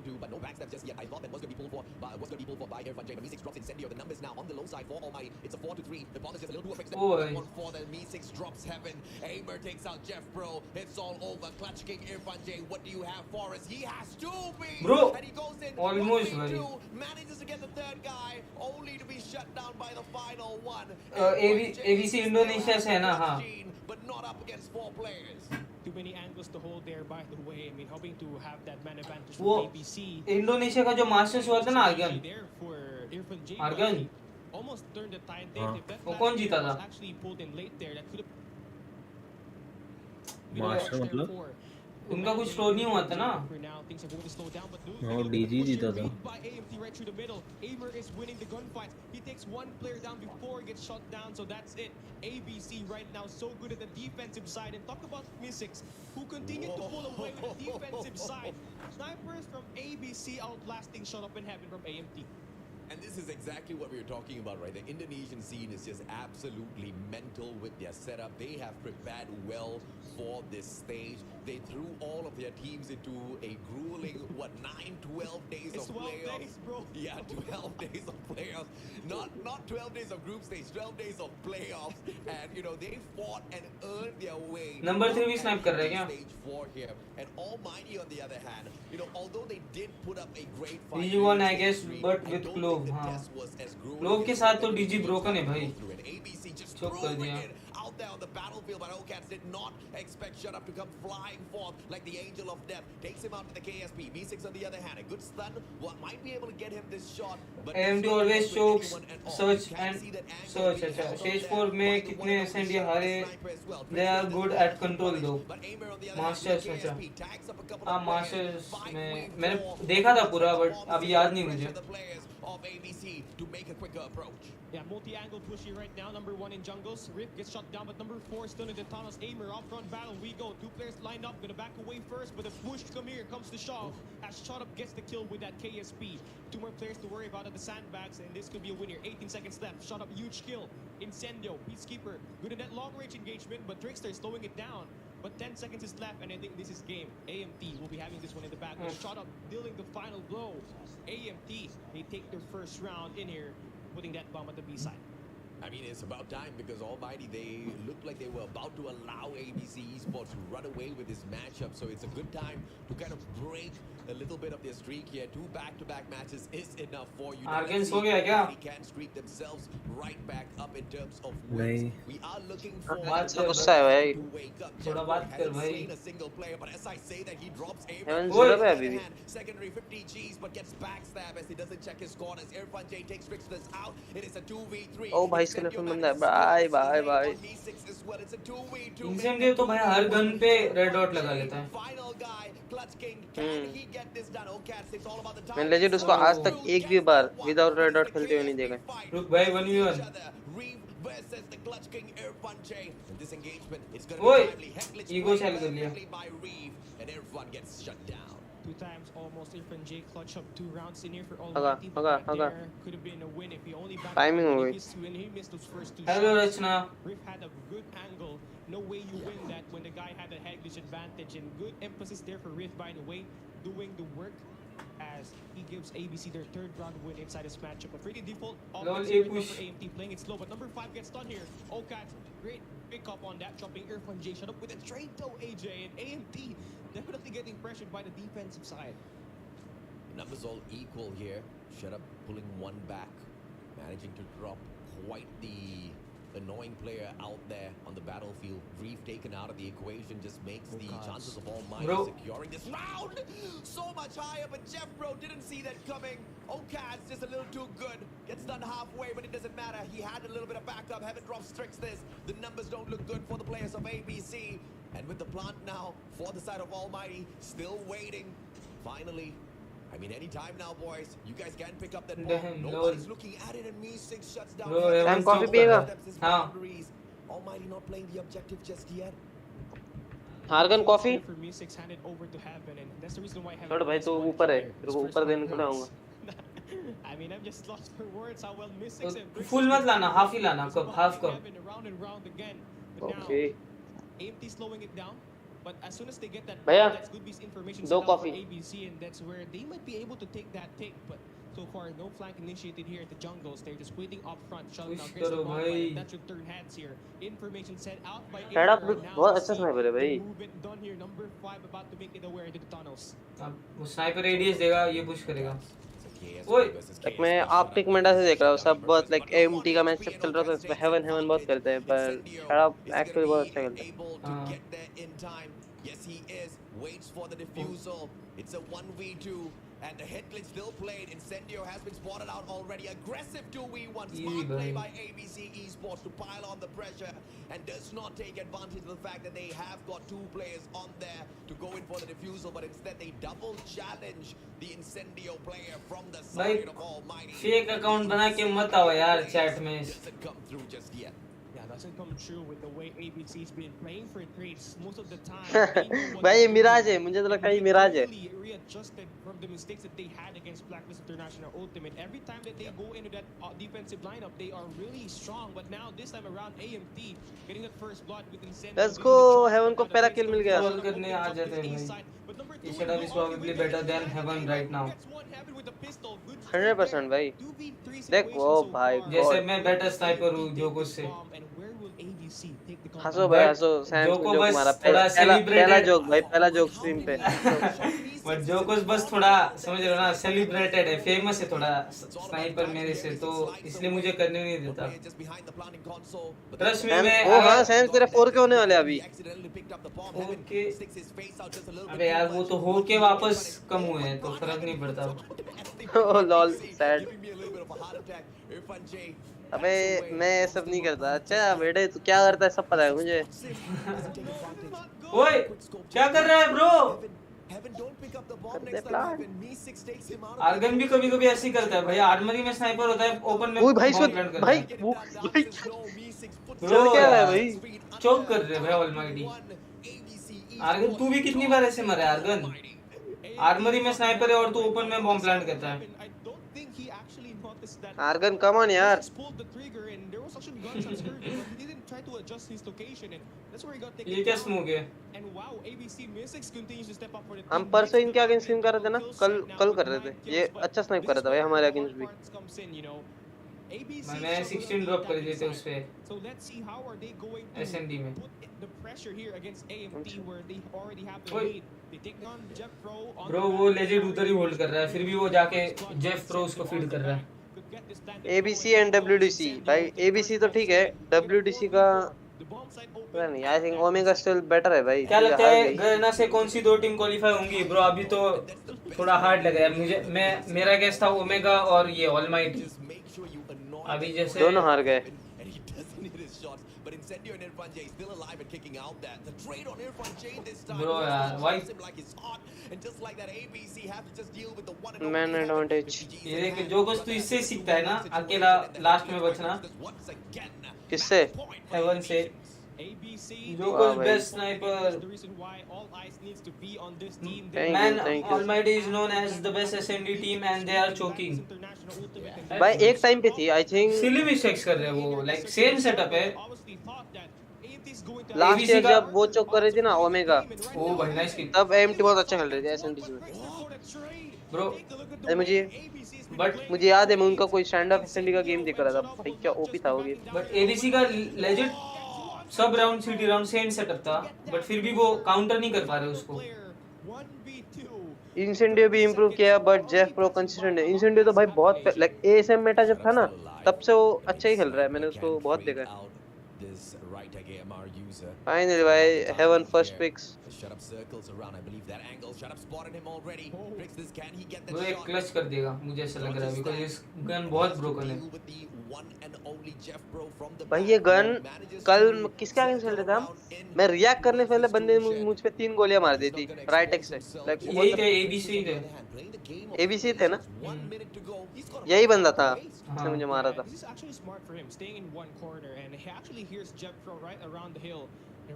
Bro, almost भाई। ABC इंडोनेशिया से है ना? हाँ। Too many angles to hold there, by the way. I mean, hoping to have that man advantage वो from ABC. इंडोनेशिया का जो मास्टर्स हुआ था ना Argon, Argon almost turned the tide. वो कौन जीता था? Actually pulled in late there. That could have master मतलब उनका कुछ स्टोर नहीं हुआ था ना? हाँ डीजी जीता था। Amer is winning the gunfights. He takes one player down before he gets shot down, so that's it. ABC right now so good at the defensive side. And talk about Mystics, who continue to pull away with the defensive side. Snipers from ABC outlasting Shut Up in Heaven from AMT. And this is exactly what we were talking about, right? The Indonesian scene is just absolutely mental with their setup. They have prepared well for this stage. They threw all of their teams into a grueling, 12 days It's of 12 playoffs. days, bro. Yeah, 12 days of playoffs. Not 12 days of group stage, 12 days of playoffs. And, you know, they fought and earned their way. Number 3 भी snipe कर रहे हैं क्या? Stage 4 here. And Almighty, on the other hand, you know, although they did put up a great fight. DG won, I guess, but with Clove, हाँ। Clove के साथ तो DG broken है भाई। चुप कर दिया। Out there on the battlefield, but Hellcats did not expect Shut Up to come flying forth like the Angel of Death. Takes him out with the KSP. V6 on the other hand, a good stun. What might be able to get him this shot. But AMD always chokes, search and search. अच्छा, stage 4 में कितने SND हारे? They are good at control though. Masters में अच्छा, हाँ Masters में मैंने देखा था पूरा, but अभी याद नहीं मुझे। Of ABC to make a quicker approach. Yeah, multi-angle push here right now. Number 1 in jungles. Rip gets shot down, but number 4 still in the tunnels. Amer up front battle. We go. 2 players lined up. Gonna back away first, but the push come here comes the shove as Shut Up gets the kill with that KSP. 2 more players to worry about at the sandbags, and this could be a win here. 18 seconds left. Shut Up, huge kill. Incendio, Peacekeeper, good in that long-range engagement, but Trickster is slowing it down. But 10 seconds is left, and I think this is game. AMT will be having this one in the back. Shut Up dealing the final blow. AMT, they take their first round in here, putting that bomb at the B side. I mean, it's about time because Almighty, they looked like they were about to allow ABC Esports to run away with this matchup. So it's a good time to kind of break a little bit of their streak here. 2 back-to-back matches is enough for you. Argans हो गया क्या? They can streak themselves right back up in terms of wins. We are looking for गुस्सा है भाई। to wake up. थोड़ा बात कर भाई। Seen a single player, but as I say that, he drops Heaven zero पे अभी भी। secondary 50 Gs, but gets backstab as he doesn't check his corners. Irfan J takes Tricksters out. It is a 2v3. ओ भाई इसका left बंदा है। Bye bye bye. इंसेंडियो तो भाई हर gun पे रेड डॉट लगा लेता है। मैंने लेजेंड उसको आज तक एक भी बार विदाउट रेड डॉट खेलते हुए नहीं देखा। रुक भाई 1v1 versus the Clutch King Irfanche. And this engagement is going Oi, to be timely. Headglitch ego played chal kar liya. perfectly by Reeve, and Irfan gets shut down. 2 times almost Irfan J clutch up 2 rounds in here for Haga, Almighty, but haga, that haga. there could have been a win if he only backed Timing out ho when gayi. when he missed those first 2 Hello shots. Rachna. Riff had a good angle. No way you win that when the guy had a head glitch advantage, and good emphasis there for Riff, by the way, doing the work as he gives ABC their 3rd round win inside this matchup. A pretty default offense A right now push. for AMT, playing it slow, but number 5 gets done here. Okats, great pick up on that, dropping Irfan J, shut up with a straight toe AJ, and AMT definitely getting pressured by the defensive side. Numbers all equal here. Shut up, pulling one back, managing to drop quite the annoying player out there on the battlefield. Reeve taken out of the equation just makes the chances of Almighty Bro. securing this round so much higher, but Jeff Bro didn't see that coming. Okaz just a little too good. Gets done halfway, but it doesn't matter. He had a little bit of backup. Heaven drops tricks this. The numbers don't look good for the players of ABC. And with the plant now for the side of Almighty, still waiting. Finally, I mean, any time now, boys. You guys can pick up that ball. Damn, Nobody's lol. looking at it, and Me6 shuts down. Bro, the Evan coffee stop piyega? कर रहा है. हाँ. Almighty not playing the objective just yet. हारगन coffee For Me6 handed over to Heaven, and that's the reason why Heaven छोड़ भाई, was तू one ऊपर है, player. तेरे को His ऊपर first देने थोड़ा round आऊंगा. I mean, I'm just lost for words how well Me6 and Bricks full मत is लाना, हाफ ही लाना, कब हाफ कब. Heaven around and round again. But now, Okay. AMT slowing it down. But as soon as they get that, भैया, that's good piece information दो sent out for coffee. ABC, and that's where they might be able to take that take. But so far, no flank initiated here at the jungles. They're just waiting up front. Shutting Push out Chris करो Lamont, भाई. and that's your 3rd hands here. Information sent out by Head up, Aether, and now बहुत we अच्छा see sniper है भाई. the movement done here. Number 5 about to make it aware into the tunnels. अब वो sniper radius देगा, ये push करेगा. Oi! Like मैं आर्कटिक मेटा से देख रहा हूँ, सब बहुत लाइक एएमटी का मैच चल रहा था, इसमें हेवन बहुत करते हैं, पर शराब एक्चुअली बहुत अच्छा खेलता है. Yes, he is. Waits for the defusal. It's a 1v2. And the head glitch still played. Incendio has been spotted out already. Aggressive 2v1. Smart play by ABC Esports to pile on the pressure. And does not take advantage of the fact that they have got 2 players on there to go in for the defusal. But instead they double challenge the Incendio player from the side of Almighty. Fake account बना के मत आओ यार chat में. Doesn't come through just yet. Yeah, doesn't come true with the way ABC's been playing for trades most of the time. They know what भाई to ये do. Miraj है, मुझे तो लगता है ये मिराज है. They really readjusted from the mistakes that they had against Blacklist International Ultimate. Every time that they go into that defensive lineup, they are really strong. But now this time around, AMT getting that first blood with Incendio. Let's go, Heaven को पहला kill मिल गया. Ball करने आ जाते हैं भाई. This setup is probably better than Heaven right now. 100% भाई. देख वो भाई. जैसे मैं बेटर स्नाइपर हूँ जोको से. हंसो भाई हंसो, सैम जोको जोक बस मारा. थोड़ा पहला celebrated. जोक भाई, पहला जोक स्ट्रीम पे. बट जोकोस बस थोड़ा समझ रहे हो ना, सेलिब्रेटेड है, फेमस है थोड़ा स्नाइपर मेरे से, तो इसलिए मुझे करने नहीं देता. ट्रस्ट मी मैं ओ हाँ सैम, तेरे 4 के होने वाले अभी. ओके. अबे यार वो तो हो के वापस कम हुए हैं तो फर्क नहीं पड़ता. ओ लॉल सैड. अबे मैं ये सब नहीं करता. अच्छा बेटे तू क्या करता है सब पता है मुझे. ओए क्या कर रहा है ब्रो? आर्गन भी कभी कभी ऐसे ही करता है भाई. आर्मरी में स्नाइपर होता है, ओपन में ओए भाई बॉम्ब प्लांट करता भाई है. वो भाई ब्रो चल क्या रहा है भाई. चोक कर रहे भाई ऑलमाइटी. आर्गन तू भी कितनी बार ऐसे मरा है आर्गन? आर्मरी में स्नाइपर है और तू ओपन में बॉम्ब प्लांट करता है. आर्गन कम ऑन यार. ये क्या स्मोक है? हम परसों इनके अगेंस्ट स्ट्रीम कर रहे थे ना, कल कर रहे थे. ये अच्छा स्नाइप कर रहा था भाई हमारे अगेंस्ट भी. मैंने 16 ड्रॉप कर दिए थे उस पे एसएनडी में. ब्रो वो लेजेंड उधर ही होल्ड कर रहा है, फिर भी वो जाके जेफ प्रो उसको फीड कर रहा है. एबीसी एंड डब्ल्यूडीसी भाई. एबीसी तो ठीक है, डब्ल्यूडीसी का पता नहीं. I think omega still better है भाई. क्या लगता है गरना से कौन सी 2 टीम क्वालीफाई होंगी ब्रो? अभी तो थोड़ा हार्ड लग रहा है मुझे. मेरा गेस था ओमेगा और ये ऑलमाइटी. अभी जैसे दोनों हार गए. Incendio and Irfan J still alive and kicking out that. The trade on Irfan J this time. Bro, यार, why? Like it's hot. And just like that, ABC have to just deal with the one and Man advantage. ये देख जो कुछ तू इससे सीखता है ना, अकेला लास्ट में बचना, किससे? हेवन से, जो कुछ best sniper, man, Almighty is known as the best SND team and they are choking. भाई एक टाइम पे थी, I think Silly mistakes कर रहे हैं वो, like same setup है. लास्ट ईयर जब वो चोक कर रही थी ना ओमेगा, ओ भाई नाइस किक. तब एमटी बहुत अच्छा खेल रही थी एसएनडी में. Bro, अरे मुझे याद है, मैं उनका कोई स्टैंड अप एसएनडी का गेम देख रहा था. भाई क्या ओपी था वो गेम. but ABC का legit सब round city round same setup था, बट फिर भी वो काउंटर नहीं कर पा रहे उसको. इंसेंडियो भी इंप्रूव किया, बट जेफ प्रो कंसिस्टेंट है. इंसेंडियो तो भाई बहुत लाइक एएसएम मेटा जब था ना, तब से वो अच्छा ही खेल रहा है. मैंने उसको बहुत देखा है. फाइनली भाई Heaven first picks. Shut up circles around. I believe that angle. Shut up spotted him already. Bricks this. Can he get the वो एक shot? क्लच कर देगा, मुझे ऐसा लग रहा है, बिकॉज़ इस गन बहुत ब्रोकन है. भाई ये गन कल किसके आगे चल रहा था, मैं रिएक्ट करने से पहले बंदे ने मुझ पे 3 गोलियां मार दी थी राइट एक्स से. लाइक यही थे ABC थे. एबीसी थे ना, यही बंदा था जिसने मुझे मारा था.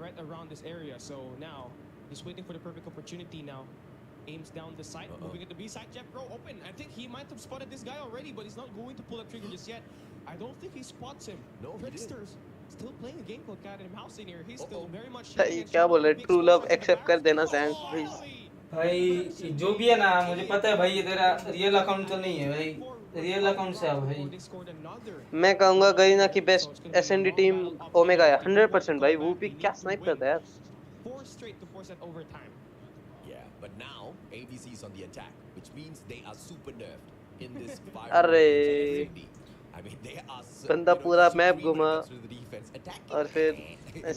Right around this area, so now he's waiting for the perfect opportunity. Now aims down the side, moving at the B side. Jeff Pro open. I think he might have spotted this guy already, but he's not going to pull the trigger just yet. I don't think he spots him. No, Tricksters still playing a game called Cat and Mouse in here. He's still very much. क्या बोल रहे, true love accept कर देना sense please. भाई जो भी है ना, मुझे पता है भाई ये तेरा रियल अकाउंट तो नहीं है भाई, रियल अकाउंट से है भाई. मैं कहूंगा गरीना की बेस्ट एसएनडी टीम ओमेगा है 100% भाई. वो भी क्या स्नाइप करता है यार. 4 straight to force that overtime. Yeah, but now ABC is on the attack, which means they are super nerfed in this fire. अरे I mean they are so बंदा पूरा मैप घुमा और फिर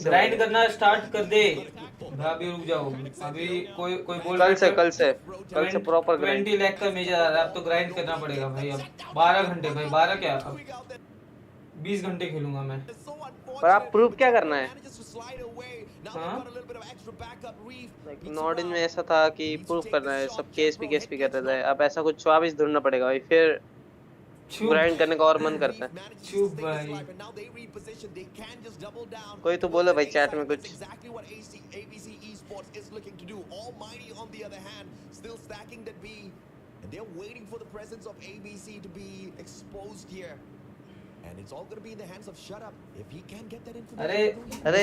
ग्राइंड करना स्टार्ट कर दे. भाभी रुक जाओ, अभी कोई बोल कल से प्रॉपर 20 लाख का मेजर आ रहा है. अब तो ग्राइंड करना पड़ेगा भाई. अब 12 घंटे भाई, 12 क्या, अब 20 घंटे खेलूंगा मैं. पर आप प्रूव क्या करना है. नॉर्डिन में ऐसा था कि प्रूव करना है, सब केस भी कर रहे थे. अब ऐसा कुछ वापस ढूंढना पड़ेगा भाई, फिर ग्राइंड करने का और मन करता है. चुप भाई. कोई तो बोलो भाई चैट में कुछ. अरे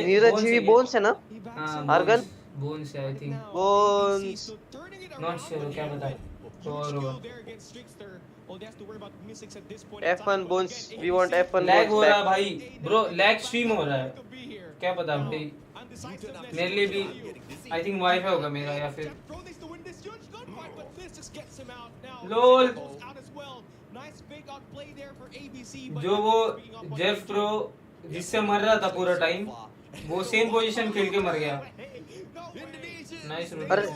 नीरज जी बोन्स है ना, Argon bones I think. Bones not sure, क्या पता. F1 bones, we want F1 lag bones हो रहा है बैक. भाई. ब्रो लैग स्ट्रीम हो रहा है, क्या पता भाई. मेरे लिए भी आई थिंक वाईफाई होगा मेरा, या फिर लोल. जो वो जेफ प्रो जिससे मर रहा था पूरा टाइम, वो सेम पोजीशन खेल के मर गया. नाइस. अरे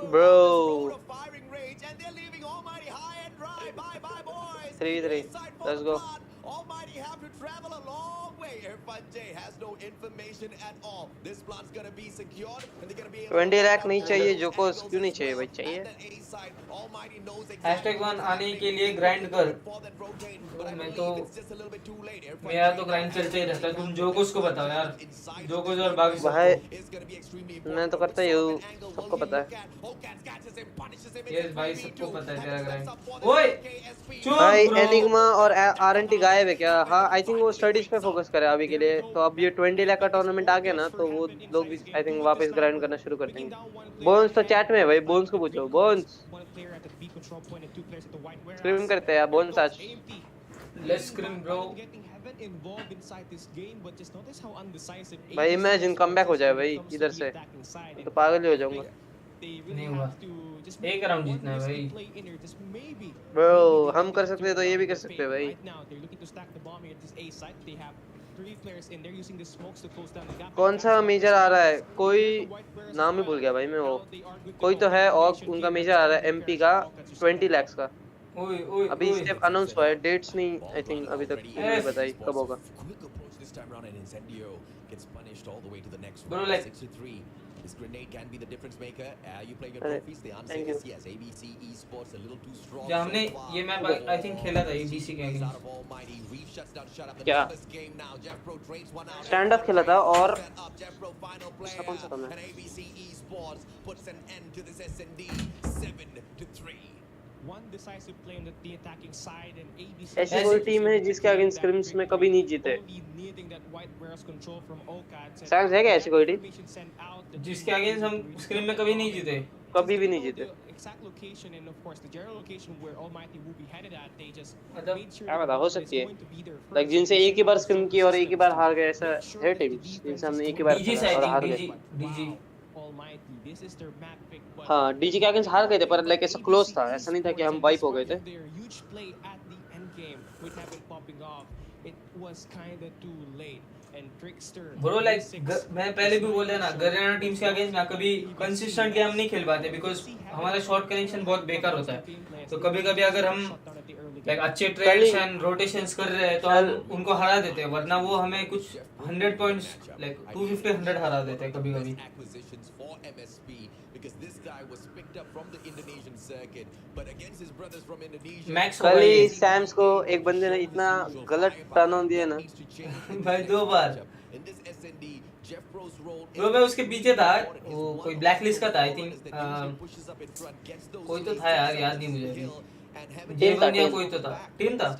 bro 3-3, let's go. Almighty have to travel a long way. Irfan J has no information at all. This plan's gonna be secured and they're gonna be able 20 lakh नहीं चाहिए जोकोस, क्यों नहीं चाहिए भाई, चाहिए. #1 आने के लिए ग्राइंड कर. मैं तो मेरा तो ग्राइंड चलता ही रहता है. तुम जोकोस को बताओ यार, जोकोस और बाकी भाई मैं तो करता ही हूँ, सबको पता है. यस भाई, सबको पता है तेरा ग्राइंड. ओए चुप भाई ब्रो. एनिग्मा और आरएनटी गायब है क्या. हाँ आई थिंक वो स्टडीज पे फोकस करे अभी के लिए. तो अब ये 20 लाख का टूर्नामेंट आ गया ना, तो वो लोग भी आई थिंक वापस ग्राइंड करना शुरू कर देंगे. बोन्स तो चैट में है भाई, बोन्स को पूछो. बोन्स स्क्रीम करते हैं बोन्स आज. Let's scream bro. भाई इमेजिन कमबैक हो जाए भाई इधर से, तो पागल ही हो जाऊंगा. नहीं हुआ, एक राउंड जीतना है भाई. ब्रो हम कर सकते हैं तो ये भी कर सकते हैं भाई. कौन सा मेजर आ रहा है, कोई नाम ही भूल गया भाई मैं. वो कोई तो है और उनका मेजर आ रहा है एमपी का 20 लाख का. अभी स्टेप अनाउंस हुआ है, डेट्स नहीं आई थिंक अभी तक नहीं बताई कब होगा. It's punished all the way to the next Bro, round. like 6-3. This grenade can be the difference maker. Are you playing your अरे trophies? The answer thank you is yes. ABC Esports a little too strong जब so हमने far. ये map I think खेला था ABC के Out against of Almighty, Reef shuts down, shut up. क्या This game now. Jeff Pro trades one out. Stand up खेला था और Set up Jeff Pro final दूसरा player. कौन सा था मैं And ABC Esports puts an end to this S&D 7-3. One decisive play on the attacking side and ABC ऐसी कोई टीम है जिसके अगेंस्ट स्क्रिम्स में कभी नहीं जीते only needing that white warehouse control from Okats and सैम्स है क्या ऐसी कोई team information sent out the जिसके अगेंस्ट हम स्क्रीन में कभी नहीं जीते कभी भी नहीं जीते the exact location and of course the general location where Almighty will be headed at they just मतलब made sure क्या पता that हो it's सकती है going to be their like first जिनसे एक ही बार स्क्रिम की और एक ही बार हार गए ऐसा है टीम जिनसे हमने एक ही बार डीजी खेला और हार साइड गए DG Almighty this is their map pick but हाँ डीजी के अगेंस्ट हार गए थे पर लाइक ऐसा क्लोज था ऐसा नहीं था कि हम वाइप हो गए थे their huge play at the end game which have been popping off it was kind of too late and Trickster bro like मैं पहले भी बोला ना गरेना टीम्स के अगेंस्ट ना कभी कंसिस्टेंटली हम नहीं खेल पाते बिकॉज हमारा शॉट कनेक्शन बहुत बेकार होता है तो कभी-कभी अगर हम लाइक अच्छे ट्रेड्स एंड रोटेशंस कर रहे हैं तो हम उनको हरा देते हैं वरना वो हमें कुछ 100 पॉइंट्स लाइक 250 100 हरा देते हैं कभी-कभी Acquisitions for MSP because this guy was picked up from the Indonesian circuit, but against his brothers from Indonesia. Max कल ही भाई सैम्स को एक बंदे ने इतना गलत टर्न ऑन दिया ना भाई 2 बार In this S&D, Jeff Pro's role bro मैं उसके पीछे था वो कोई ब्लैक लिस्ट का था आई थिंक कोई तो था यार याद नहीं मुझे टीम था या कोई तो था टीम था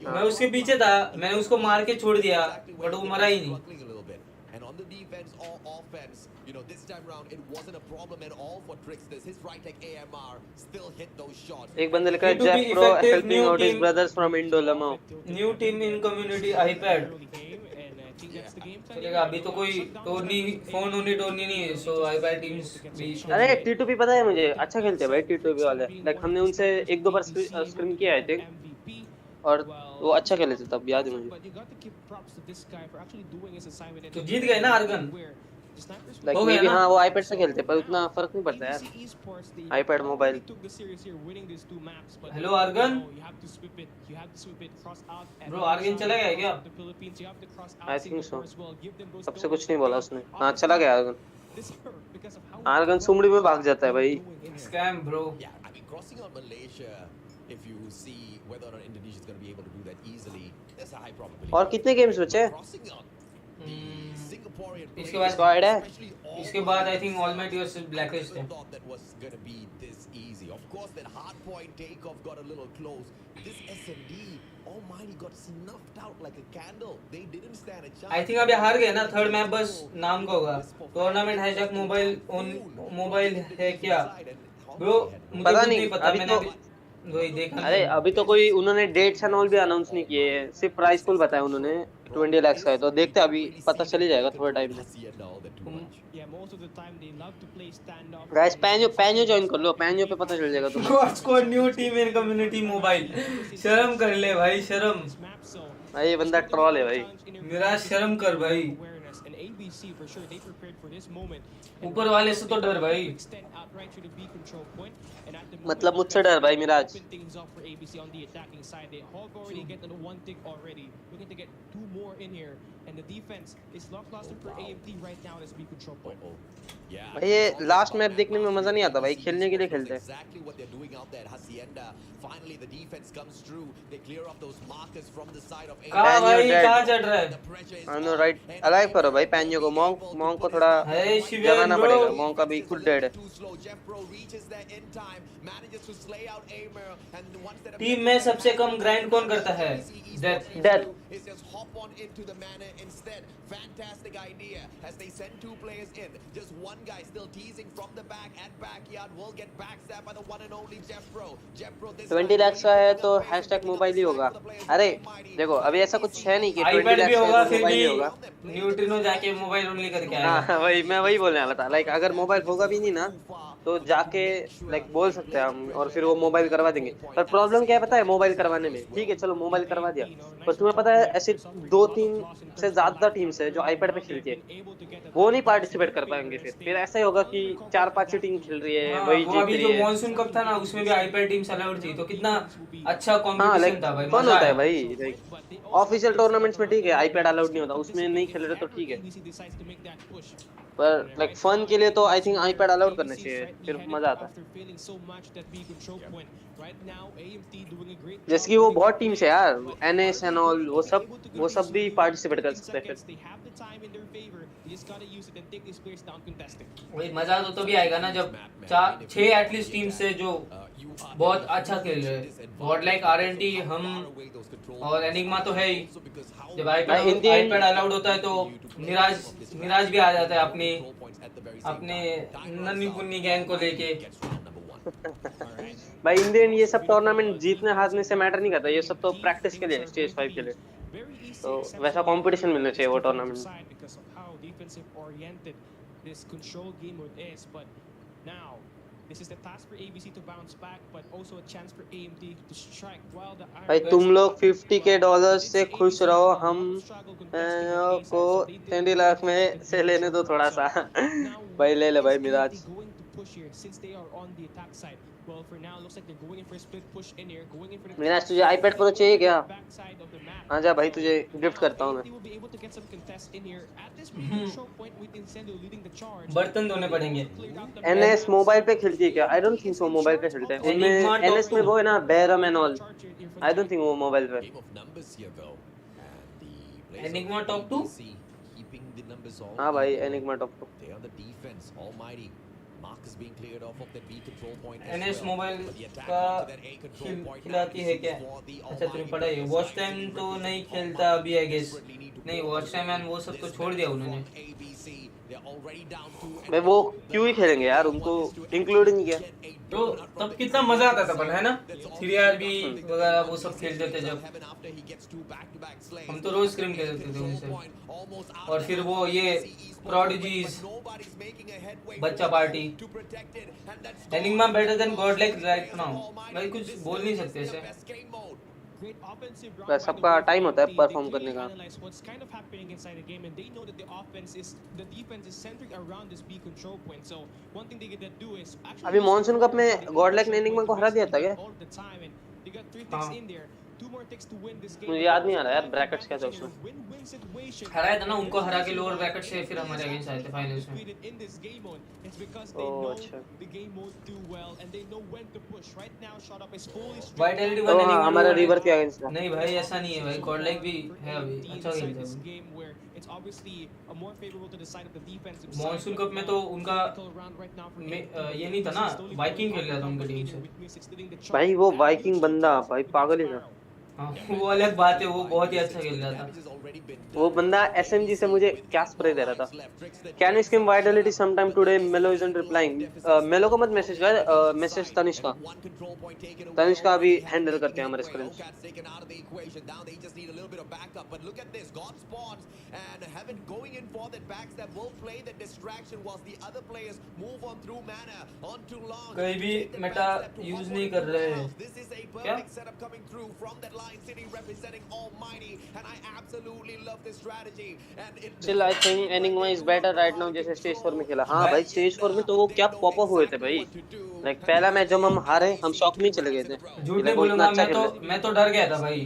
मैं उसके पीछे था मैंने उसको मार के छोड़ दिया बट वो मरा ही नहीं And on the defense or offense, you know, this time round it wasn't a problem at all for Tricksters. His right leg AMR still hit those shots. एक बंदे लिखा है Need to be Jeff pro effective, helping new out his team. Brothers from इंडोलमो new team in community iPad early game and I think that's the game plan. चलेगा अभी तो कोई टूर्नी phone only टूर्नी नहीं है सो आईपैड टीम्स भी अरे टी2पी पता है मुझे अच्छा खेलते हैं भाई टी2पी वाले लाइक हमने उनसे एक दो बार स्क्रीन किया आई थिंक MVP और वो अच्छा खेले थे तब याद है मुझे but you got to give props to this guy for actually doing his assignment and तो जीत गए ना Argon where the snipers like हो मे गया बी ना? हाँ वो आईपैड से खेलते पर उतना फर्क नहीं पड़ता यार ABC Esports, they iPad mobile. took the series here winning these two maps but Hello, Argan? you have to sweep it cross out and Bro, Argan चला गया क्या? the Philippines you have to cross I out think so. as well give them those सबसे goals. कुछ नहीं बोला उसने हाँ चला गया Argon This hurt because of how Argon सुमड़ी में भाग जाता है भाई doing in here. Scam bro Yeah, I mean, crossing out Malaysia, if you see whether or not Indonesia is going to be able to do that easily, there's a high probability. और कितने games बचे Crossing out the Singaporean इसके players, इसको add है especially all इसके बाद I think almighty versus blacklist है thought that was going to be this easy. Of course, that hardpoint takeoff got a little close. This S&D, Almighty got snuffed out like a candle. They didn't stand a chance. I think अभी हार गए ना third match बस नाम का होगा tournament hashtag mobile है क्या ब्रो मुझे पता खुद नहीं, नहीं पता अभी मैंने तो- अभी वही देखा अरे अभी तो कोई उन्होंने डेट्स एंड ऑल भी अनाउंस नहीं किए हैं सिर्फ प्राइस पूल बताया उन्होंने 20 लाख का है तो देखते हैं अभी पता चल ही जाएगा थोड़े टाइम में Hacienda all that too much. Yeah, most of the time they love to play standoff. Guys पैंजो ज्वाइन कर लो पैंजो पे पता चल जाएगा तुम्हें god squad new team in community mobile शर्म कर ले भाई शर्म This map, so भाई ये बंदा ट्रोल है भाई मेरा शर्म कर भाई awareness and ABC for sure they prepared for this moment. ऊपर वाले से तो डर भाई Extend out right to the B control point and at the मतलब moment, मुझसे डर भाई Miraj open things up for ABC on the attacking side. They Hulk already getting one tick already. Looking to get two more in here. And the defense is locked cluster for AMT right now at this B control point. Yeah. भाई ये last map देखने में मजा नहीं आता भाई खेलने के लिए खेलते हैं Exactly what they're doing out there at Hacienda. Finally, the defense comes through. They clear off those markers from the side of कहाँ Pan, भाई you're dead. कहाँ चढ़ रहा है The pressure is I know right alive करो भाई पैंजो को monk को थोड़ा है शिवेन जगाना ब्रो पड़ेगा मॉन्क अभी खुद डेड है too slow. Jeff Pro reaches there in time, manages to slay out Aimer, and once that team में सबसे कम ग्राइंड कौन करता है death death is just hop on into the manor instead. Fantastic idea as they send two players in. Just one guy still teasing from the back at backyard will get backstabbed by the one and only Jeff Pro. Jeff Pro this 20 lakh का है तो hashtag mobile ही होगा अरे देखो अभी ऐसा कुछ है नहीं कि 20 आईपैड लाख भी का होगा है तो फिर मोबाइल ही भी होगा न्यूट्रिनो जाके मोबाइल ओनली करके आएगा हाँ वही मैं वही बोलने वाला था लाइक अगर मोबाइल होगा भी नहीं ना तो जाके लाइक बोल सकते हैं हम और फिर वो मोबाइल करवा देंगे पर प्रॉब्लम क्या है पता है मोबाइल करवाने में ठीक है चलो मोबाइल करवा दिया पर तुम्हें पता है ऐसे 2-3 से ज्यादा टीम्स है जो आईपैड पे खेलती है वो नहीं पार्टिसिपेट कर पाएंगे फिर ऐसा ही होगा कि 4-5 टीम खेल रही है हाँ, वही वो जीत अभी रही जो है मॉनसून कप था ना उसमें भी भी iPad टीम्स अलाउड थी तो कितना अच्छा हाँ कंपटीशन लाइक था भाई, फन मजा होता है आया। भाई, लाइक ऑफिशियल टूर्नामेंट्स में ठीक है आईपैड अलाउड नहीं होता, उसमें नहीं खेल रहे तो ठीक है, पर लाइक फन के लिए तो आई थिंक आईपैड अलाउड करना चाहिए, फिर मजा आता है। जैसे कि वो बहुत टीम्स है यार, एनएस एंड ऑल, वो सब भी पार्टिसिपेट कर सकते हैं फिर। वही मजा तो तभी आएगा ना जब 4-6 एटलीस्ट टीम से जो बहुत अच्छा खेल रहे हैं, गॉड लाइक आरएनटी, हम और एनिग्मा तो है ही। जब आईपैड अलाउड होता है तो निराज भी आ जाता है अपने नन्ही पुन्नी गैंग को लेके। भाई इंडियन ये सब टूर्नामेंट जीतने हारने से मैटर नहीं करता, ये सब तो प्रैक्टिस के लिए, स्टेज 5 के लिए, तो वैसा कंपटीशन मिलना चाहिए वो टूर्नामेंट। भाई तुम लोग $50K से खुश रहो, हम को 20 लाख में से लेने दो थोड़ा सा। भाई ले ले भाई मिराज। मिराज तुझे आईपैड प्रो चाहिए क्या? हाँ जा भाई, तुझे गिफ्ट करता हूँ मैं। बर्तन धोने पड़ेंगे। एनएस मोबाइल पे खेलती है क्या? I don't think so mobile पे खेलते हैं उनमें। एनएस में वो है ना Bairam and all, I don't think वो मोबाइल पे। Enigma top 2? हाँ भाई एनिग्मा टॉप 2। एनएस मोबाइल का खिलाती है क्या? अच्छा तुम्हें पता है, वॉच टाइम तो नहीं खेलता अभी आई गेस। नहीं वॉच टाइम एंड वो सब तो छोड़ दिया उन्होंने। मैं वो क्यों ही खेलेंगे यार, उनको इंक्लूड नहीं किया। तो तब कितना मजा आता था पर, है ना? 3RB वगैरह वो सब खेलते थे जब हम तो रोज स्क्रीम खेलते थे उनसे। और फिर वो ये प्रोडिजीज, बच्चा party, enigma better than God like right now. भाई कुछ बोल नहीं सकते ऐसे। बस सबका टाइम होता है परफॉर्म करने का। अभी मॉनसून कप में गॉडलाइक ने एनिग्मा को हरा दिया था क्या? हाँ। मुझे याद नहीं आ रहा यार, ब्रैकेट्स क्या था उसमें। हराया था ना उनको, हरा के लोअर ब्रैकेट से फिर हमारे अगेंस्ट आए थे फाइनल्स में। ओह अच्छा। वाइटलिटी तो हाँ, हमारा रिवर के अगेंस्ट था। नहीं भाई ऐसा नहीं है भाई, गॉडलाइक भी है अभी, अच्छा खेलता है। मॉनसून कप में तो उनका ये नहीं था ना, वाइकिंग खेल रहा था उनका टीम से। भाई वो वाइकिंग बंदा भाई पागल ही था। हाँ वो अलग बात है, वो बहुत ही अच्छा खेल रहा था। वो बंदा एसएमजी से मुझे क्या स्प्रे दे रहा था। Can you scheme Vitality sometime today? मेलो इजंट रिप्लाइंग। मेलो को मत मैसेज कर, मैसेज तनिष्का अभी हैंडल करते हैं हमारे स्क्रीन। कहीं भी मेटा यूज नहीं कर रहे हैं क्या? Still I think Enigma is better right now जैसे स्टेज 4 में खेला। हाँ भाई स्टेज 4 में तो वो क्या पॉप अप हुए थे भाई, लाइक पहला मैच जब हम हारे हम शॉक में चले गए थे। झूठ नहीं बोलूंगा, मैं तो डर गया था भाई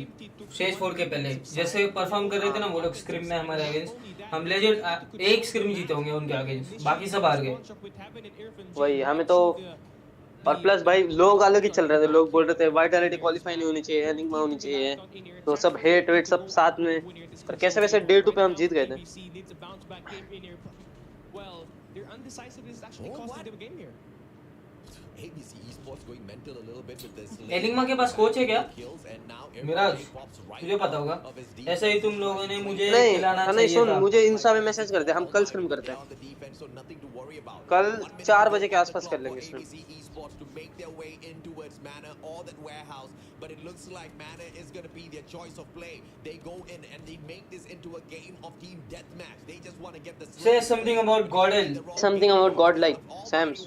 स्टेज 4 के पहले। जैसे परफॉर्म कर रहे थे ना वो लोग स्क्रिम में हमारे अगेंस्ट, हम लेजेंड एक स्क्रिम जीते होंगे उनके अगेंस्ट, बाकी सब हार गए। वही हमें तो, और प्लस भाई लोग अलग ही चल रहे थे, लोग बोल रहे थे वाइटलिटी क्वालीफाई नहीं होनी चाहिए, एनिग्मा होनी चाहिए, तो सब हेट वेट सब साथ में, पर कैसे वैसे डे 2 पे हम जीत गए थे। एनिग्मा के पास कोच है क्या? मिराज तुझे पता होगा, ऐसे ही तुम लोगों ने मुझे खिलाना चाहिए नहीं सुन, था। मुझे इंस्टा पे मैसेज कर दे, हम कल स्ट्रीम करते हैं, कल 4 बजे के आसपास कर लेंगे stream. But it looks like Mana is going to be their choice of play. They go in and they make this into a game of team deathmatch. They just want to get the Say something about Godel. Something about Godlike. Sams.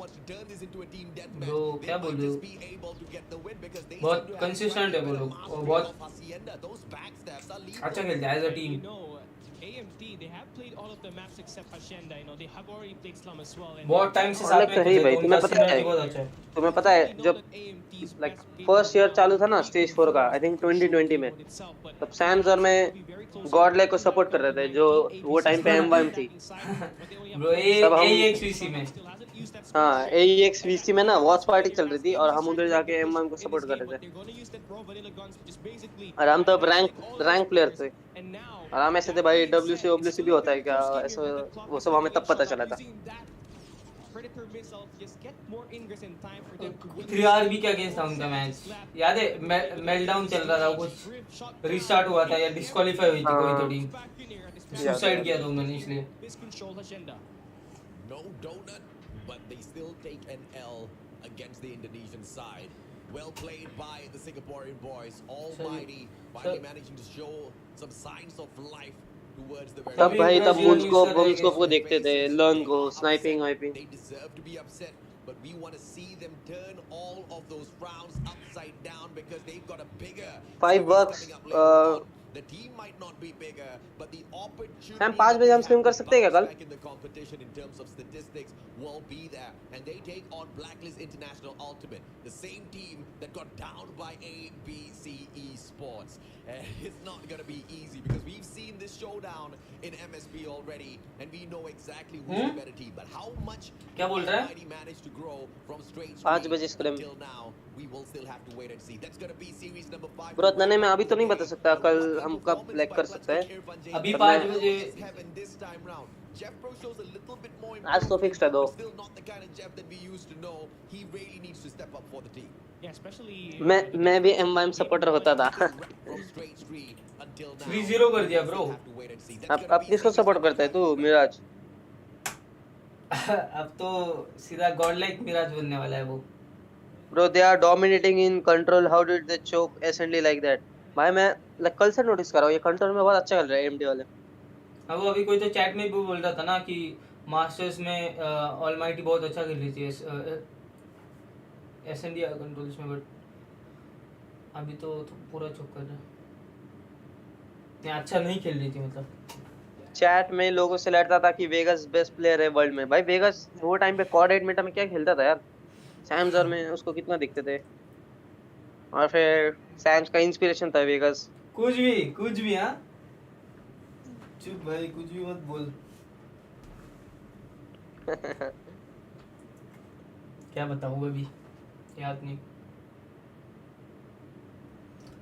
Bro, क्या बोल रहे हो? बहुत consistent है वो लोग, और बहुत अच्छा खेलते हैं as a team. AMT, they have played all of the maps except Hacienda. You know, they have already played Slum as well. And बहुत टाइम से और साथ लाइक में तो है खेले, भाई, तो उनका सीनियरिटी बहुत अच्छा है। तुम्हें पता है जब लाइक फर्स्ट ईयर चालू था ना स्टेज 4 का, आई थिंक 2020 में, तब सैम्स और मैं गॉडलाइक को सपोर्ट कर रहे थे, जो वो टाइम पे M1 थी। ब्रो तब हम AXVC में हाँ AEXVC में ना वॉच पार्टी चल रही थी और हम उधर जाके M1 को सपोर्ट कर रहे थे, और हम तब रैंक प्लेयर थे, और हम ऐसे थे भाई WC भी होता है क्या ऐसा, वो सब हमें तब पता चला था। 3RB के अगेंस्ट था उनका मैच, याद है? मेल्टडाउन चल रहा था, कुछ रीस्टार्ट हुआ था या डिस्क्वालीफाई हुई थी कोई तो टीम, सुसाइड किया था उन्होंने इसलिए। No donut, but they still take an L against the Indonesian side. Well played by the Singaporean boys. Almighty finally managing to show some signs of life towards the very तब भाई तब मोन्स्कोप को देखते थे, लर्न को sniping wiping. They deserve to be upset, but we want to see them turn all of those frowns upside down because they've got a bigger $5 the team might not be bigger, but the opportunity हम 5 बजे हम stream कर सकते हैं क्या कल? in the competition in terms of statistics will be there, and they take on Blacklist International Ultimate, the same team that got downed by ABC Esports. It's not going to be easy because we've seen this showdown in MSP already, and we know exactly who's the better team. But how much क्या बोल रहा है? Almighty managed to grow from straight 5 बजे scream till now, we will still have to wait and see. That's going to be series number 5. Bro नन्हे मैं अभी तो नहीं बता सकता कल हम कब लाइक कर सकते हैं, अभी 5 बजे आज तो फिक्स्ड है दो। मैं भी M1 सपोर्टर होता था। 3-0 कर दिया ब्रो। अब किसको सपोर्ट करता है तू? मिराज। अब तो सीधा गॉडलाइक मिराज बनने वाला है वो। Bro, they are dominating in control. How did they choke SND like that? भाई मैं like कल से नोटिस कर रहा हूँ ये कंट्रोल में बहुत अच्छा खेल रहा है AMD वाले। अब वो अभी कोई तो चैट में भी बोल रहा था ना कि मास्टर्स में ऑलमाइटी बहुत अच्छा खेल रही थी SND कंट्रोल्स में, बट अभी तो पूरा चोक कर रहा है, अच्छा नहीं खेल रही थी। मतलब चैट में लोगों से लड़ता था कि वेगस बेस्ट प्लेयर है वर्ल्ड में। भाई वेगस वो टाइम पे कॉड 8 मेटा में क्या खेलता था यार, सैम्स और में उसको कितना दिखते थे, और फिर सैम्स का इंस्पिरेशन था वेगस। कुछ भी हाँ चुप भाई, कुछ भी मत बोल। क्या बताऊँ अभी याद नहीं,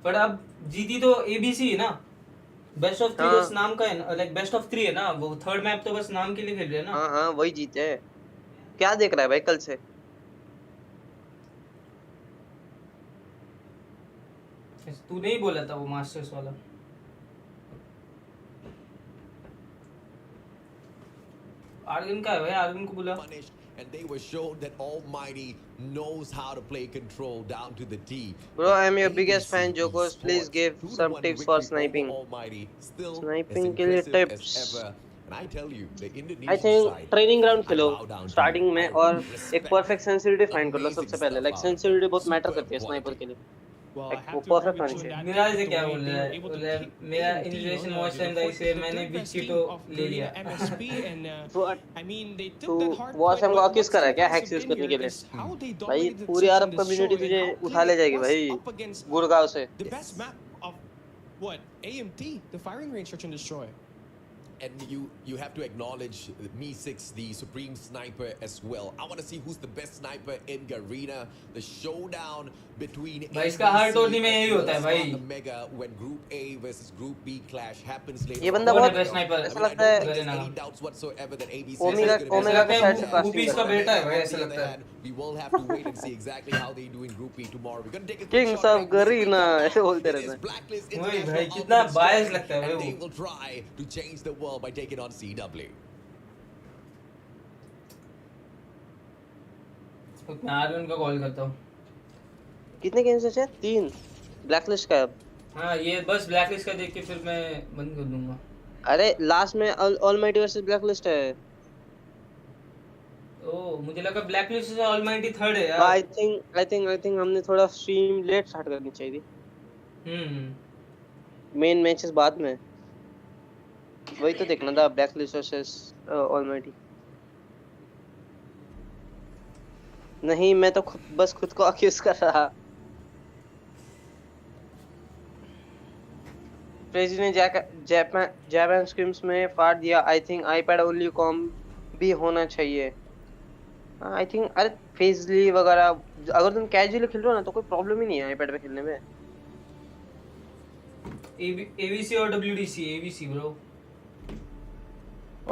पर अब जीती तो ABC है ना, बेस्ट ऑफ 3 बस नाम का है ना, लाइक बेस्ट ऑफ 3 है ना, वो थर्ड मैप तो बस नाम के लिए खेल रहे हैं ना। हाँ वही जीते हैं। क्या देख रहा है भाई कल से? तू नहीं बोला था वो मास्टर्स वाला? आर्गन का है भाई, आर्गन को बुला। And they were shown that Almighty knows how to play control down to the T. Bro, I am your biggest fan, Jokos. Please give some tips for sniping. Sniping के लिए tips. And I tell you, the Indonesian I think side, training ground Khelo starting में, और एक perfect sensitivity find कर लो सबसे पहले। Like sensitivity बहुत matter करती है sniper के लिए। वो परफेक्ट होनी चाहिए। मिराज से क्या बोल रहा है? मेरा इन्फॉर्मेशन वॉच टाइम था इसे मैंने बिचीटो ले लिया। तू वॉच टाइम को अक्यूज कर रहा है क्या हैक्स यूज करने के लिए? भाई पूरी अरब कम्युनिटी तुझे उठा ले जाएगी भाई गुड़गांव से। What? AMT, the firing range search and destroy. And you have to acknowledge Me6, the supreme sniper as well. I want to see who's the best sniper in Garena. The showdown between भाई इसका हर Tourney में यही होता है भाई। Mega when Group A versus Group B clash happens later. ये बंदा बहुत स्नाइपर ऐसा लगता है any doubts whatsoever that ABC omega का साइड से ऊपी इसका बेटा है भाई, ऐसा लगता है। We will have to wait and see exactly how they do in Group B tomorrow. We're going to take a Kings of Garena ऐसे बोलते रहते हैं। वही भाई कितना बायस लगता है भाई वो। They will try to change the world by taking on CW. मैं आर्यन का कॉल करता हूँ। कितने गेम्स बचे? 3। ब्लैकलिस्ट का अब। हाँ ये बस ब्लैकलिस्ट का देख के फिर मैं बंद कर दूंगा। अरे लास्ट में ऑलमाइटी वर्सेस ब्लैकलिस्ट है। ओह मुझे लगा ब्लैकलिस्ट से ऑलमाइटी थर्ड है यार। आई थिंक हमने थोड़ा स्ट्रीम लेट स्टार्ट करनी चाहिए थी। मेन मैचेस बाद में। वही तो देखना था, ब्लैकलिस्ट वर्सेस ऑलमाइटी। नहीं मैं तो बस खुद को अक्यूज कर रहा। क्रेजी ने जापान स्क्रिम्स में फाड़ दिया। I think iPad only com भी होना चाहिए। आई थिंक अरे फेजली वगैरह अगर तुम कैजुअली खेल रहे हो ना तो कोई प्रॉब्लम ही नहीं है आईपैड पे खेलने में। एवीसी और डब्ल्यूडीसी, एवीसी ब्रो।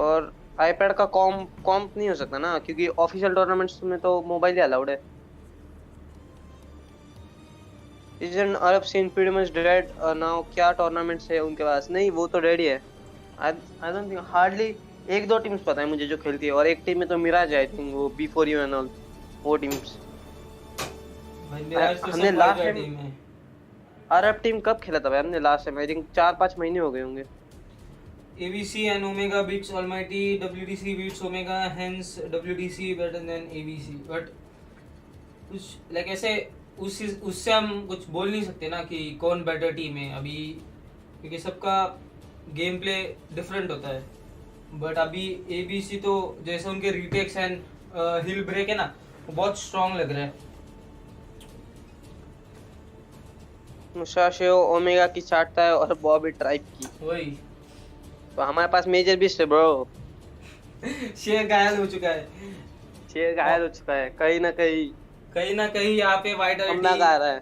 और आईपैड का कॉम्प नहीं हो सकता ना, क्योंकि ऑफिशियल टूर्नामेंट्स में तो मोबाइल ही अलाउड है। Isn't Arab scene pretty much dead now? क्या टूर्नामेंट्स है उनके पास? नहीं वो तो डेड ही है। I don't think hardly एक दो टीम्स पता है मुझे जो खेलती है, और एक टीम में तो मिराज है आई थिंक, वो B4U एंड ऑल वो टीम्स। हमने लास्ट टाइम अरब टीम कब खेला था भाई हमने लास्ट टाइम? आई थिंक 4-5 महीने हो गए होंगे। ABC and Omega beats Almighty, WDC beats Omega, hence WDC better than ABC. But कुछ लाइक ऐसे उससे हम कुछ बोल नहीं सकते ना कि कौन बेटर टीम है अभी, क्योंकि सबका गेम प्ले डिफरेंट होता है। बट अभी ABC तो जैसे उनके रिटेक्स एंड हिल ब्रेक है ना, वो बहुत स्ट्रॉन्ग लग रहा है। मुशाशो ओमेगा की चाटता है और बॉबी ट्राइब की। वही तो हमारे पास मेजर बीस्ट है ब्रो। शेर घायल हो चुका है। शेर घायल हो चुका है कहीं ना कहीं यहाँ पे वाइटलिटी हमला आ रहा है।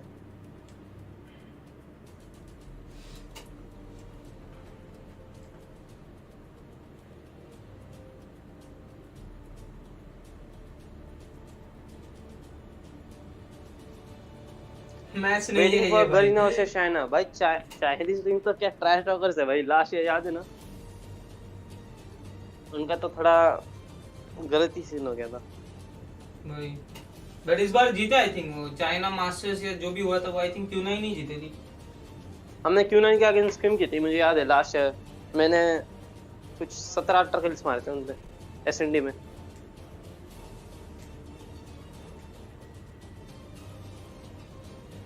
मैच नहीं है ये गरीना वर्सेस चाइना। भाई चाइनीज टीम तो क्या ट्रैश टॉकर्स है भाई। लास्ट ईयर याद है ना, उनका तो थोड़ा गलती सीन हो गया था भाई। बट इस बार जीते आई थिंक वो चाइना मास्टर्स या जो भी हुआ था वो आई थिंक Q9 नहीं जीते थी। हमने Q9 के अगेंस्ट स्क्रिम की थी मुझे याद है। लास्ट ईयर मैंने कुछ 17-18 किल्स मारे थे उनसे एसएनडी में।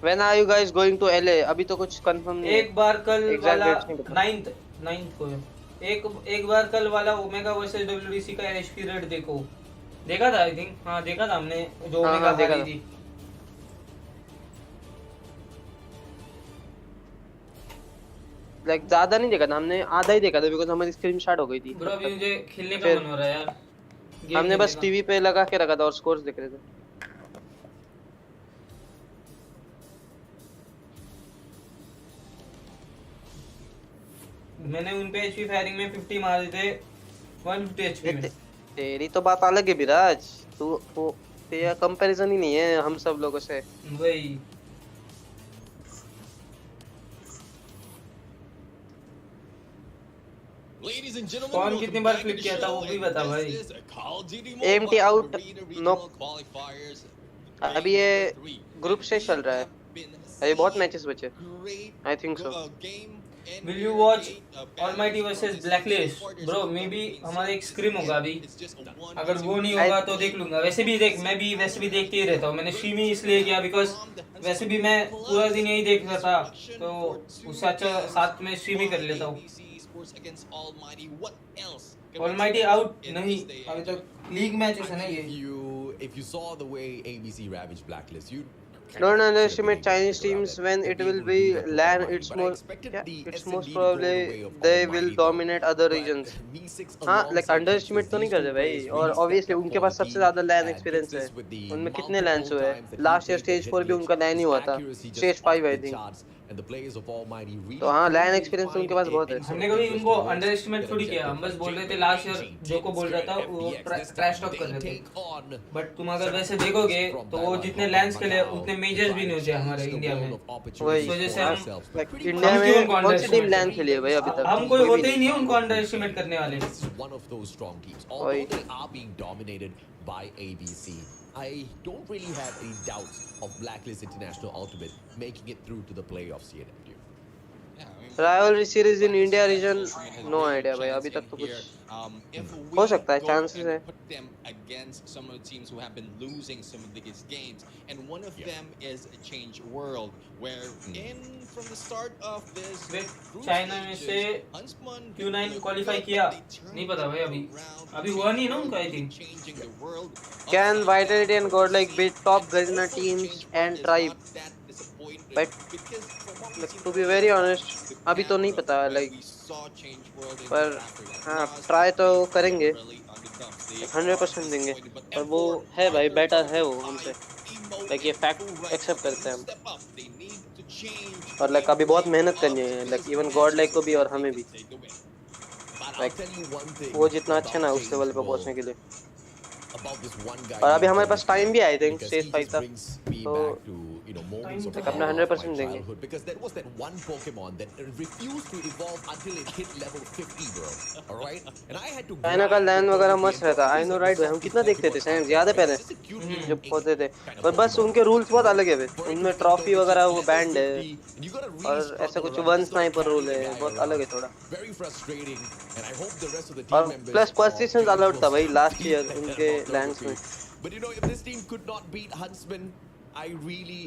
When are you guys going to LA? अभी तो कुछ कंफर्म नहीं है। एक बार कल वाला 9th को है। एक बार कल वाला ओमेगा वर्सेस WDC का एचपी रेट देखा था आई थिंक। हाँ देखा था हमने, जो ओमेगा हारी थी। लाइक ज्यादा नहीं देखा था हमने, आधा ही देखा था बिकॉज़ हमारी स्क्रीन स्टार्ट हो गई थी। ब्रो अभी मुझे खेलने का मन हो रहा है यार। हमने बस टीवी पे लगा के रखा था और स्कोर्स देख रहे थे। मैंने उन पे एचपी फायरिंग में 50 मारे थे 150 एचपी में। तेरी तो बात अलग है विराज, तू तेरा कंपैरिजन ही नहीं है हम सब लोगों से। वही कौन कितनी बार फ्लिप किया था वो भी बता भाई। MT out no. अभी ये ग्रुप से चल रहा है, अभी बहुत मैचेस बचे। I think so. Will you watch Almighty versus Blacklist? Bro, may be हमारा एक स्क्रिम होगा अभी। अगर वो नहीं होगा तो देख लूंगा। वैसे भी वैसे भी देखते ही रहता हूँ। मैंने स्ट्रीम ही इसलिए किया बिकॉज वैसे भी मैं पूरा दिन यही देख रहा था, तो उससे अच्छा साथ में स्ट्रीम ही कर लेता हूँ। Almighty आउट नहीं, अभी तक लीग मैचेस है ना ये। If you saw the way ABC ravaged Blacklist, you Don't underestimate Chinese teams when it will be LAN. It's most probably they will dominate other regions. हाँ, like underestimate तो नहीं करते भाई। और obviously उनके पास सबसे ज़्यादा LAN experience है। उनमें कितने LANs हुए? Last year stage 4 भी उनका LAN ही हुआ था। Stage 5 I think। तो हाँ LAN experience तो उनके पास बहुत है। हमने कभी उनको अंडरएस्टिमेट थोड़ी किया। हम बस बोल रहे थे लास्ट ईयर जो को बोल रहा था वो ट्रैश टॉक कर रहे थे। बट तुम अगर वैसे देखोगे तो वो जितने लैंड्स खेले उतने मेजर्स भी नहीं होते हमारे इंडिया में। वही वजह से हम इंडिया में कौन सी टीम LAN खेली है भाई अभी तक? हम कोई होते ही नहीं उनको अंडरएस्टिमेट करने वाले। By ABC. I don't really have any doubts of Blacklist International Ultimate making it through to the playoffs yet. Yeah, I mean, rivalry series in India region Ultimate has no really idea भाई, chance अभी in तक तो कुछ here. If हो we सकता है, go chances and है। put them against some of the teams who have been losing some of the biggest games, and one of them is a Change World, where in from the start of this group China में से stages, Huntsman Q9 looked qualify good, किया, but they turned नहीं पता भाई, it अभी around. अभी हुआ Change नहीं ना World उनका, आई really think. changing the world. Can Upside Vitality down and for God like C, beat top and Garena also teams Change World and is Tribe? not that disappointing, But because from what we've like, seen to be earlier very on honest, the अभी तो नहीं Pantro, पता where like, we saw Change World in पर just after that हाँ loss, try तो they करेंगे, literally on the dumps. They are 100% देंगे, disappointed, but और वो M4 है are भाई, their बेटर है target. वो हमसे, Emo like ये and fact Fu right now, except they करते हैं need to हम, step up. They need to change the और like game अभी बहुत plan मेहनत of करनी है, like this even God match like so को भी और that they हमें can भी, take the win. But I'll like tell you one thing वो जितना अच्छा about ना उस लेवल Change पे पहुंचने World, के लिए, about this one guy और अभी named हमारे पास टाइम भी I think because stage he 5 just तक, brings me तो back to moments of Like अपना horror of my 100% देंगे। childhood, because there was that one Pokemon that refused to evolve until it hit level 50, bro. All right, and I had to China का grind land with वगैरह 30 मस्त and रहता, I he's no like the right भाई, हम softest कितना देखते थे Pokemon Sam, out there, याद है right? पहले Just a cute little जब ape होते थे, kind of पर बस Pokemon. उनके रूल्स बहुत And अलग है then बे, for it उनमें to ट्रॉफी enter वगैरह वो level बैंड है, 50, and you gotta really और ऐसा struggle कुछ around. You one just gotta sniper carry rule the है, guy बहुत अलग है around. थोड़ा, Very frustrating, and I hope the rest of the और team members plus of persistence Change allowed will था भाई start last feeling year like that उनके about Turbo lands में। 2. But you know, if this team could not beat Huntsman, I really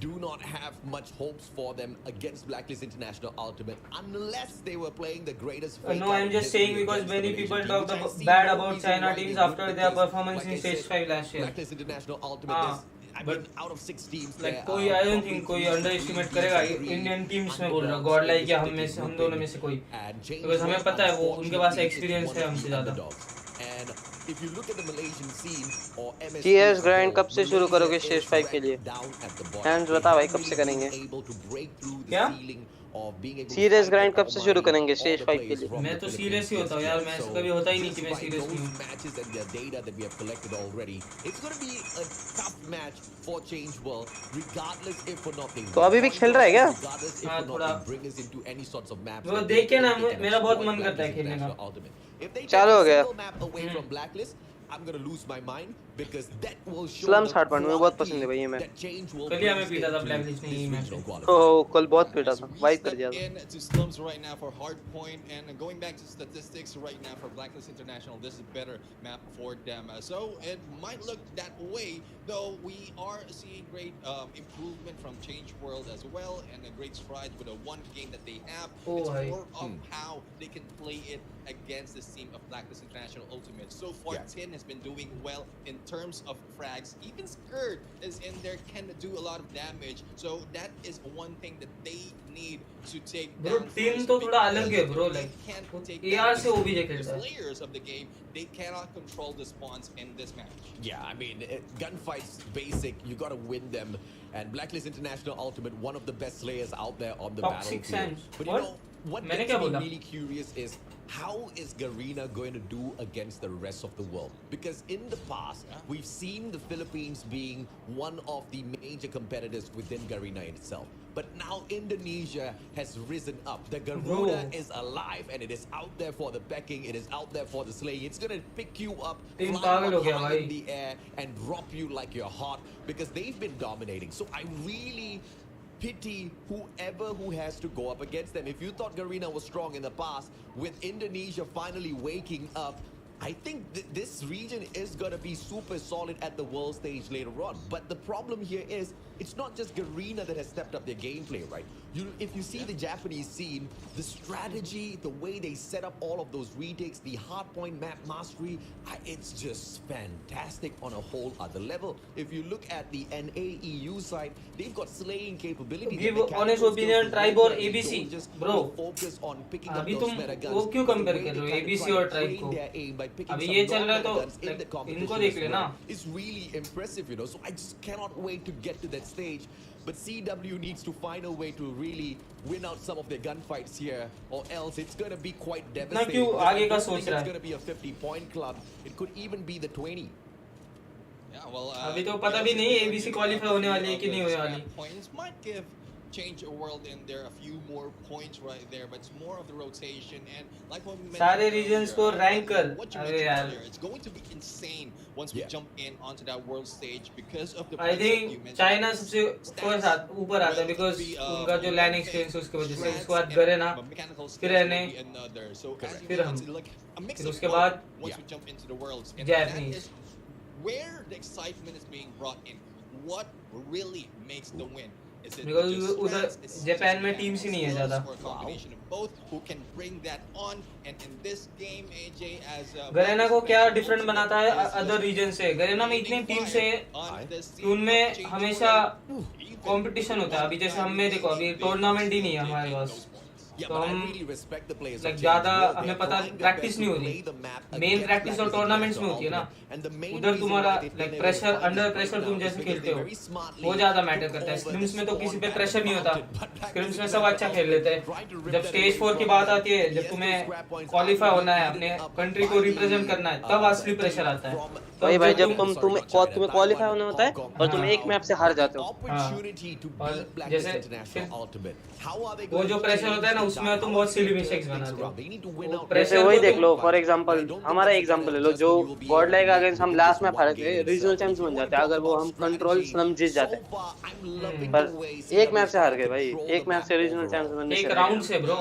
do not have much hopes for them against Blacklist International Ultimate unless they were playing the greatest fake No, out I'm in just history saying because against the many Malaysian people team, talked which I see bad no about reason China why teams they after would, their because performance like in I stage said, 5 last year. Blacklist International Ultimate हाँ, is, I but mean, out of 6 teams, like there कोई are I don't probably think कोई 3 underestimate supreme करेगा teams and 3 Indian teams में, बोल रहा underdogs God in like this या हम में sticky से, हम दोनों में grouping. से कोई, And Change because हमें World, पता है वो उनके पास unfortunately, is एक्सपीरियंस one है of हमसे the ज़्यादा। underdogs. And if you look at the Malaysian scene or MSP CS as a grind whole, कब से शुरू Malaysia करोगे स्टेज is 5 के लिए? ranked down at the bottom. Hands They बता भाई haven't कब से really करेंगे? been able to break through the क्या? ceiling of being able to serious fight grind the कब से शुरू almighty करेंगे all स्टेज the 5 के players लिए? from मैं the तो Philippines सीरियस ही होता हूँ यार, मैं just ऐसा yet. कभी होता ही नहीं Just कि मैं by सीरियस नहीं those हूँ। matches and their data that we have collected already, it's going to be a tough match for Change World, regardless if or not they तो win अभी भी points खेल or रहा है not, क्या? regardless if हाँ or not थोड़ा, they bring us into any sorts of maps वो that देख they के ना think they can मेरा बहुत exploit मन करता है Blacklist खेलने का। International Ultimate. If they take चालू a हो गया। single map away from Blacklist, I'm going to lose my mind, because that will show slums the hardpoint मुझे बहुत पसंद है quality भाई ये मैप, that Change World कल ही हमें brings पीटा था into ब्लैकलिस्ट ने this ये मैच regional में। qualifier. ओह कल बहुत पीटा As था, we वाइप कर step दिया था। in to slums right now for Hardpoint, and going back to statistics right now for Blacklist International, this is a better map for them. So it might look that way, though we are seeing great improvement from Change World as well, and a great strides with a one game that they have. Oh, it's I- more of how they can play it against this team of Blacklist International Ultimate. So far, Yeah. Tin has been doing well in terms of frags. Even Skirt is in there, can do a lot of damage. So that is one thing that they need to take Bro, down Tin first, तो थोड़ा because अलग है bro, they like can't take AR down से वो भी the खेलता है। players of the game. They cannot control the spawns in this match. Yeah, I mean, gunfights basic, you gotta win them. And Blacklist International Ultimate, one of the best slayers out there on the Toxic battlefield. Sands. But What? you know, what मैंने gets क्या me बोला? really curious is, how is Garena going to do against the rest of the world? Because in the past, we've seen the Philippines being one of the major competitors within Garena itself. But now Indonesia has risen up. The Garuda Bro. is alive, and it is out there for the pecking. It is out there for the slaying. It's going to pick you up, Team fly पागल हो up गया high भाई। in the air, and drop you like you're hot, because they've been dominating. So I really pity whoever who has to go up against them. If you thought Garena was strong in the past, with Indonesia finally waking up, I think this region is going to be super solid at the world stage later on. But the problem here is, it's not just Garena that has stepped up their gameplay, right? If you see the Japanese scene, the strategy, the way they set up all of those retakes, the hardpoint map mastery, it's just fantastic on a whole other level. If you look at the NAEU side, they've got slaying capabilities. Give honest opinion, Tribe और ABC, bro. Focus on picking up अभी those तुम meta वो guns. क्यों The compare way कर they रहे हो kinda ABC try और to Tribe train को? their aim by picking अभी some ये चल रहा है non-meta तो guns in the like, competition इनको as देख लेना। well. It's really impressive, you know. So I just cannot wait to get to that stage. But CW needs to find a way to really win out some of their gunfights here, or else it's going to be quite devastating. क्यों Because I आगे का don't सोच think रहा it's है? going to be a 50-point club. It could even be the 20. Yeah, well, अभी तो पता भी नहीं ABC qualify होने वाली है कि नहीं होने वाली। Points might give change a world in there, a few more points right there, but it's more of the rotation. And like what we mentioned सारे regions को earlier, rank कर what you अरे mentioned यार earlier, it's going to be insane once we Yeah. jump in onto that world stage because of the I points that you think mentioned. China सबसे first ऊपर आता है because उनका जो land experience है उसकी वजह से उसके बाद garena फिर रहने फिर हम फिर उसके बाद once we jump into the worlds, and Japanese. that is where the excitement is being brought in. What really makes the win? Is it Because just उधर fast? Is it Japan just में teams ही नहीं है ज़्यादा. or a combination of both who can bring that on? And in this game, AJ, as Garena को क्या different बनाता है other reason से? गरेना में इतनी टीम्स है कि उनमें हमेशा कंपटीशन होता है. अभी जैसे हम में देखो अभी टूर्नामेंट ही नहीं है हमारे पास. तो हम लाइक ज़्यादा हमें पता प्रैक्टिस नहीं हो रही. मेन प्रैक्टिस और टूर्नामेंट्स में होती है ना. उधर तुम्हारा लाइक प्रेशर अंडर प्रेशर तुम जैसे खेलते हो वो ज़्यादा मैटर करता है. स्क्रिम्स में तो किसी पे प्रेशर नहीं होता. स्क्रिम्स में सब अच्छा खेल लेते हैं. जब स्टेज 4 की बात आती है, जब तुम्हें क्वालिफाई होना है, अपने कंट्री को रिप्रेजेंट करना है, तब असली प्रेशर आता है. भाई जब तुम्हें क्वालिफाई होना होता है और तुम एक मैप से हार जाते हो. और जैसे वो जो प्रेशर होता है ना उसमें तुम बहुत सिली मिस्टेक्स बनाते हो. जैसे वही देख लो, फॉर एग्जांपल हमारा एग्जांपल ले लो, जो गॉड लाइक अगेंस्ट हम लास्ट मैच हारे थे, रीजनल चैंपियंस बन जाते अगर वो हम कंट्रोल स्लम जीत जाते. पर एक मैच से हार गए भाई, एक मैच से रीजनल चैंपियंस बनने से एक राउंड से ब्रो.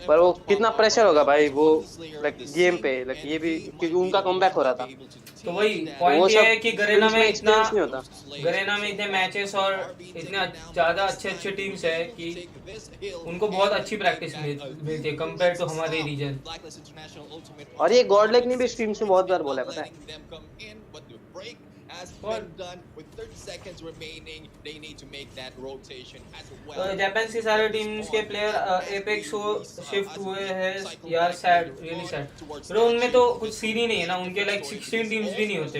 पर वो कितना प्रेशर होगा भाई वो लाइक गेम पे, लाइक ये भी क्योंकि उनका कमबैक हो रहा था. तो वही पॉइंट ये है कि गरेना में इतना नहीं होता. गरेना में इतने मैचेस और इतने ज्यादा अच्छे टीम्स है कि उनको बहुत अच्छी प्रैक्टिस मिलती है कंपेयर टू हमारे रीजन. और ये गॉड लाइक ने भी स्ट्रीम्स में बहुत बार बोला है, पता है. Has been done with 30 seconds remaining. They need to make that rotation as well. तो जापान की सारे टीम्स के प्लेयर एपेक्स को शिफ्ट हुए हैं यार. Sad, really sad. ब्रो उनमें तो कुछ सीन ही नहीं है ना. उनके लाइक 16 टीम्स भी नहीं होते.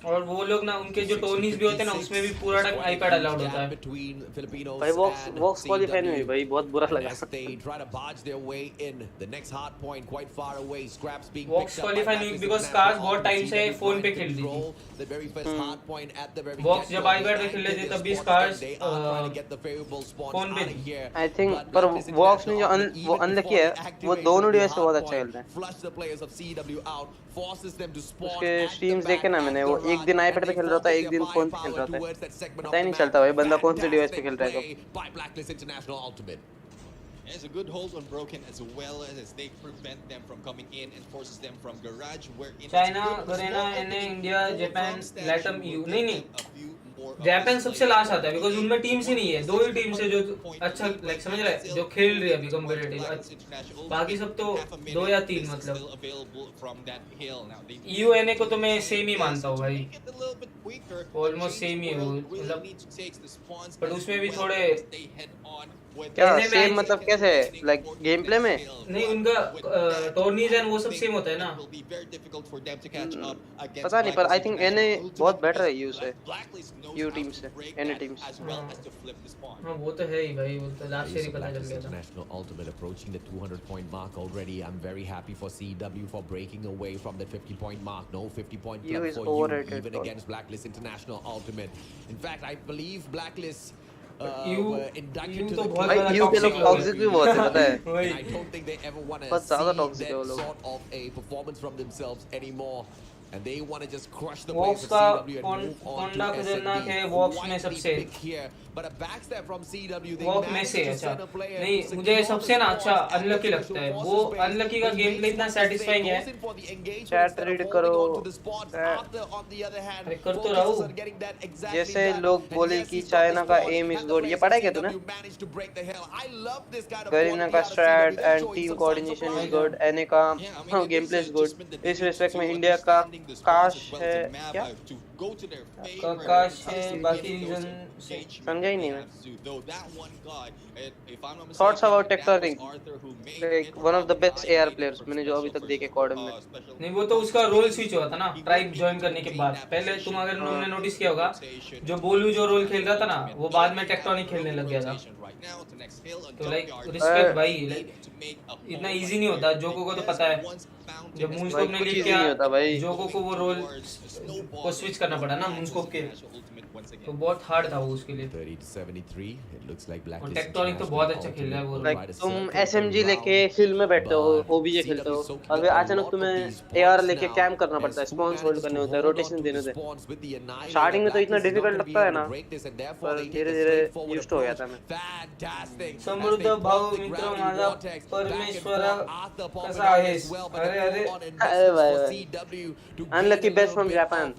और वो लोग ना उनके जो टोर्नीज भी होते हैं ना उसमें भी पूरा टाइम आईपैड अलाउड होता है. भाई वॉक्स क्वालीफाई में भी भाई बहुत बुरा लगा. वॉक्स क्वालीफाई नहीं बिकॉज़ कार्स बहुत टाइम से फोन पे खेल रही थी. वॉक्स जब आईपैड पे खेल रहे थे तब भी कार्स फोन पे थी. आई थिंक पर वॉक्स ने जो वो अनलकी है वो दोनों डिवाइस पे बहुत अच्छा खेलता है. उसके स्ट्रीम्स देखे ना मैंने, वो एक दिन आईपैड पे खेल रहा था, एक दिन फोन पे खेल रहा था. पता ही नहीं चलता भाई बंदा कौन से डिवाइस पे खेल रहा है. It's a good hold on Broken as well as they prevent them from coming in and forces them from garage where in China, Garena, India, Japan, Latam, यू नहीं जापान सबसे लास्ट आता है बिकॉज़ उनमें टीम्स ही नहीं है. दो ही teams है जो अच्छा लाइक समझ रहा है जो खेल रही है अभी कंपेटिटिव. बाकी सब तो 2 या 3 मतलब. यूएनए को तो मैं सेम ही मानता हूँ भाई. ऑलमोस्ट सेम ही है मतलब. बट उसमें भी थोड़े क्या सेम मतलब कैसे लाइक गेम प्ले में नहीं. उनका टोर्नीज एंड वो सब सेम होता है ना. पता नहीं पर आई थिंक एनए बहुत बेटर है यू से, यू टीम से, एनए टीम से. हां वो तो है ही भाई. वो तो लास्ट ईयर ही पता चल गया था. International Ultimate approaching the 200-point mark already. I'm very happy for CW for breaking away from the 50-point mark. No 50-point club is for you, overrated, even bro. against Blacklist International Ultimate. In fact, I believe Blacklist You were inducted you to तो the बहुत भाई बड़ा you के लोग toxic toxic भी बहुत है, पता है. and I don't think they ever want to बहुत ज़्यादा see toxic है वो that लोग. sort of a performance from themselves anymore. And they want to just crush the Vox place of का CW and move on Konda to खतरनाक SND. है Vox में Widely सबसे. pick here, but a backstab from CW. They walk में managed से to अच्छा send a player नहीं to मुझे secure सबसे ना the अच्छा spots and अनलकी push लगता है. towards वो the space. अनलकी का गेम प्ले इतना सेटिस्फाइंग है. Goes in for the engagement Chat instead of read holding करो. on to the spots. Arthur, on the other hand, अरे कर तो focuses रहा हूँ. on getting that exactly जैसे done. लोग And बोले yes, कि he's got चाइना the का spots, M is and the good, ये players पढ़ा है of क्या तूने? CW managed to break the hell. I love this kind of Garena quality का out of strat CW. They're and showing team some coordination signs is of good, NA का game play is good. इस respect में India का काश है क्या? काश है. बाकी रीजन engagement समझा ही that they नहीं मैं. have to do. Though that one guy, if I'm not Thoughts mistaken, about that was Tectonic, Arthur who made like it. one of the best I AR made it players for मैंने जो अभी तक देखे special, कॉडम में. special नहीं, वो तो उसका रोल स्विच हुआ था ना He tribe will join need करने to के gain बाद. that पहले तुम position अगर on तुमने the नोटिस किया होगा, rotation. जो बोलू जो रोल खेल रहा था ना, वो बाद में Ultimate टेक्टोनिक खेलने लग गया था. rotation right now to next hill on तो लाइक Junkyard. रिस्पेक्ट भाई, Need like to make a इतना hole इजी right नहीं होता. there. जोको को तो Because पता है, once Fountain जब has मूनस्कोप ने कुछ लीड easy किया, नहीं होता भाई. जोको को वो रोल को स्विच करना पड़ा ना मूनस्कोप के, तो बहुत हार्ड था वो उसके लिए. 30 to 73. It looks like और Blacklist टेक्टोनिक तो बहुत अच्छा खेल रहा है वो. Like तुम SMG लेके हिल में बैठते हो, OBJ खेलते हो, और फिर अचानक तुम्हें AR लेके कैम्प करना पड़ता है, स्पॉन्स होल्ड करने होते हैं, रोटेशन देने होते हैं. स्टार्टिंग में तो इतना डिफिकल्ट लगता है ना, पर धीरे-धीरे यूज्ड हो गया था मैं. समृद्ध भाव मित्र माझा परमेश्वर कसा आहेस. अरे अरे अरे भाई, unlucky best from Japan.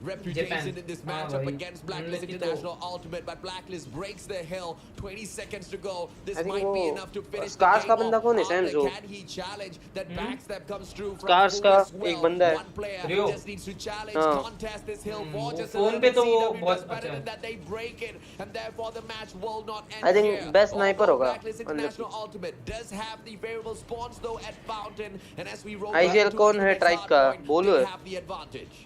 reputation in this matchup भाई. against Blacklist Unlucky International Ultimate, but Blacklist breaks the hill. 20 seconds to go. This I think might be वो enough to finish the Scars का game बंदा off. कौन है, Sam Arthur, जो? can he challenge that backstab comes through from Scars Fu का as well? एक बंदा है. One player Rio. just needs to challenge, हाँ. contest this hill for just a phone little पे bit. तो वो CW बहुत does better अच्छा है. than that. They break it, and therefore the match will not end I think here. best sniper Although होगा, Blacklist Unlucky. International Ultimate does have the variable spawns though at Fountain, and as we roll IGL back कौन towards है the next Tribe का? hardpoint, बोलो they है. have the advantage.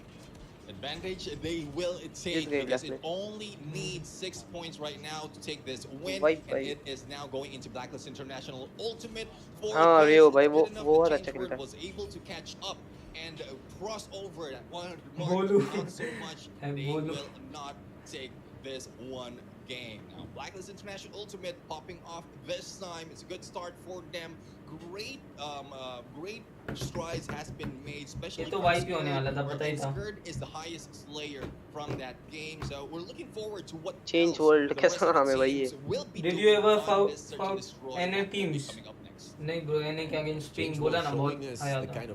Advantage they will take game, because it Blacklist. only needs 6 points right now to take this win, White and भाई. it is now going into Blacklist International Ultimate. For हाँ, this, Rio भाई, it's वो good enough बहुत that अच्छा Change खेलता है. was able to catch up and cross over that 100 mark. बोलू. Not so much. है They बोलू. will not take this one game. Now, Blacklist International Ultimate popping off this time. It's a good start for them. Great strides has been made, especially ये तो from wipe ही होने Skirt, वाला था, where पता ही था. Skirt is the highest slayer from that game, so we're looking forward to what Change else world the कैसा rest of the नाम है भाई teams ये? will be Did doing you ever on this search and found destroy NA that will be teams? coming up next. नहीं bro, NA के against ping बोला ना बहुत आया था.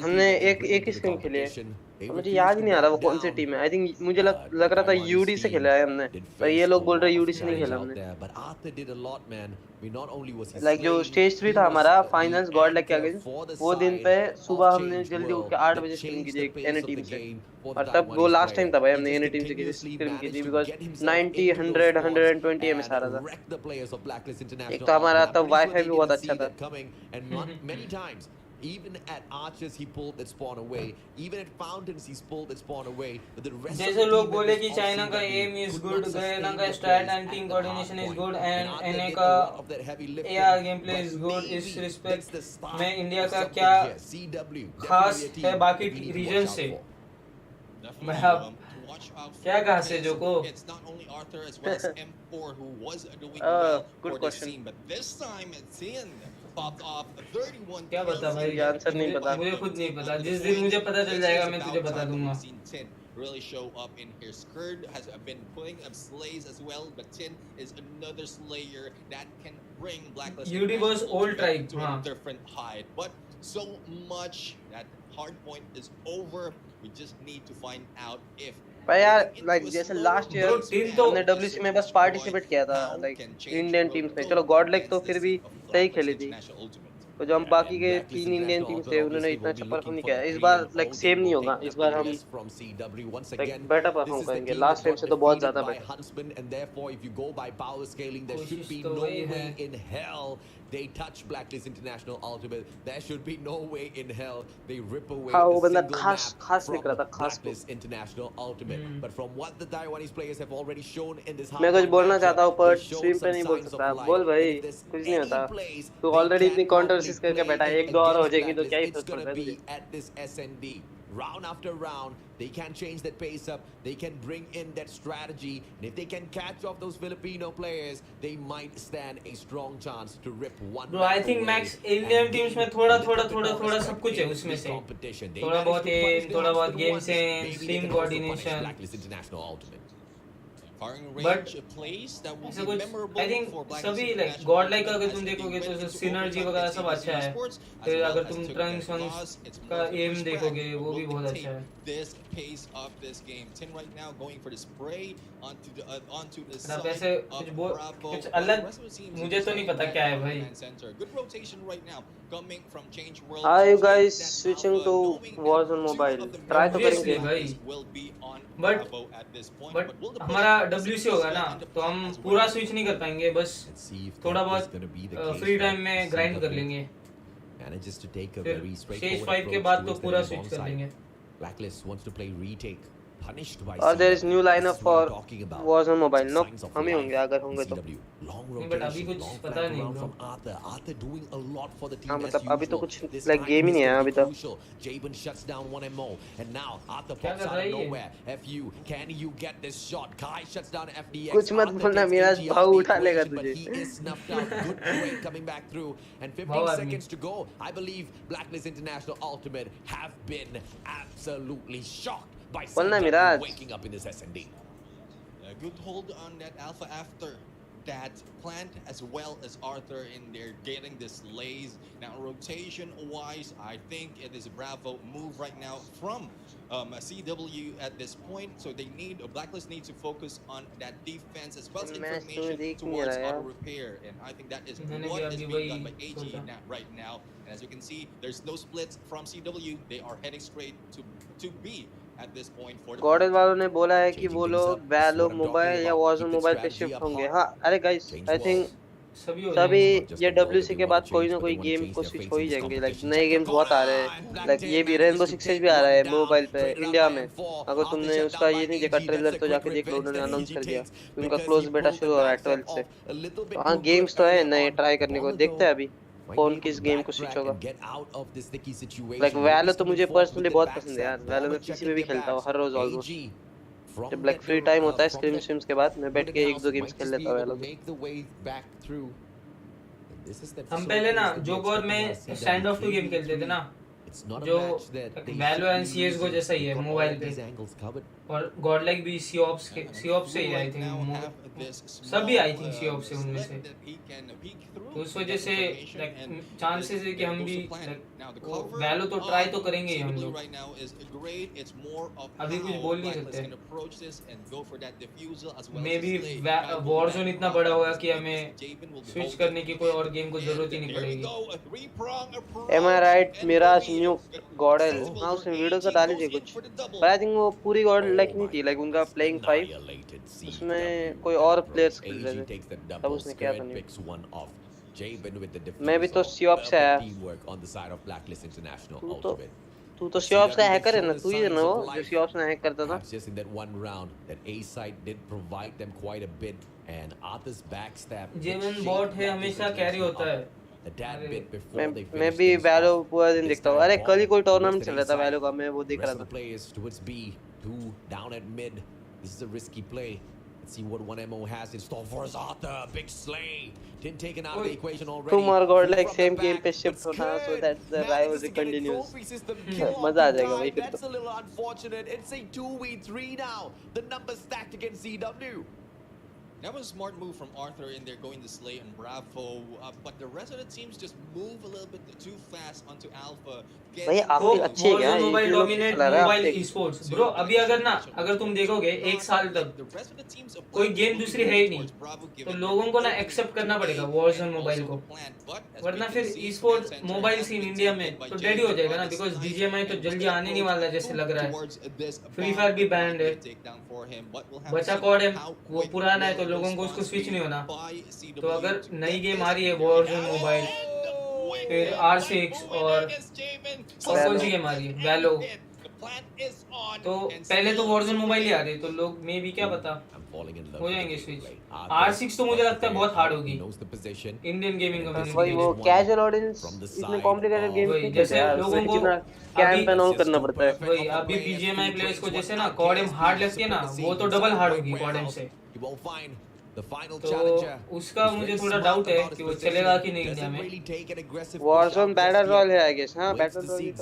हमने एक स्क्रीन खेली है, तो मुझे याद ही नहीं आ रहा वो कौन सी टीम है. आई थिंक मुझे लग रहा था यूडी से खेला है हमने, पर ये लोग बोल रहे यूडी से नहीं खेला हमने. लाइक जो स्टेज 3 था हमारा फाइनल्स गॉड लेग के अगेंस्ट, वो दिन पे सुबह हमने जल्दी उठ के 8 बजे स्क्रीन की थी एनए टीम से, और तब वो लास्ट टाइम था भाई हमने एनए टीम से स्क्रीन की थी, बिकॉज 90 100 120 एमएस आ रहा था. एक तो हमारा तब वाईफाई भी बहुत अच्छा था. Even at Archers, he pulled that spawn away. Even at Fountains, he's pulled that spawn away. But the rest जैसे of the लोग team बोले members कि of चाइना का CW M is could good, not गायना sustain का their strat plays and team at the coordination is hardpoint. Good, And Arthur and NA did का a lot of that heavy lifting, AR game play but is good. maybe इस that's the respect start में India of का something क्या here. CW, खास definitely a है team बाकी that we need to region watch से. out for. Definitely, भाई आप to watch out for क्या कहा से this. Joko? It's not only Arthur as well as M4 who was doing Oh, well good for this question. scene, but this time it's in popped off 31 क्या बता भाई, ये answer नहीं पता. मुझे खुद नहीं पता. जिस दिन मुझे पता चल जाएगा मैं तुझे बता दूंगा. Really show up in here. Skurd has been putting up slays as well, but Tin is another slayer that can bring Blacklist UD was old tribe, to a हाँ. different height. But so much that Hardpoint is over. We just need to find out if भाई यार like जैसे last year Bro, team तो- हमने WC में बस participate किया था लाइक इंडियन टीम्स में. चलो गॉड लेग तो फिर भी सही खेली थी, तो जो हम बाकी के 3 इंडियन टीम थे उन्होंने इतना अच्छा परफॉर्म नहीं किया. इस बार लाइक सेम नहीं होगा, इस बार हम लाइक बेटर परफॉर्म करेंगे. लास्ट टाइम से तो बहुत ज्यादा better. Huntsman, and therefore, if you go by power scaling, there should कोशिश be तो no वही way है. in hell they touch Blacklist International Ultimate. There should be no way in hell they rip away हाँ, a वो बंदा single खास map खास from दिख रहा था, खास. Blacklist International Ultimate. But from what the Taiwanese players have already shown in this मैं कुछ hardpoint बोलना matchup, चाहता हूँ पर they show स्ट्रीम पे some नहीं बोल signs of सकता. life. बोल भाई, And if there's कुछ नहीं any होता. plays तू they ऑलरेडी इतनी can कॉन्ट्रोवर्सीज probably करके बैठा है, play एक दो और हो against जाएगी तो क्या ही Blacklist, फर्क it's पड़ता gonna है तुझे. be at this SND. Round after round, they can change that pace up. They can bring in that strategy. And if they can catch off those Filipino players, they might stand a strong chance to rip one. Bro, I map think away Max and Indian teams में gain थोड़ा a थोड़ा little थोड़ा bit थोड़ा more सब कुछ है respect उसमें in से. competition. They थोड़ा managed बहुत to punish aim, the थोड़ा बहुत Huntsman game once. sense, Maybe they team can also punish coordination. Blacklist International Ultimate. Firing But range plays that will ऐसा be कुछ memorable I think for Blacklist सभी like International God like Ultimate अगर as तुम they देखोगे went तो into synergy overtime वगैरह against सब ABC अच्छा है. Esports, as फिर well अगर as तुम took Trunks that वंक्स loss. It's का more एम respect देखोगे that वो भी will बहुत take अच्छा है. this pace of this game. Tin right now going for the spray onto the अब side ऐसे of कुछ Bravo. कुछ While अलग the rest of the teams मुझे तो are नहीं just पता like क्या है that भाई. command center. Good rotation right now coming from Change World. Are you to guys take that switching alpha, to knowing that Warzone two Mobile? of the Try तो members Obviously of करेंगे. this will be on But- Bravo at this point. But will the हमारा WC होगा ना तो हम पूरा switch नहीं कर पाएंगे, बस थोड़ा बहुत फ्री टाइम में ग्राइंड कर लेंगे, फिर स्टेज 5 के बाद तो पूरा स्विच कर लेंगे। Blacklist wants to play retake, punished by और there is new lineup for talking about Warzone Mobile. No, signs of हम ही life होंगे अगर होंगे तो। CW. Long नहीं, but अभी rotation, कुछ long पता flank नहीं around bro। from Arthur doing a lot for the team हाँ as मतलब अभी तो usual. कुछ This like time गेम ही नहीं is है gonna अभी be तक। crucial. Jabin shuts down 1MO and now Arthur क्या pops कर out रहा of है ये? nowhere. FU, can you get this shot? Kai shuts down FDX. कुछ मत Arthur बोलना, takes मेरा AG भाव out the उठा लेगा equation, but तुझे। he is snuffed out. Good trade coming back through and 15 भाव आदमी। seconds to go. I believe Blacklist International Ultimate have been absolutely shocked by बोलना CW Mirage. waking up in this SND. A good hold on that Alpha after that plant as well as Arthur in there getting this lays. Now rotation wise, I think it is a Bravo move right now from CW at this point. So they need, Blacklist needs to focus on that defense as well as information towards auto repair. And I think that is what is being done by AG now, right now. And as you can see, there's no splits from CW. They are heading straight to B at this point for the Gödel वालों ने बोला है कि वो लोग वैलो mobile या Warzone mobile पे shift होंगे। हाँ अरे गाइस आई थिंक सभी हो सभी जाएंगे। ये WC के बाद कोई ना कोई गेम को स्विच हो ही जाएंगे। लाइक नए गेम्स बहुत आ रहे हैं, लाइक ये भी रेनबो सिक्सेस भी आ रहा है मोबाइल पे इंडिया में। अगर तुमने उसका ये नहीं देखा ट्रेलर तो जाके देख लो, उन्होंने अनाउंस कर दिया कि उनका क्लोज बेटा शुरू हो रहा है 12 से। तो हाँ गेम्स तो है नए ट्राई करने को, देखते हैं अभी कौन किस गेम को स्विच होगा। लाइक वैलो तो मुझे पर्सनली बहुत पसंद है यार, वैलो मैं पीसी पे भी खेलता हूँ हर रोज ऑलमोस्ट। जब लाइक फ्री टाइम होता है स्क्रीम स्ट्रीम्स के बाद मैं बैठ के एक दो गेम्स खेल लेता हूँ वैलो। हम पहले ना जोक और में स्टैंड ऑफ टू गेम खेलते थे ना, जो वैलो एंड CS:GO जैसा ही है मोबाइल पे, और गॉडलाइक भी सीऑप्स से ही आई थिंक, सभी आई थिंक सीऑप्स से उनमें से। तो उस वजह से लाइक चांसेस है कि हम भी लाइक वैलो तो ट्राई तो करेंगे ही हम लोग। अभी कुछ बोल नहीं सकते, मे भी वॉरज़ोन इतना बड़ा होगा कि हमें स्विच करने की कोई और गेम को जरूरत ही नहीं पड़ेगी। Am I right? Mirage new गॉडेल, हाँ उसने वीडियो तो डाली थी कुछ, पर आई थिंक वो पूरी गॉड लाइक नहीं थी। लाइक उनका प्लेइंग 5 उसमें कोई और प्लेयर्स खेल रहे थे तब उसने किया था नहीं। मैं भी तो सीऑप से आया। तू तो सीऑप का हैकर है ना, तू ही है ना वो जो सीऑप में हैक करता था। जेवन बॉट है हमेशा कैरी होता है। मैं भी वैलो पूरा दिन देखता हूँ। अरे कल ही कोई टूर्नामेंट चल रहा था वैलो का, मैं वो देख रहा था। This is a risky play. Let's see what 1MO has in store for us. Arthur, big slay. Tin taken out of the equation already. Two more god like same game पे shift होना, so that the rivalry continues. मजा आ जाएगा भाई फिर तो। That's a little unfortunate. It's a 2v3 now. The numbers stacked against CW. That was a smart move from Arthur in there going to Slay and Bravo, but the rest of the teams just move a little bit too fast onto Alpha. भाई आपकी अच्छी है यार, mobile dominate mobile esports bro. अभी अगर तुम देखोगे एक साल तक कोई गेम दूसरी है ही नहीं, तो लोगों को ना एक्सेप्ट करना पड़ेगा वॉरज़ोन मोबाइल को, वरना फिर ई-स्पोर्ट्स मोबाइल सीन इंडिया में तो डेड ही हो जाएगा ना। बिकॉज़ BGMI तो जल्दी आने नहीं वाला जैसे लग रहा है। फ्री फायर भी बैंड है, बचा कॉडम वो पुराना है तो लोगों को उसको स्विच नहीं होना। तो अगर नई गेम आ रही है वॉरज़ोन मोबाइल, फिर R6 और कौन सी गेम आ रही है वैलो, तो पहले तो वॉरज़ोन मोबाइल ही आ रही है, तो लोग मे भी क्या पता हो जाएंगे स्विच। R6 तो मुझे लगता है बहुत हार्ड होगी इंडियन गेमिंग कम्युनिटी। भाई वो कैजुअल ऑडियंस इतने कॉम्प्लिकेटेड गेम नहीं जैसे खेलते यार, लोगों को कैंप एंड ऑल करना पड़ता है। वही अभी BGMI प्लेयर्स को जैसे ना कॉडम हार्ड लगती है ना, वो तो डबल हार्ड होगी कॉडम से। तो उसका मुझे थोड़ा डाउट है कि वो चलेगा कि नहीं इंडिया में। वॉरज़ोन बैटल रॉयल है आई गेस। हां बैटल रॉयल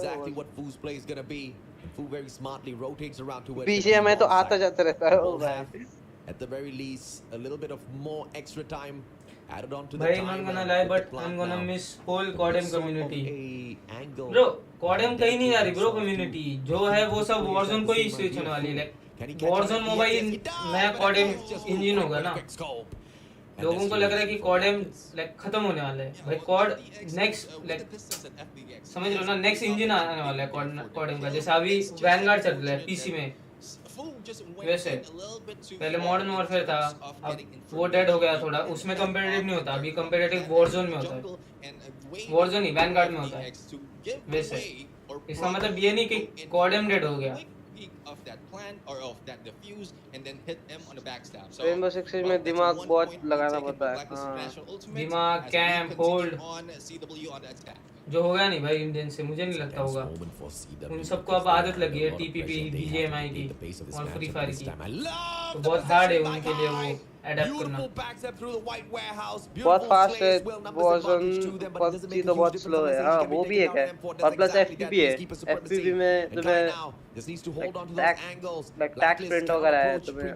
BGMI तो आता जाता रहता है ओ भाई। At the very least, a little bit of more extra time added on to the भाई time. I'm gonna lie, but I'm gonna miss whole codm community. Bro, codm कहीं नहीं जा रही bro community, जो है वो सब वॉरज़ोन को ही स्विच होने वाली है। वॉरज़ोन मोबाइल नया कॉडम इंजन होगा ना, लोगों को लग रहा है कि कॉडम लाइक खत्म होने वाला है। भाई कॉड नेक्स्ट लाइक समझ लो ना, नेक्स्ट इंजन आने वाला है कॉडम का, जैसे अभी वैनगार्ड चल रहा है PC में, वैसे पहले मॉडर्न वॉरफेयर था, अब वो डेड हो गया थोड़ा, उसमें कंपेटिटिव नहीं होता, अभी कंपेटिटिव वॉरजोन में होता है, वॉरजोन नहीं वैनगार्ड में होता है वैसे। इसका मतलब ये नहीं कि कॉडम डेड हो गया। रेनबो सिक्स सिज में दिमाग बहुत लगाना पड़ता है। हाँ दिमाग, कैंप, होल्ड, जो होगा नहीं भाई इंडियन से, मुझे नहीं लगता होगा। उन सबको अब आदत लगी है टीपीपी, बीजीएमआई की और फ्री फायर की, तो बहुत हार्ड है उनके लिए वो अडैप्ट करना। बहुत फास्ट है वॉरजोन, पबजी तो बहुत स्लो है। हाँ वो भी एक है, और प्लस एफपीपी है। एफपीपी में तुम्हें टैक्स प्रिंट वगैरह है, तुम्हें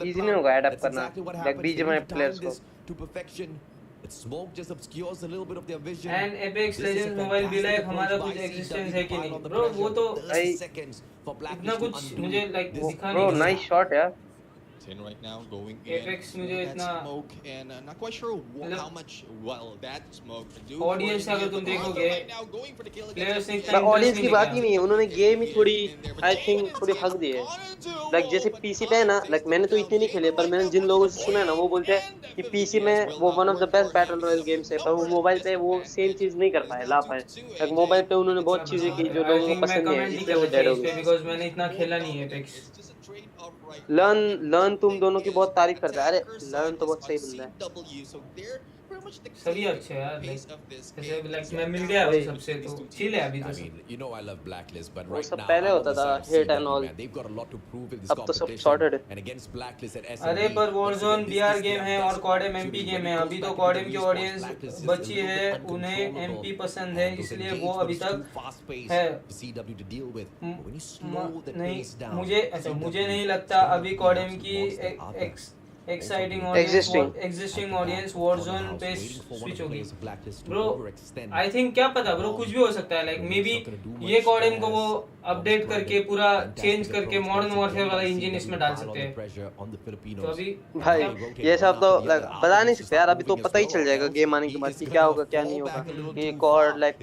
इजी नहीं होगा अडैप्ट करना लाइक बीजीएमआई प्लेयर्स को। Smoke just obscures a little bit of their vision. And Apex Legends mobile भी लाइक हमारा कुछ एग्जिस्टेंस है कि नहीं ब्रो, वो तो इतना कुछ मुझे लाइक दिखा नहीं। ब्रो नाइस शॉट यार। Right now going Apex in मुझे that इतना smoke and not quite sure how much well that smoke do. Audience से अगर तुम देखोगे प्लेयर्स ने इतना ऑडियंस की बात ही नहीं है, उन्होंने गेम ही थोड़ी आई थिंक थोड़ी हक दी है। लाइक जैसे पीसी पे है ना, लाइक मैंने तो इतने नहीं खेले, पर मैंने जिन लोगों से सुना है ना वो बोलते हैं कि पीसी में वो one of the best battle royal games है, पर वो मोबाइल पे वो सेम चीज नहीं कर पाए, ला पाए। लाइक मोबाइल पे उन्होंने बहुत चीजें की जो लोगों को पसंद नहीं है, इसलिए वो डेड हो गए। बिकॉज़ मैंने इतना खेला नहीं है Apex। लर्न तुम दोनों की बहुत तारीफ करता है। अरे लर्न तो बहुत सही बंदा है, सभी अच्छे हैं यार, लाइक मैं मिल गया भाई सबसे, तो चिल है अभी तो सब। वो सब पहले होता था हेट एंड ऑल, अब तो सब सॉर्टेड है। अरे पर वॉरजोन बीआर गेम है और कॉडम एमपी गेम है, अभी तो कॉडम की ऑडियंस बची है, उन्हें एमपी पसंद है, इसलिए वो अभी तक है। नहीं मुझे नहीं लगता अभी कॉडम की एक्सिस्टिंग ऑडियंस वॉरजोन पे स्विच होगी ब्रो। आई थिंक क्या पता ब्रो, कुछ भी हो सकता है। लाइक मे बी ये कॉडम को वो अपडेट करके पूरा चेंज करके मॉडर्न वॉरफेयर वाला इंजन इसमें डाल सकते हैं। तो अभी भाई ये सब तो बता नहीं सकते यार, अभी तो पता ही चल जाएगा गेम आने के बाद कि क्या होगा क्या नहीं होगा। ये कॉड लाइक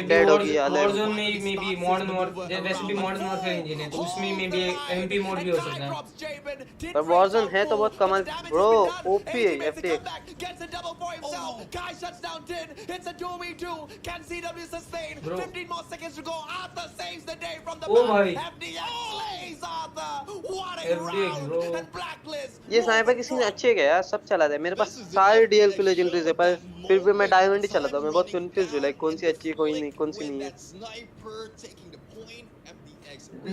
डेड हो गया, वॉरजोन में मे बी मॉडर्न वॉरफेयर, वैसे भी मॉडर्न वॉरफेयर इंजन है तो उसमें मे बी एमपी मोड भी हो सकता है। पर वॉरजोन है तो बहुत कमाल ब्रो, ओपी है एफटीएक्स। ओ भाई ये स्नाइपर की सीन अच्छे है यार, सब चला था। मेरे पास सारे डीएल की लेजेंडरीज है, पर फिर भी मैं डायमंड ही चलाता हूं। मैं बहुत कंफ्यूज हूं लाइक कौन सी अच्छी है कोई नहीं, कौन सी नहीं है।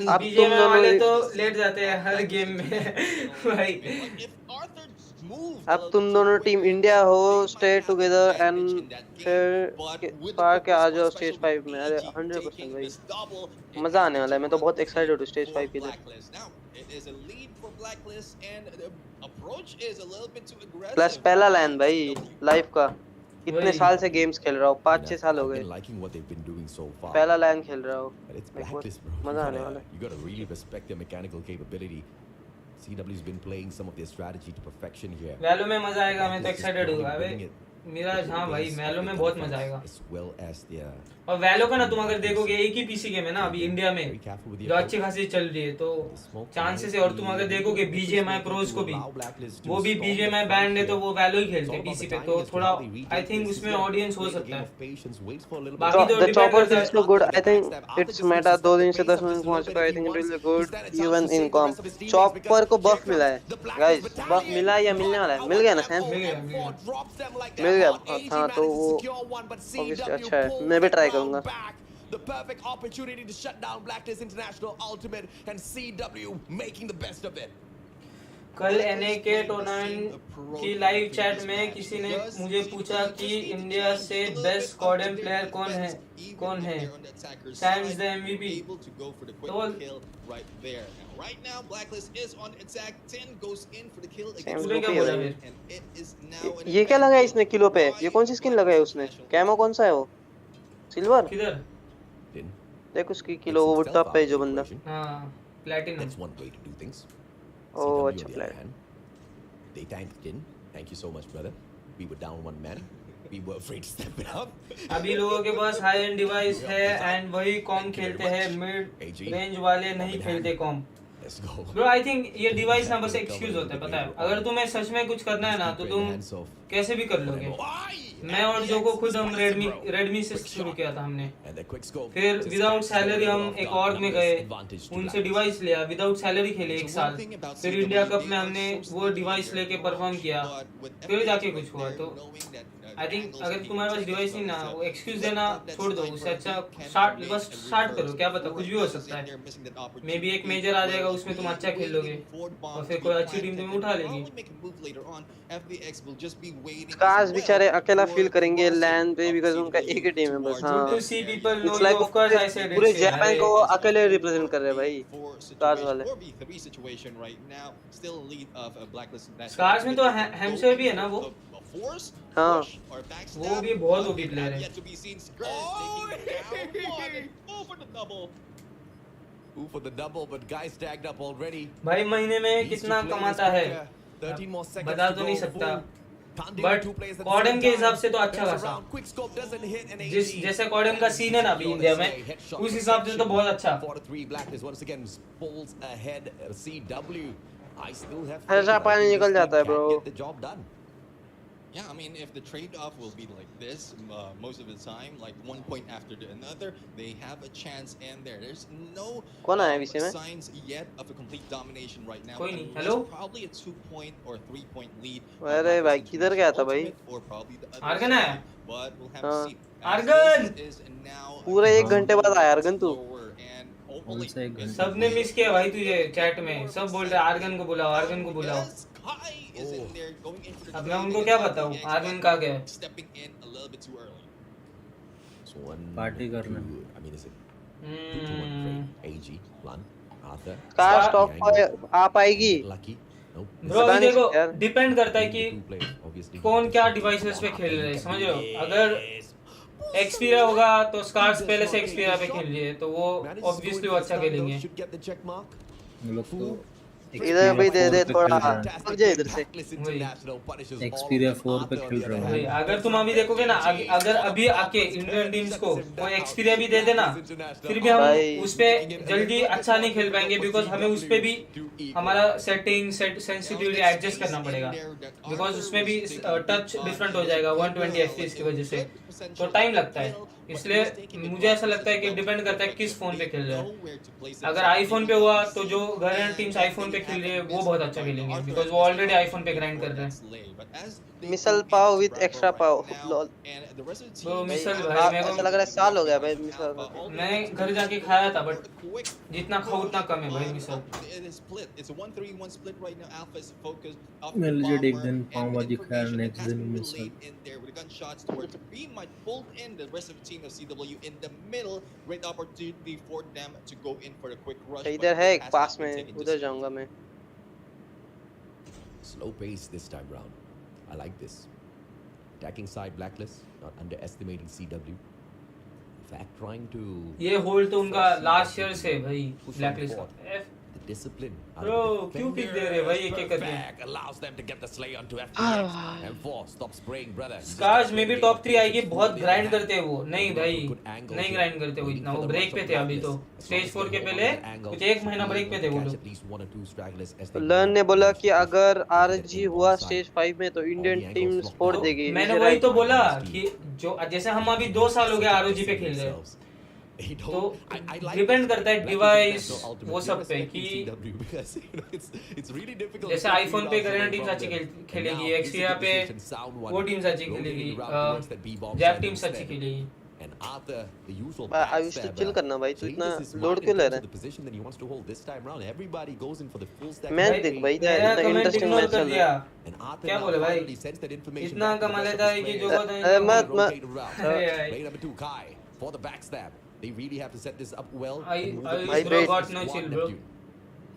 अब तुम दोनों वाले तो लेट जाते हैं हर गेम में भाई। अब तुम दोनों टीम इंडिया हो, स्टे टुगेदर एंड फिर पार के आ जाओ स्टेज 5 में। अरे 100% भाई मजा आने वाला है, मैं तो बहुत एक्साइटेड हूँ स्टेज 5 के लिए। प्लस पहला लैंड भाई लाइफ का, इतने साल से गेम्स खेल रहा हूँ, 5-6 साल हो गए, पहला लैंड खेल रहा हूँ, मजा आने वाला है। CW's been playing some of their strategy to perfection here. वैलो में मजा आएगा, मैं तो एक्साइटेड हूँ भाई। मेरा हाँ भाई वैलो में बहुत मजा आएगा। और वैलो का ना तुम अगर देखोगे एक ही पीसी गेम है ना अभी इंडिया में जो अच्छी खासी चल रही है, तो चांसेस है। और तुम अगर देखोगे बीजीएमआई प्रोज को भी, वो भी बीजीएमआई बैंड है तो वो वैलो ही खेलते हैं पीसी पे, तो थोड़ा आई थिंक उसमें ऑडियंस हो सकता है। बाकी तो the chopper feels so good. I think it's meta 2 दिन से 10 मिनट पहुंच गया। I think it will be good even in comp. Chopper को बफ मिला है गाइस, बफ मिला या मिलने वाला है? मिल गया ना सैन? मिल गया। हाँ तो वो ऑब्वियसली अच्छा है, मैं भी ट्राई करूंगा। The perfect opportunity to shut down Blacklist International Ultimate and CW making the best of it. कल एनए टूर्नामेंट की लाइव चैट में किसी ने मुझे पूछा कि इंडिया से बेस्ट कॉडम प्लेयर कौन है टाइम्स द एमवीपी। तो right now Blacklist is on attack, 10 goes in for the kill against, and it is now ये क्या लगा है इसने किलो पे? ये कौन सी स्किन लगाई उसने? कैमो कौन सा है वो? सिल्वर? किधर? देख उसकी किलो वो टॉप पे जो बंदा। हां platinum. That's one way to do things. Oh, अच्छा player. They tanked in. Thank you so much brother. We were down one man. We were afraid to step it up. अभी लोगों के पास high and device है and वही com खेलते हैं, mid range वाले नहीं खेलते com. Let's go. Bro I think ये डिवाइस ना बस एक्सक्यूज होता है, पता है? अगर तुम्हें सच में कुछ करना है ना तो तुम कैसे भी कर लोगे। मैं और जो को खुद हम रेडमी से शुरू किया था हमने, फिर विदाउट सैलरी हम एक ऑर्ग में गए, उनसे डिवाइस लिया, विदाउट सैलरी खेले 1 साल, फिर इंडिया कप में हमने वो डिवाइस लेके परफॉर्म किया, फिर जाके कुछ हुआ। तो आई थिंक अगर तुम्हारे पास डिवाइस नहीं ना, वो एक्सक्यूज देना छोड़ दो, उससे अच्छा स्टार्ट करो, क्या पता कुछ भी हो सकता है। मे बी एक मेजर आ जाएगा, उसमें तुम अच्छा खेल लोगे और फिर कोई अच्छी टीम तुम्हें उठा लेगी। काश बेचारे अकेला फील करेंगे लैंड पे, बिकॉज़ उनका एक ही टीम है बस। हां, to see people no it's you, like of course I said पूरे इट। जापान को अकेले रिप्रेजेंट कर रहे हैं भाई स्टार्स वाले। स्टार्स में तो हैमशर भी है ना वो। हाँ, वो भी बहुत ओपी प्लेयर है। Ooh for the double, but guys tagged up already. भाई महीने में कितना कमाता है 13 more seconds बता to तो नहीं go. सकता, Can't deal but with two players at the कॉडम same के हिसाब time. से तो अच्छा Bends खासा। around, quick scope doesn't hit and जैसे कॉडम का सीन है ना अभी इंडिया में, उस हिसाब से तो बहुत अच्छा। 4-3 Blacklist once again pulls ahead CW. I still have Harsha पानी निकल जाता है can bro। get the job done. Yeah, I mean, if the trade-off will be like this most of the time, like 1 point after another, they have a chance in there. There's no कौन आया बीच में? signs yet of a complete domination right now. कोई नहीं, unless hello? Probably a 2-point or 3-point lead. अरे भाई किधर गया था भाई? Or probably the other Argon आया? side, but we'll have to हाँ। see. Argon! This is now पूरा 1 घंटे बाद आया आर्गन तू। lower and only कौन सा 1 घंटा? सबने मिस किया भाई तुझे चैट में, सब बोल रहे आर्गन को बुलाओ, आर्गन को बुलाओ। Kai is in there going in for the अब मैं उनको क्या बताऊं, आर्गन कहाँ गया? stepping in a little bit too early. So one, Party करना। I mean, is it 2-1 trade? AG, Lan, Arthur. काश टॉप आ पाएगी। Lucky. Nope. ब्रो पता अभी नहीं देखो यार। डिपेंड करता है कि Two players, obviously. कौन क्या डिवाइसेस पे खेल रहे हैं, समझ रहे हो? अगर एक्सपीरिया होगा तो स्कार्स पहले से एक्सपीरिया पे खेल लिए तो वो ऑब्वियसली वो अच्छा खेलेंगे। Should get the check mark. हम लोग तो इधर भी दे दे थोड़ा, Fantastic. भाग जा इधर से। Blacklist International punishes all Xperia of them. 4 पे Arthur, खेल on the रहे other हैं। भाई hand, अगर तुम अभी देखोगे ना, अगर अभी आके इंडियन टीम्स को कोई एक्सपीरिया भी दे देना, फिर भी हम भाई। उस पे जल्दी अच्छा नहीं खेल पाएंगे, बिकॉज हमें उस पे भी हमारा सेंसिटिविटी एडजस्ट करना पड़ेगा, बिकॉज उसमें भी टच डिफरेंट हो जाएगा 120 एफपीएस की वजह से, तो टाइम लगता है। इसलिए मुझे ऐसा लगता है कि डिपेंड करता है किस फोन पे खेल रहे हो। अगर आईफोन पे हुआ तो जो गरन टीम्स आईफोन पे खेल रही है वो बहुत अच्छा खेलेंगे, बिकॉज वो ऑलरेडी आईफोन पे ग्राइंड कर रहे हैं। Misal pav with extra pav. Lol. तो मिसल भाई मेरे ऐसा को, लग रहा है साल हो गया भाई मिसल को। मैं घर जाके खाया था बट जितना खाओ उतना कम है भाई मिसल। मैं legit एक दिन पाव भाजी खाया, next दिन मिसल। इधर है एक पास में, उधर जाऊंगा मैं। Slow pace this time round. I like this. Attacking side Blacklist, not underestimating CW. In fact, trying to ये होल्ड तो उनका लास्ट ईयर से भाई ब्लैकलिस्ट का। the discipline. Bro, क्यों pick दे रहे भाई एक-एक करके? Back allows them to get the slay onto FPX. M4 stop spraying, brother. Scars में भी टॉप 3 आएगी, बहुत ग्राइंड करते हैं वो। नहीं भाई, नहीं ग्राइंड करते वो इतना, वो ब्रेक पे थे अभी तो। स्टेज 4 के पहले कुछ 1 महीना ब्रेक पे थे वो लोग। लर्न ने बोला कि अगर आरजी हुआ स्टेज 5 में तो इंडियन टीम स्पोर्ट देगी। मैंने वही तो बोला कि जो जैसे हम अभी 2 साल हो गए आरओजी पे खेल रहे हैं, तो डिपेंड करता है डिवाइस वो सब पे कि जैसे आईफोन पे गरना टीम्स अच्छी खेलेगी, एक्सपीरिया पे वो टीम्स अच्छी खेलेगी, जैप टीम्स अच्छी खेलेगी। आयुष तो चिल करना भाई, तू इतना लोड क्यों ले रहा है? मैच देख भाई, मेरा इतना कमेंट इंटरेस्टिंग इग्नोर मैच कर चल दिया। रहा है। क्या बोले भाई, इतना कमा लेता है कि जो अरे मत For the backstab, they really have to set this up well. भाई bro got no chill bro।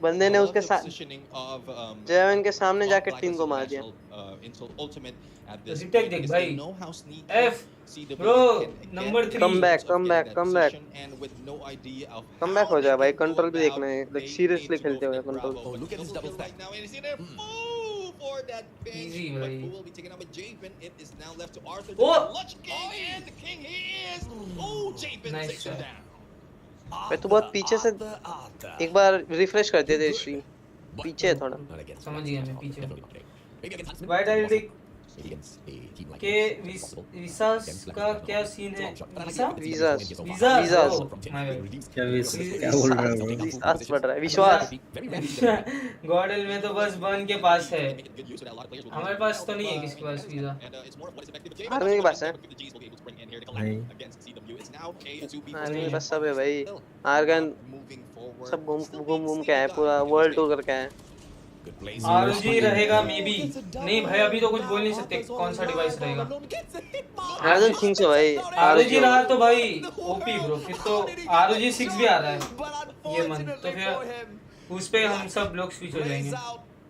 बंदे ने उसके साथ जेवन के सामने जाके टीम को मार दिया। रिटेक देख भाई, F bro number 3 come back हो जाए भाई। कंट्रोल भी देखना है, लाइक सीरियसली खेलते हुए control. Oh, look at this double stack. For that pin, Easy, but buddy. Poole will be taken out by Japin. It is now left to Arthur. Oh! The Clutch King and the King he is. Oh, Japin Nice takes him shot. down. भाई तू बहुत पीछे से एक बार refresh कर दे stream, पीछे है थोड़ा। समझ गया मैं पीछे। वाइट आइडेंटिटी के विसास का क्या सीन है? वीजास वीजा वीजास क्या बोल रहा है bro? विश्वास बढ़ रहा है, विश्वास। गॉडल में तो बस बर्न के पास है, हमारे पास तो नहीं है। किसके पास वीजा? आर्मी के पास है, नहीं आर्मी के पास सब है भाई। आर्गन सब घूम घूम के आए, पूरा वर्ल्ड टूर करके आए। आरओजी रहेगा मे बी। नहीं भाई अभी तो कुछ बोल नहीं सकते कौन सा डिवाइस रहेगा। आई डोंट थिंक सो भाई। आरओजी रहा तो भाई ओपी ब्रो, फिर तो आरओजी 6 भी आ रहा है ये मंथ, तो फिर उस पे हम सब लोग स्विच हो जाएंगे।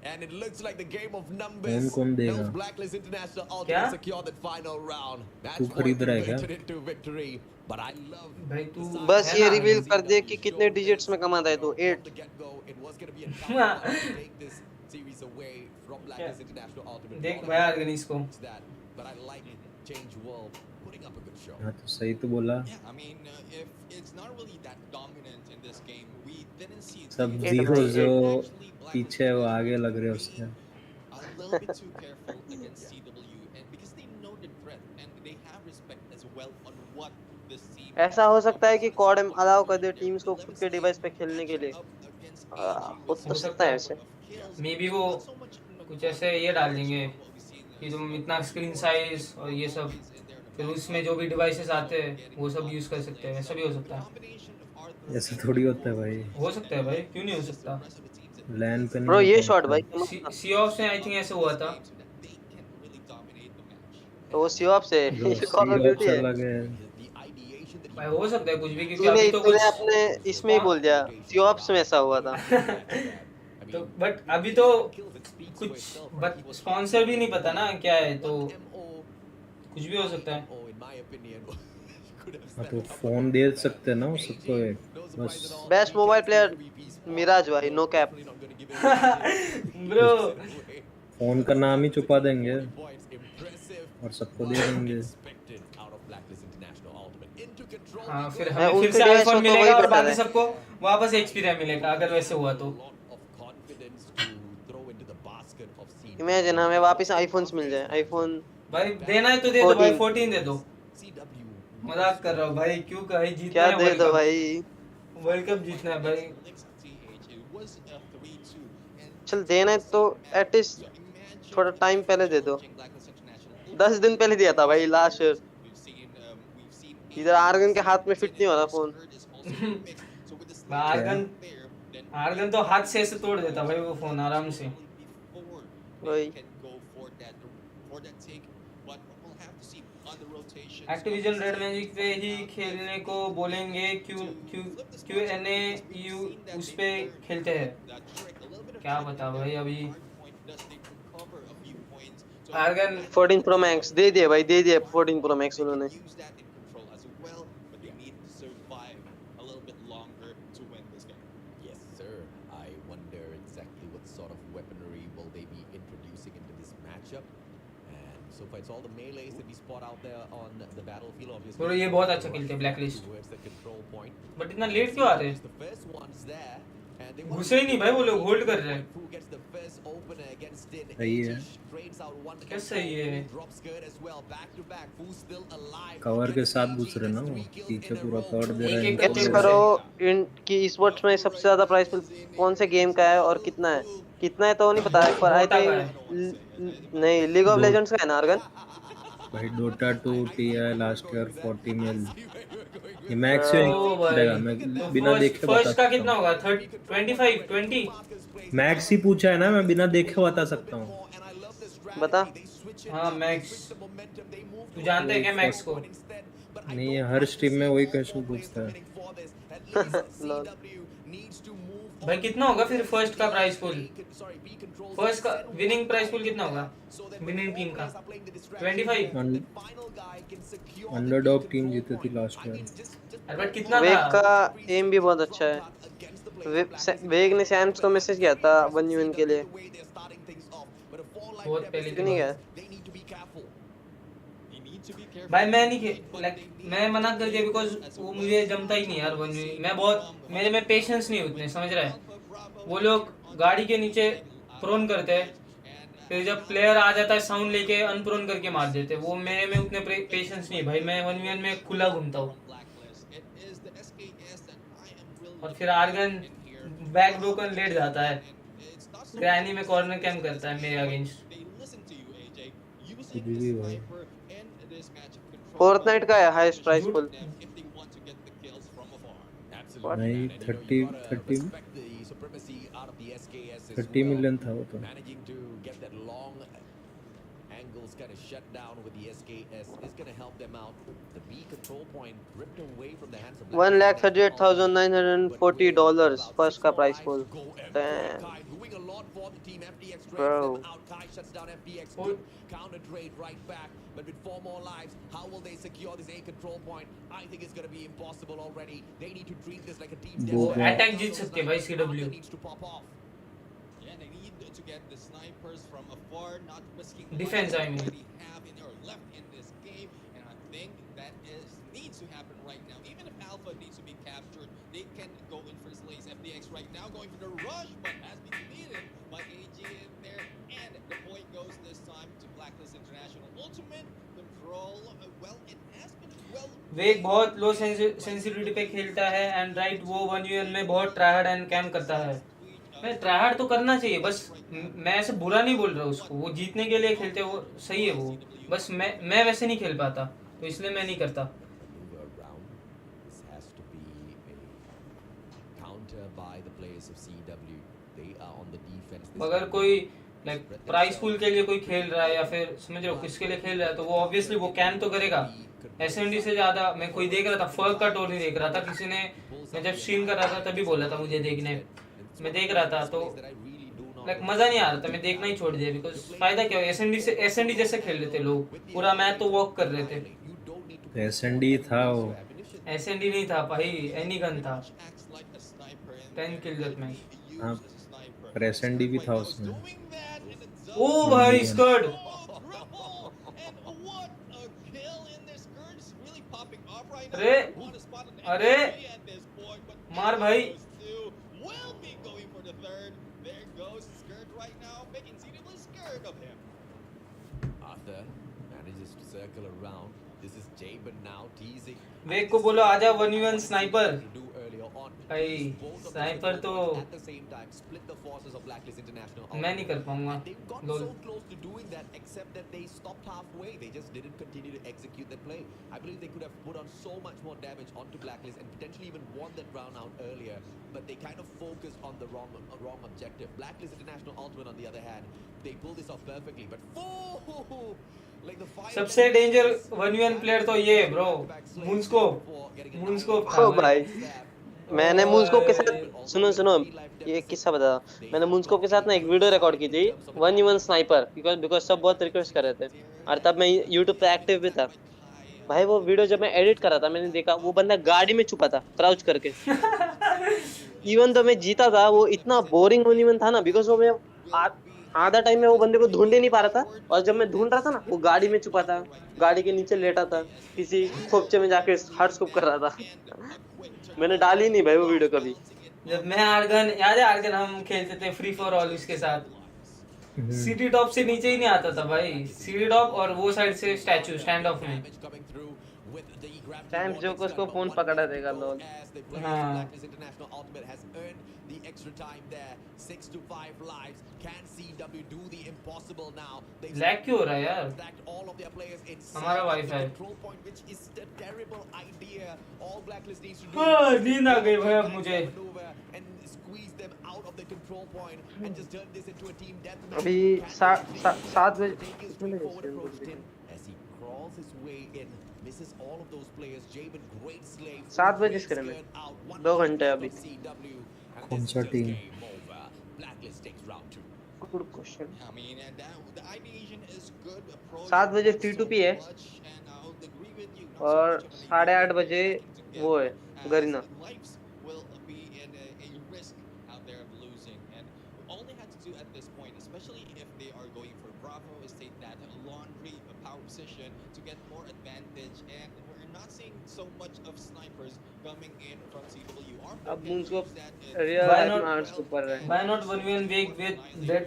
And it looks like the game of numbers. कौन देगा? Knows Blacklist International क्या? ultimate secured that final round. Match तू खरीद point रहा है क्या? converted into victory. But I love भाई तू बस है ये ना? रिवील कर दे कि कितने डिजिट्स में कमाता है तू। 8 the get-go. It was going to be a tough one to take this series away from Blacklist International Ultimate. देख भाई आर्गनिस को। That, but I like Change World putting up a good show. हाँ तो सही तो बोला। Yeah, I mean, if it's not really that dominant in this game, we didn't see सब Eight zero भाई, जो actually पीछे है वो आगे लग रहे हैं उसके। a little bit too careful against CW, and because they know the threat and they have respect as well on what this team. ऐसा हो सकता है कि कॉडम अलाउ कर दे टीम्स को खुद के डिवाइस पे खेलने के लिए। हो तो सकता है ऐसे। मे बी वो कुछ ऐसे ये डाल देंगे कि तुम इतना स्क्रीन साइज और ये सब, फिर उसमें जो भी डिवाइसेस आते हैं वो सब यूज कर सकते हैं। ऐसा भी हो सकता है। ऐसे थोड़ी होता है भाई। हो सकता है भाई, क्यों नहीं हो सकता? लैन पे नहीं ब्रो ये होता शॉट है। भाई सी ऑफ से आई थिंक ऐसे हुआ था। तो वो सीओप से जो ये कॉल ऑफ ड्यूटी है। अच्छा लगे। भाई हो सकता है कुछ भी, क्योंकि तूने अभी तो तूने कुछ अपने इसमें ही बोल दिया, सीओप्स में ऐसा हुआ था। तो बट अभी तो कुछ बट स्पॉन्सर भी नहीं पता ना क्या है, तो कुछ भी हो सकता है। हाँ तो फोन दे सकते हैं ना वो सबको एक बस। बेस्ट मोबाइल प्लेयर मिराज भाई, नो कैप। ब्रो फोन का नाम ही छुपा देंगे और सबको दे देंगे। हाँ फिर मैं हमें फिर उनके से लिए आईफोन तो मिलेगा वही और बेटर बाकी है। सबको वापस एचपी रैम मिलेगा अगर वैसे हुआ तो। इमेजिन हमें वापस आईफोन्स मिल जाए। आईफोन भाई देना है तो दे दो भाई, 14 14 दे दो। मजाक कर रहा हूँ भाई, क्यों कहीं जीतना क्या है दे वर्ल्ड दो कप। भाई। वर्ल्ड कप जीतना है भाई। चल देना है तो एटलीस्ट थोड़ा टाइम पहले दे दो। 10 दिन पहले दिया था भाई लास्ट ईयर। इधर आर्गन के हाथ में फिट नहीं हो रहा फोन। आर्गन तो हाथ से ऐसे तोड़ देता भाई वो फोन आराम से। वही एक्टिविजन रेड मैजिक पे ही खेलने को बोलेंगे, क्यों क्यों क्यों एनए यू उस पे खेलते हैं। क्या बता भाई अभी आर्गन 14 प्रो मैक्स दे दिया भाई, दे दिया 14 प्रो मैक्स उन्होंने। Yes, sir. I wonder exactly what sort of weaponry will they be introducing into this matchup. And so far, it's all the melees that we spot out there on the battlefield. Obviously, bro ये बहुत अच्छा खेलते हैं blacklist, towards the control point. But इतना late क्यों आ रहे हैं? The first one's there, and they घुसे ही नहीं भाई वो लोग, होल्ड कर रहे हैं। who gets the first opener against it. सही है। Trades out one क्या सही है? drop skirt as well, back to back. Who's still alive? Cover के साथ घुस रहे ना वो, पीछे पूरा कवर दे रहे एक-एक हैं गेस करके करो इन की स्पोर्ट्स में सबसे ज्यादा प्राइस कौन से गेम का है और कितना है। कितना है तो नहीं पता है, पर आई Dota का थिंक नहीं लीग ऑफ लेजेंड्स का है ना आर्गन। भाई डोटा 2 टीआई लास्ट ईयर 40 मिल। ये मैक्स ही ओ भाई रहेगा। मैं तो बिना देखे बता फर्स्ट का सकता कितना हूँ। होगा? 25 20 मैक्स ही पूछा है ना, मैं बिना देखे बता सकता हूँ। बता। हाँ मैक्स, तू जानते है क्या मैक्स को? नहीं ये हर स्ट्रीम में वही क्वेश्चन पूछता है। लॉल। भाई कितना होगा फिर फर्स्ट का प्राइस पूल? फर्स्ट का विनिंग प्राइस पूल कितना होगा विनिंग टीम का? 25। अंडरडॉग टीम जीती थी लास्ट ईयर। अरे बट कितना वेग था? का एम भी बहुत अच्छा है। वेग ने सैम्स को मैसेज किया था 1 यूएन के लिए। बहुत पहले की क्यों नहीं बात। गया? भाई मैं नहीं लाइक मैं मना कर दिया बिकॉज वो मुझे जमता ही नहीं यार मैं बहुत मेरे में पेशेंस नहीं उतने, समझ रहा है। वो लोग गाड़ी के नीचे प्रोन करते हैं, फिर जब प्लेयर आ जाता है साउंड लेके अनप्रोन करके मार देते हैं। वो मेरे में उतने पेशेंस नहीं भाई, मैं 1v1 में खुला घूमता हूँ। और फिर आर्गन बैक ब्रोकन लेट जाता है, ग्रैनी में कॉर्नर कैम करता है मेरे अगेंस्ट। कुछ भी भाई। फोर्टनाइट का है हाईएस्ट प्राइस पुल। नहीं 30 मिलियन था वो तो। Managing to get that long angles kind of shut down with the SKS is going to help them out. The B control point ripped away from the hands of $138,940 first का prize pool. doing a lot for the team. FTX Bro. trades them out. Kai shuts down FTX. Good counter trade right back. But with 4 more lives, how will they secure this A control point? I think it's going to be impossible already. They need to treat this like a team. वो attack जीत सकते हैं भाई CW। needs to pop off. Yeah, they need to get the snipers from afar, not risking Defense, what I mean. they already have in or left in this game, and I think that needs to happen right now. Even if Alpha needs to be captured, they can go in for Slays. FDX right now going for the rush, but has been defeated by AG in there, and the point goes this time to Blacklist International. Ultimate control, well, it has been well. वेग बहुत लो sensitivity पे खेलता है and right वो 1v1 में बहुत ट्रायहार्ड and cam करता है। मैं ट्रायहार्ड तो करना चाहिए, बस मैं ऐसे बुरा नहीं बोल रहा उसको, वो जीतने के लिए खेलते वो सही है वो, बस मैं वैसे नहीं खेल पाता तो इसलिए मैं नहीं करता। Maneuver around. This has to be a counter by the players of CW. They are on the defense. This अगर time कोई they like spread price pool themselves. के लिए कोई खेल रहा है या फिर समझ रहे हो किसके लिए खेल रहा है तो वो ऑब्वियसली वो कैम तो करेगा। एसएनडी से ज्यादा मैं कोई देख रहा था, फर्क का टोर नहीं देख रहा था, किसी ने मैं जब स्ट्रीम कर रहा था तभी बोला था मुझे देखने, मैं देख रहा था तो लाइक मजा नहीं आ रहा था, मैं देखना ही छोड़ दिया बिकॉज फायदा क्या है। एसएनडी जैसे खेल रहे थे लोग, पूरा मैच तो वॉक कर रहे थे। एसएनडी था वो। एसएनडी नहीं था भाई, एनी गन था। 10 किल दैट मैच। हाँ पर एसएनडी भी था उसमें। ओ भाई स्कर्ड, अरे अरे मार भाई। Arthur manages to circle around. This is Jabin now teasing. वेग को बोलो आजा 1v1 sniper. To do earlier on. भाई Both of them स्नाइपर तो at the same time split the forces of Blacklist International. मैं नहीं कर पाऊंगा। They've got lol so close to doing that, except that they stopped halfway. They just didn't continue to execute that play. I believe they could have put on so much more damage onto Blacklist and potentially even won that round out earlier. But they kind of focused on the wrong objective. Blacklist International Ultimate, on the other hand, they pulled this off perfectly. But like the fire. सबसे danger 1v1 player तो ये है bro, मूनस्कोप ओ भाई मैंने मूनस्कोप के साथ सुनो ये एक किस्सा बता। मैंने मूनस्कोप के साथ ना एक वीडियो रिकॉर्ड की थी 1v1 स्नाइपर बिकॉज सब बहुत रिक्वेस्ट कर रहे थे और तब मैं यूट्यूब पे एक्टिव भी था भाई। वो वीडियो जब मैं एडिट कर रहा था मैंने देखा वो बंदा गाड़ी में छुपा था क्राउच करके। इवन तो मैं जीता था, वो इतना बोरिंग 1v1 था ना बिकॉज वो मैं आधा टाइम में वो बंदे को ढूंढ ही नहीं पा रहा था और जब मैं ढूंढ रहा था ना वो गाड़ी में छुपा था, गाड़ी के नीचे लेटा था, किसी खोपचे में जाके हार्ड स्कोप कर रहा था। मैंने डाली नहीं भाई वो वीडियो कभी। जब मैं आर्गन, याद है आर्गन हम खेलते थे फ्री फॉर ऑल उसके साथ, सिटी टॉप से नीचे ही नहीं आता था भाई, सिटी टॉप और वो साइड से स्टैचू स्टैंड ऑफ में। टाइम जो को उसको फोन पकड़ा देगा लोग। हाँ the extra time there. 6 to 5 lives. Can CW do the impossible now? They've lag क्यों हो रहा है यार? stacked all of their players inside हमारा of the wifi. control point, which is a terrible idea. All Blacklist needs to do हाँ, is नींद आ गई भाई अब मुझे। maneuver and squeeze them out of the control point and just turn this into a team deathmatch. अभी 7 बजे As he crawls his way in, misses all of those players. Jabin, great slave. 7 बजे इस करें में 2 घंटे अभी। कौन सा team? Blacklist takes round 2. Good question. I mean, and the ideation is good. 7 बजे T2P है और 8:30 बजे वो है Garena. to at this point, especially if they are going for Bravo, is take that laundry power position to get more advantage. And we're not seeing so much of snipers coming in from CWR. अब Moonscope Why real not- life में hearts के ऊपर है। Why not 1v1 wake with dead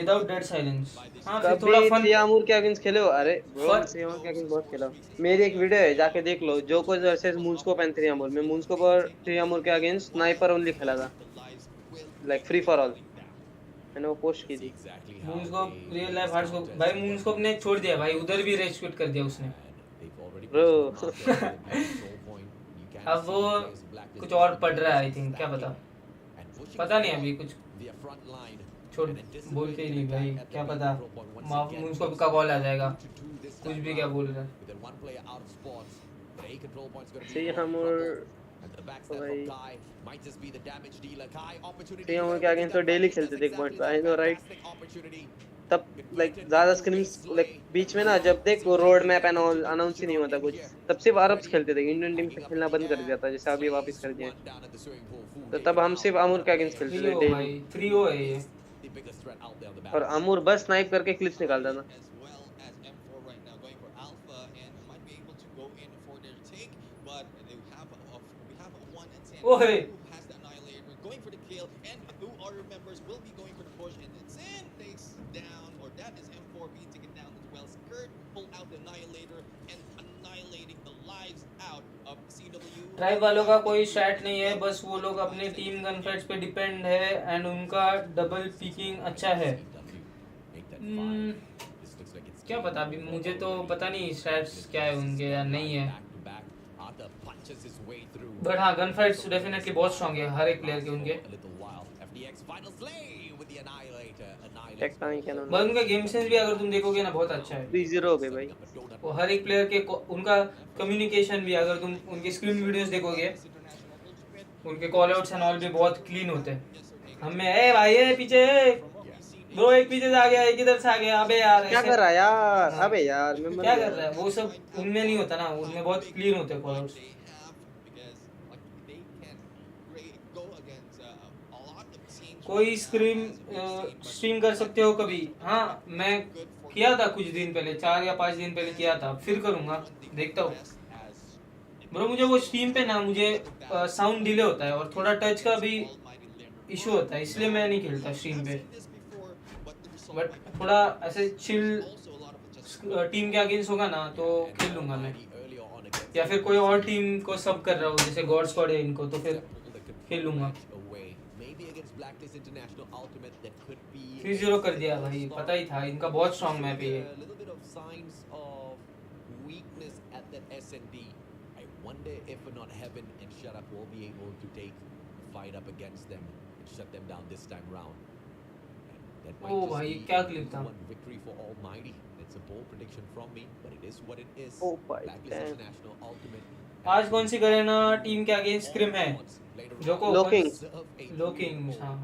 without dead silence? हाँ फिर कभी थोड़ा fun. थ्रियामूर के अगेंस्ट खेले हो? अरे ब्रो Fun- थ्रियामूर के अगेंस्ट बहुत खेला हूं। मेरी एक वीडियो है जाके देख लो, जोकोस वर्सेस मूनस्कोप एंड थ्रियामूर में मूनस्कोप और थ्रियामूर के अगेंस्ट स्नाइपर ओनली खेला था, लाइक फ्री फॉर ऑल। मैंने वो पोस्ट की थी। मूनस्कोप रियल लाइफ हार्डस्कोप भाई, मूनस्कोप ने छोड़ दिया भाई, उधर भी रेज क्विट कर दिया उसने। ब्रो अब वो कुछ और पढ़ रहा है आई थिंक, क्या पता नहीं अभी कुछ छोड़ बोल के ही नहीं भाई, क्या पता मूनस्कोप का कॉल आ जाएगा, कुछ भी क्या बोल रहा है। थ्रियामूर थ्रियामूर के अगेंस्ट तो डेली खेलते थे एक पॉइंट पे, आई नो राइट। तब लाइक ज्यादा स्क्रीम्स लाइक बीच में ना, जब देख वो रोड मैप अनाउंस ही नहीं होता कुछ, तब सिर्फ अरब्स खेलते थे, इंडियन टीम से खेलना बंद कर दिया था, जैसे अभी वापस कर दिया। तो तब हम सिर्फ अमूर के अगेंस्ट खेलते थे डेली, 3-0 है ये। और अमूर बस स्नाइप करके क्लिप्स निकालता था। ओए ट्राइब वालों का कोई स्टैट नहीं है, बस वो लोग अपने टीम गनफाइट्स पे डिपेंड है एंड उनका डबल पीकिंग अच्छा है। क्या पता, अभी मुझे तो पता नहीं स्टैट्स क्या है उनके या नहीं है, बट हाँ गनफाइट्स डेफिनेटली बहुत स्ट्रांग है हर एक प्लेयर के उनके। बस उनका गेम सेंस भी अगर तुम देखोगे ना बहुत अच्छा है। 3-0 हो गए भाई। वो हर एक प्लेयर के उनका कम्युनिकेशन भी, अगर तुम उनके स्क्रीन वीडियोस देखोगे, उनके कॉल आउट्स एंड ऑल भी बहुत क्लीन होते हैं। हमें ए भाई ए पीछे ब्रो, एक पीछे से आ गया, एक इधर से आ गया, अबे यार क्या कर रहा है यार, अबे यार मैं क्या कर रहा है, वो सब उनमें नहीं होता ना, उनमें बहुत क्लीन होते हैं कॉल आउट्स। कोई स्ट्रीम कर सकते हो कभी? हाँ मैं किया था कुछ दिन पहले, 4 या 5 दिन पहले किया था, फिर करूँगा, देखता हूँ ब्रो। मुझे वो स्ट्रीम पे ना मुझे साउंड डिले होता है और थोड़ा टच का भी इशू होता है, इसलिए मैं नहीं खेलता स्ट्रीम पे। बट थोड़ा ऐसे चिल टीम के अगेंस्ट होगा ना तो खेल लूँगा मैं, या फिर कोई और टीम को सब कर रहा हो जैसे गॉड स्क्वाड है इनको, तो फिर खेल लूँगा। 3-0 कर दिया भाई, पता ही था इनका बहुत स्ट्रांग मैप है ये। ओ भाई क्या क्लिप था। आज कौन सी गरेना टीम के अगेंस्ट स्क्रिम है? जोको लोकिंग हाँ।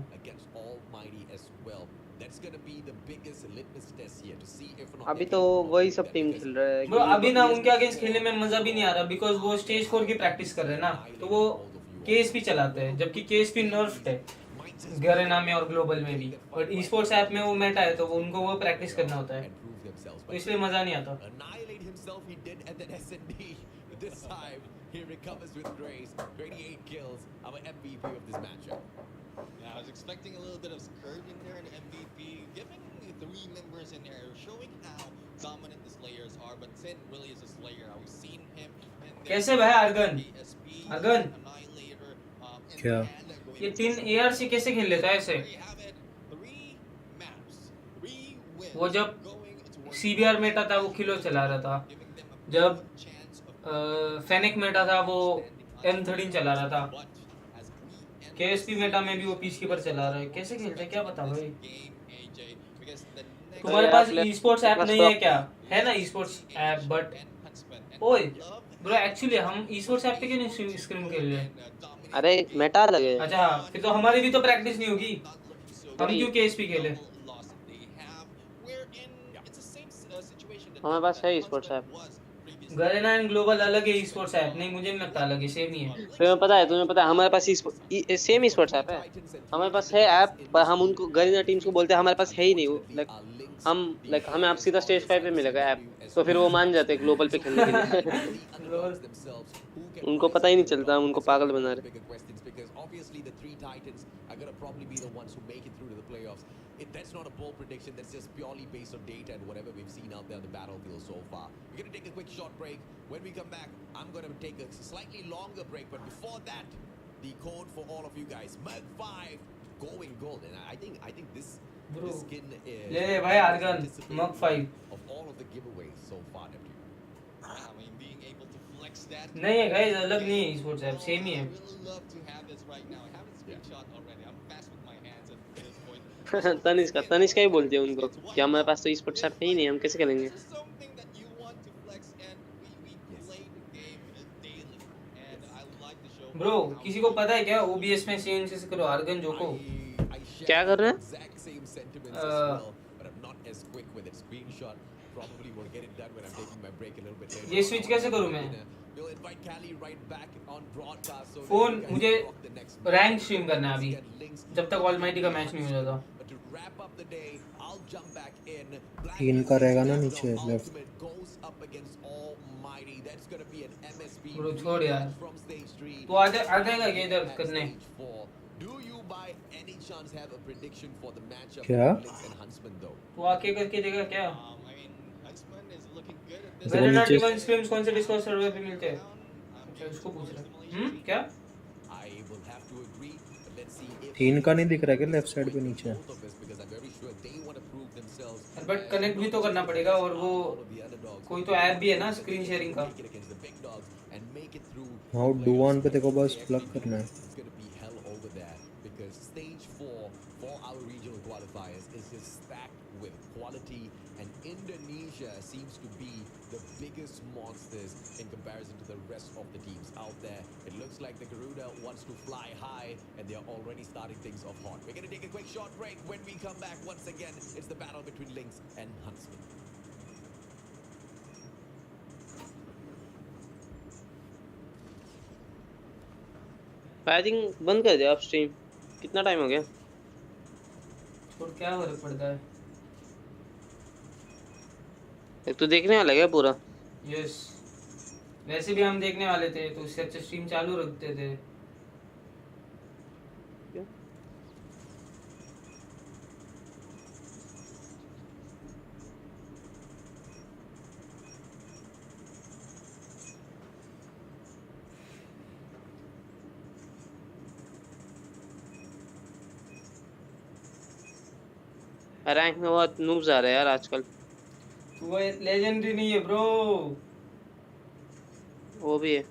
अभी तो वही सब टीम खेल रहा है ब्रो, अभी ना उनके अगेंस्ट खेलने में मजा भी नहीं आ रहा, बिकॉज वो स्टेज 4 की प्रैक्टिस कर रहे हैं ना, तो वो केएसपी चलाते हैं, जबकि केएसपी नर्फ्ड है गरेना में और ग्लोबल में भी, और ई स्पोर्ट्स ऐप में वो मेटा है, तो वो उनको वो प्रैक्टिस करना होता है, तो इसलिए मजा नहीं आता। He recovers with grace. 28 kills. Our MVP of this matchup. Yeah, I was expecting a little bit of skirt in there in MVP, giving the 3 members in there, showing how dominant the Slayers are. But Sin really is a Slayer. We've seen him. कैसे भाई organ? Organ? क्या? ये 3 ARC कैसे खेल लेता है ऐसे? वो जब CBR मेटा था वो किलो चला रहा था, जब फेनिक मेटा था वो M13 चला रहा था, KSP मेटा में भी वो पीसकीपर चला रहा है, कैसे खेलते हैं क्या पता भाई। तुम्हारे पास ई स्पोर्ट्स ऐप नहीं है क्या? है ना ई स्पोर्ट्स ऐप, बट ओए ब्रो एक्चुअली हम ई स्पोर्ट्स ऐप पे क्यों नहीं स्क्रीन खेल रहे? अरे मेटा लगे। अच्छा फिर तो हमारी भी तो प्रैक्टिस नहीं होगी, हम क्यों KSP खेले? हमारे पास है e sports app. Garena and global अलग है ई-स्पोर्ट्स ऐप नहीं, मुझे नहीं लगता अलग है, सेम ही है। तुम्हें पता है हमारे पास सेम ई स्पोर्ट्स ऐप है, हमारे पास है ऐप, पर हम उनको गरीना टीम्स को बोलते हैं हमारे पास है ही नहीं। लाइक हमें आप सीधा स्टेज 5 पे मिलेगा ऐप, तो फिर वो मान जाते हैं ग्लोबल पे खेलने के लिए। उनको पता ही नहीं चलता, हम उनको पागल बना रहे। That's not a bold prediction. That's just purely based on data and whatever we've seen out there on the battlefield so far. We're going to take a quick short break. When we come back, I'm going to take a slightly longer break. But before that, the code for all of you guys: Merc 5 going gold. And I think this skin is ले भाई argon Merc 5 of all of the giveaways so far. I mean, being able to flex that. नहीं है guys, अलग नहीं है esports app, same ही है। I really love to have this right now. I have a screenshot already. I'm fast with my hands at this point. Tanishka ही बोलती है उनको कि हमारे पास तो ई-स्पोर्ट्स ऐप है ही नहीं, हम कैसे खेलेंगे। This is something that you want to flex, and we play the game daily, and I like to show. Bro किसी को पता है क्या OBS में CNC से करो आर्गन जो को क्या कर रहे हैं? Exact same sentiments as well, but I'm not as quick with it. Screenshot probably will get it done when I'm taking my break a little bit later. ये स्विच कैसे करूं मैं? We'll invite Cali right back on broadcast. So phone that you guys मुझे can rock the next match. Rank stream करना है अभी, जब तक ऑलमाइटी का मैच नहीं हो जाता। But to wrap up the day, I'll jump back in. तीन का रहेगा ना नीचे left. Ultimate goes up against Almighty. That's gonna be an MSP Bro, छोड़ यार। from stage 3. तो आ जाएगा क्या इधर करने? Do you by any chance have a prediction for the matchup क्या? between Lynx and Huntsman though? तो आके करके देगा क्या? I mean, Huntsman is looking good at this. देखो गरेना नीचे- टीम स्ट्रीम्स कौन से डिस्कॉर्ड सर्वर पे मिलते हैं? अच्छा उसको पूछ रहा। क्या? I will have to agree, but let's see if तीन का नहीं दिख रहा है क्या लेफ्ट साइड पे नीचे? both of us, because I'm very sure they want to prove themselves. But connect भी तो करना पड़ेगा, और वो All of the underdogs. कोई तो ऐप भी है ना स्क्रीन शेयरिंग का। Make it against the big dogs and make it through. हाँ डू वन पे देखो बस प्लग करना है। It's going to be hell over there because stage 4 for our regional qualifiers is just stacked with quality, and Indonesia seems to be the biggest monsters in comparison to the rest of the teams out there. It looks like the Garuda wants to fly high, and they're already starting things off hot. We're going to take a quick short break. When we come back, once again, it's the battle between Lynx and Huntsman. I think बंद कर दिया आप stream, कितना time हो गया? और क्या फर्क पड़ता है? एक तो देखने वाला है क्या पूरा? यस, वैसे भी हम देखने वाले थे तो उससे अच्छा स्ट्रीम चालू रखते थे। रैंक में बहुत नूब्स आ रहे हैं यार आजकल। वो लेजेंडरी नहीं है ब्रो। वो भी है।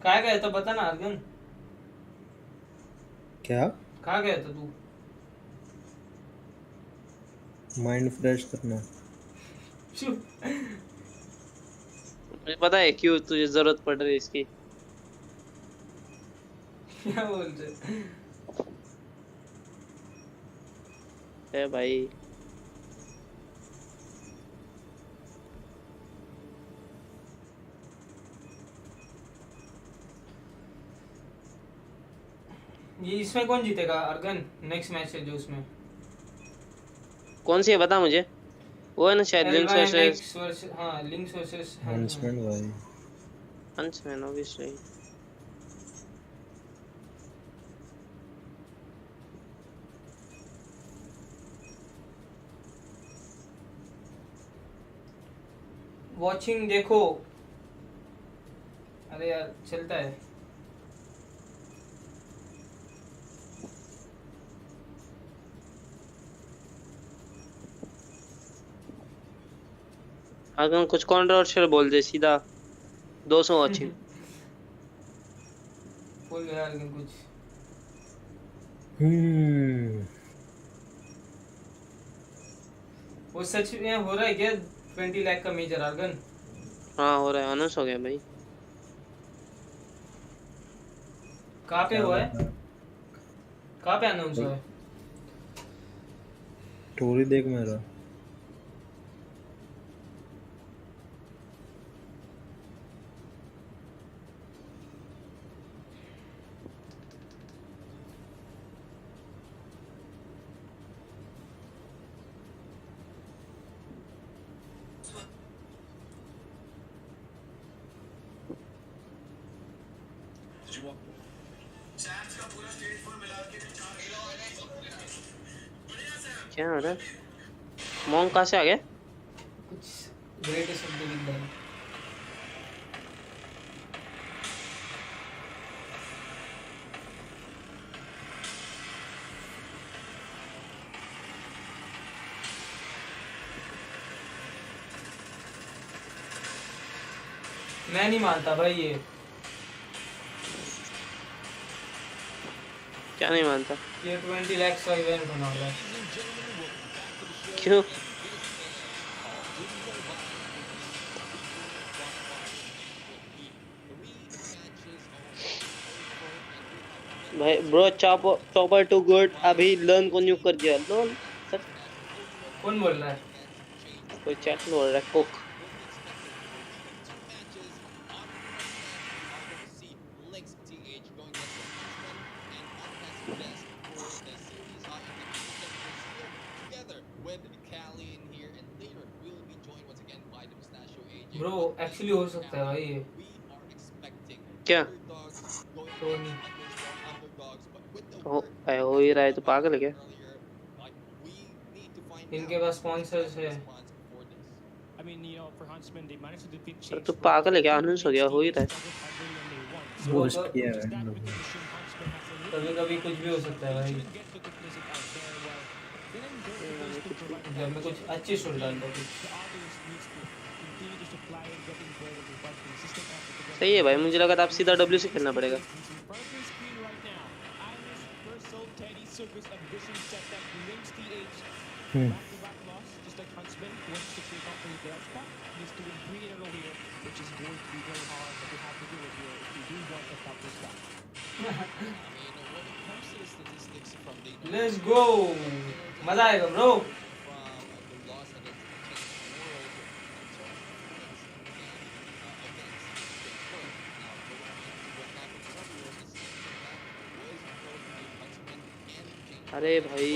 कहाँ गया था बता ना अर्जुन? क्या? कहाँ गया था तू? माइंड फ्रेश करना। मुझे पता है क्यों तुझे जरूरत पड़ रही है इसकी। क्या बोल रहे है भाई? ये इसमें कौन जीतेगा अर्गन? नेक्स्ट मैच है जो उसमें कौन सी है बता मुझे। वो है ना शायद लिंक्स वर्सेस। हाँ लिंक्स वर्सेस हंट्समैन भाई। Huntsman obviously. वॉचिंग देखो। अरे यार चलता है। अगर कुछ कंट्रोवर्शियल बोल दे सीधा 200 वॉचिंग। बोल गया अर्गन कुछ। वो सच में हो रहा है क्या 20 लाख का मेजर आर्गन? हाँ हो रहा है, अनाउंस हो गया भाई। कहाँ पे क्या हुआ है? पता, कहाँ पे अनाउंस हुआ है? स्टोरी देख मेरा। क्या हो रहा है? मॉन्ग कहाँ से आ गया? कुछ ग्रेटेस्ट ऑफ द वीक है। मैं नहीं मानता भाई ये। क्या नहीं मानता? ये 20 लाख का इवेंट होने वाला है। क्यों? भाई ब्रो चॉपर टू गुड अभी लर्न को न्यू कर दिया। लर्न सर कौन बोल रहा है? कोई चैट में बोल रहा है कोक। ब्रो एक्चुअली हो सकता है भाई ये। क्या सोनी हो ही रहा है तो पागल है क्या? इनके पास स्पॉन्सर्स है। I mean, you know, for Huntsman, they managed to defeat तो Change तू पागल है क्या? अनाउंस हो गया, हो ही रहा है। ब्रो पोस्ट किया है इन लोगों ने। कभी कभी कुछ भी हो सकता है भाई। जब मैं कुछ अच्छी शॉट डालता हूँ। सही है भाई, मुझे लगा था आप सीधा W से खेलना पड़ेगा। लेट्स गो, मजा आएगा ब्रो। अरे भाई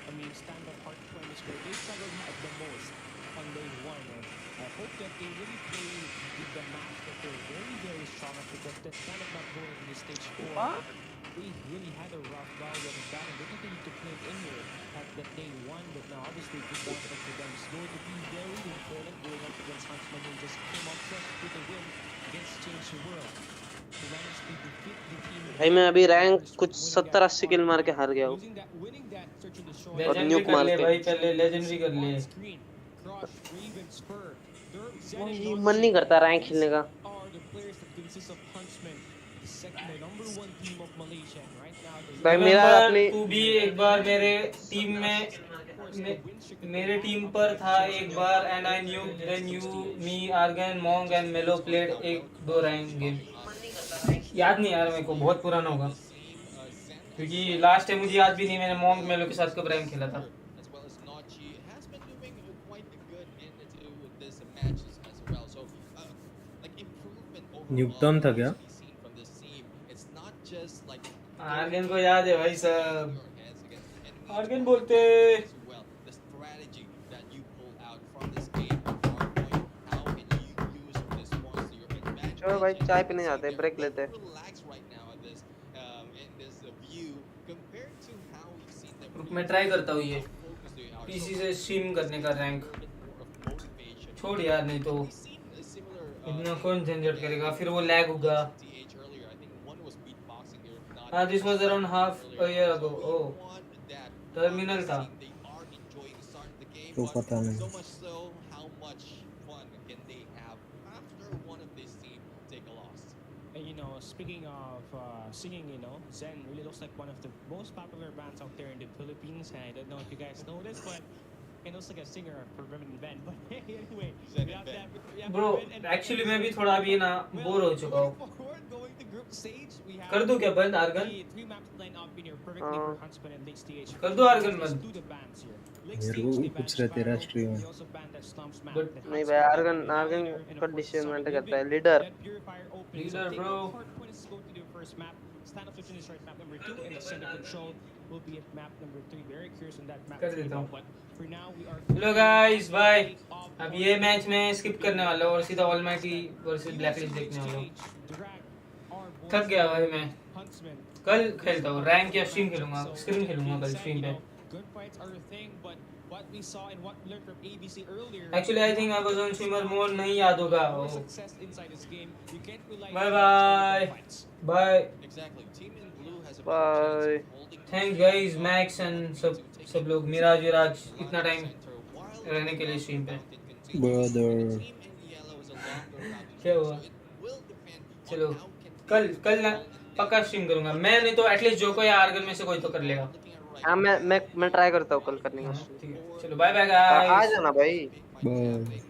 I mean, stand-up Hardpoint is where they struggled at the most on day one. And I hope that they really play with the match that they're very, very strong at, because that's kind of not going in this stage 4. They really had a rough go getting back, and they continue to play in here at the day one. But now, obviously, good bounce back for them is going to be very important going up against Huntsman, who just came out fresh with a win against Change the World. They managed to defeat the team. भाई मैं अभी rank कुछ 70-80 किल मार के हार गया हूँ। Legendary कर ले भाई, पहले लेजेंडरी कर ले। भाई मन नहीं करता रैंक खेलने का। भाई मेरा अपने तू भी एक बार मेरे टीम में मेरे टीम पर था एक बार, and I knew then you me Argon among and Mello played 1-2 rank game. याद नहीं यार मेरे को, बहुत पुराना होगा, क्योंकि लास्ट टाइम मुझे याद भी नहीं मैंने मॉन्ग मेलो के साथ कब रैंक खेला था। न्यूटन था क्या? आर्गन को याद है भाई सब, आर्गन बोलते। चलो भाई चाय पीने जाते हैं, ब्रेक लेते हैं। मैं ट्राई करता हूँ ये पीसी से स्ट्रीम करने का रैंक। छोड़ यार, नहीं तो इतना कौन झंझट करेगा, फिर वो लैग होगा। This was around half a year ago. Oh, terminal था. तो पता नहीं. So much so, how much fun can they have after one of these teams take a loss? And you know, speaking of singing, you know, Zen really looks like one of the most popular bands out there in the Philippines. And I don't know if you guys know this, but he looks like a singer for women in band. But anyway, Zen we in have band. that. We have Bro, Ren and actually Zen. मैं भी थोड़ा अभी ना bore हो चुका हूँ. Going to group stage, we have कर दूँ क्या बंद argon? the three maps line up in here perfectly for Huntsman and Lake stage. कर दो आर्गन Let's बंद. do the bands here. मेरे को भी पूछ रहे तेरा stream है. But नहीं भाई, आर्गन का डिसीजन करता है leader. Leader, bro. Stand up switch in this right map number 2 and the center control will be at map number 3. Very curious on that map. कर देता हूँ. But for now we are Hello guys, bye. अब ये match में skip करने वाला हूँ और सीधा ऑलमाइटी वर्सेस ब्लैकलिस्ट देखने वाला हूँ. थक गया भाई मैं. कल खेलता हूँ रैंक या स्ट्रीम खेलूंगा. स्क्रीन खेलूंगा कल स्ट्रीम पे. gunfights are a thing, but what we saw and what we learned from ABC earlier. Actually, I think I was on streamer mode. नहीं याद होगा. Success inside this game. You can't rely Bye on bye. gunfights. Bye. Exactly. Team in blue has a Bye. Thanks guys, Max and सब लोग मिराज विराज इतना time रहने के लिए stream पे. Brother. क्या हुआ? चलो कल ना पक्का स्ट्रीम करूंगा मैं. नहीं तो एटलीस्ट जोको या आर्गन में से कोई तो कर लेगा. हाँ मैं ट्राई करता हूँ कल करने का. ठीक है चलो बाय बाय गाइस. आ जाना भाई. Bye.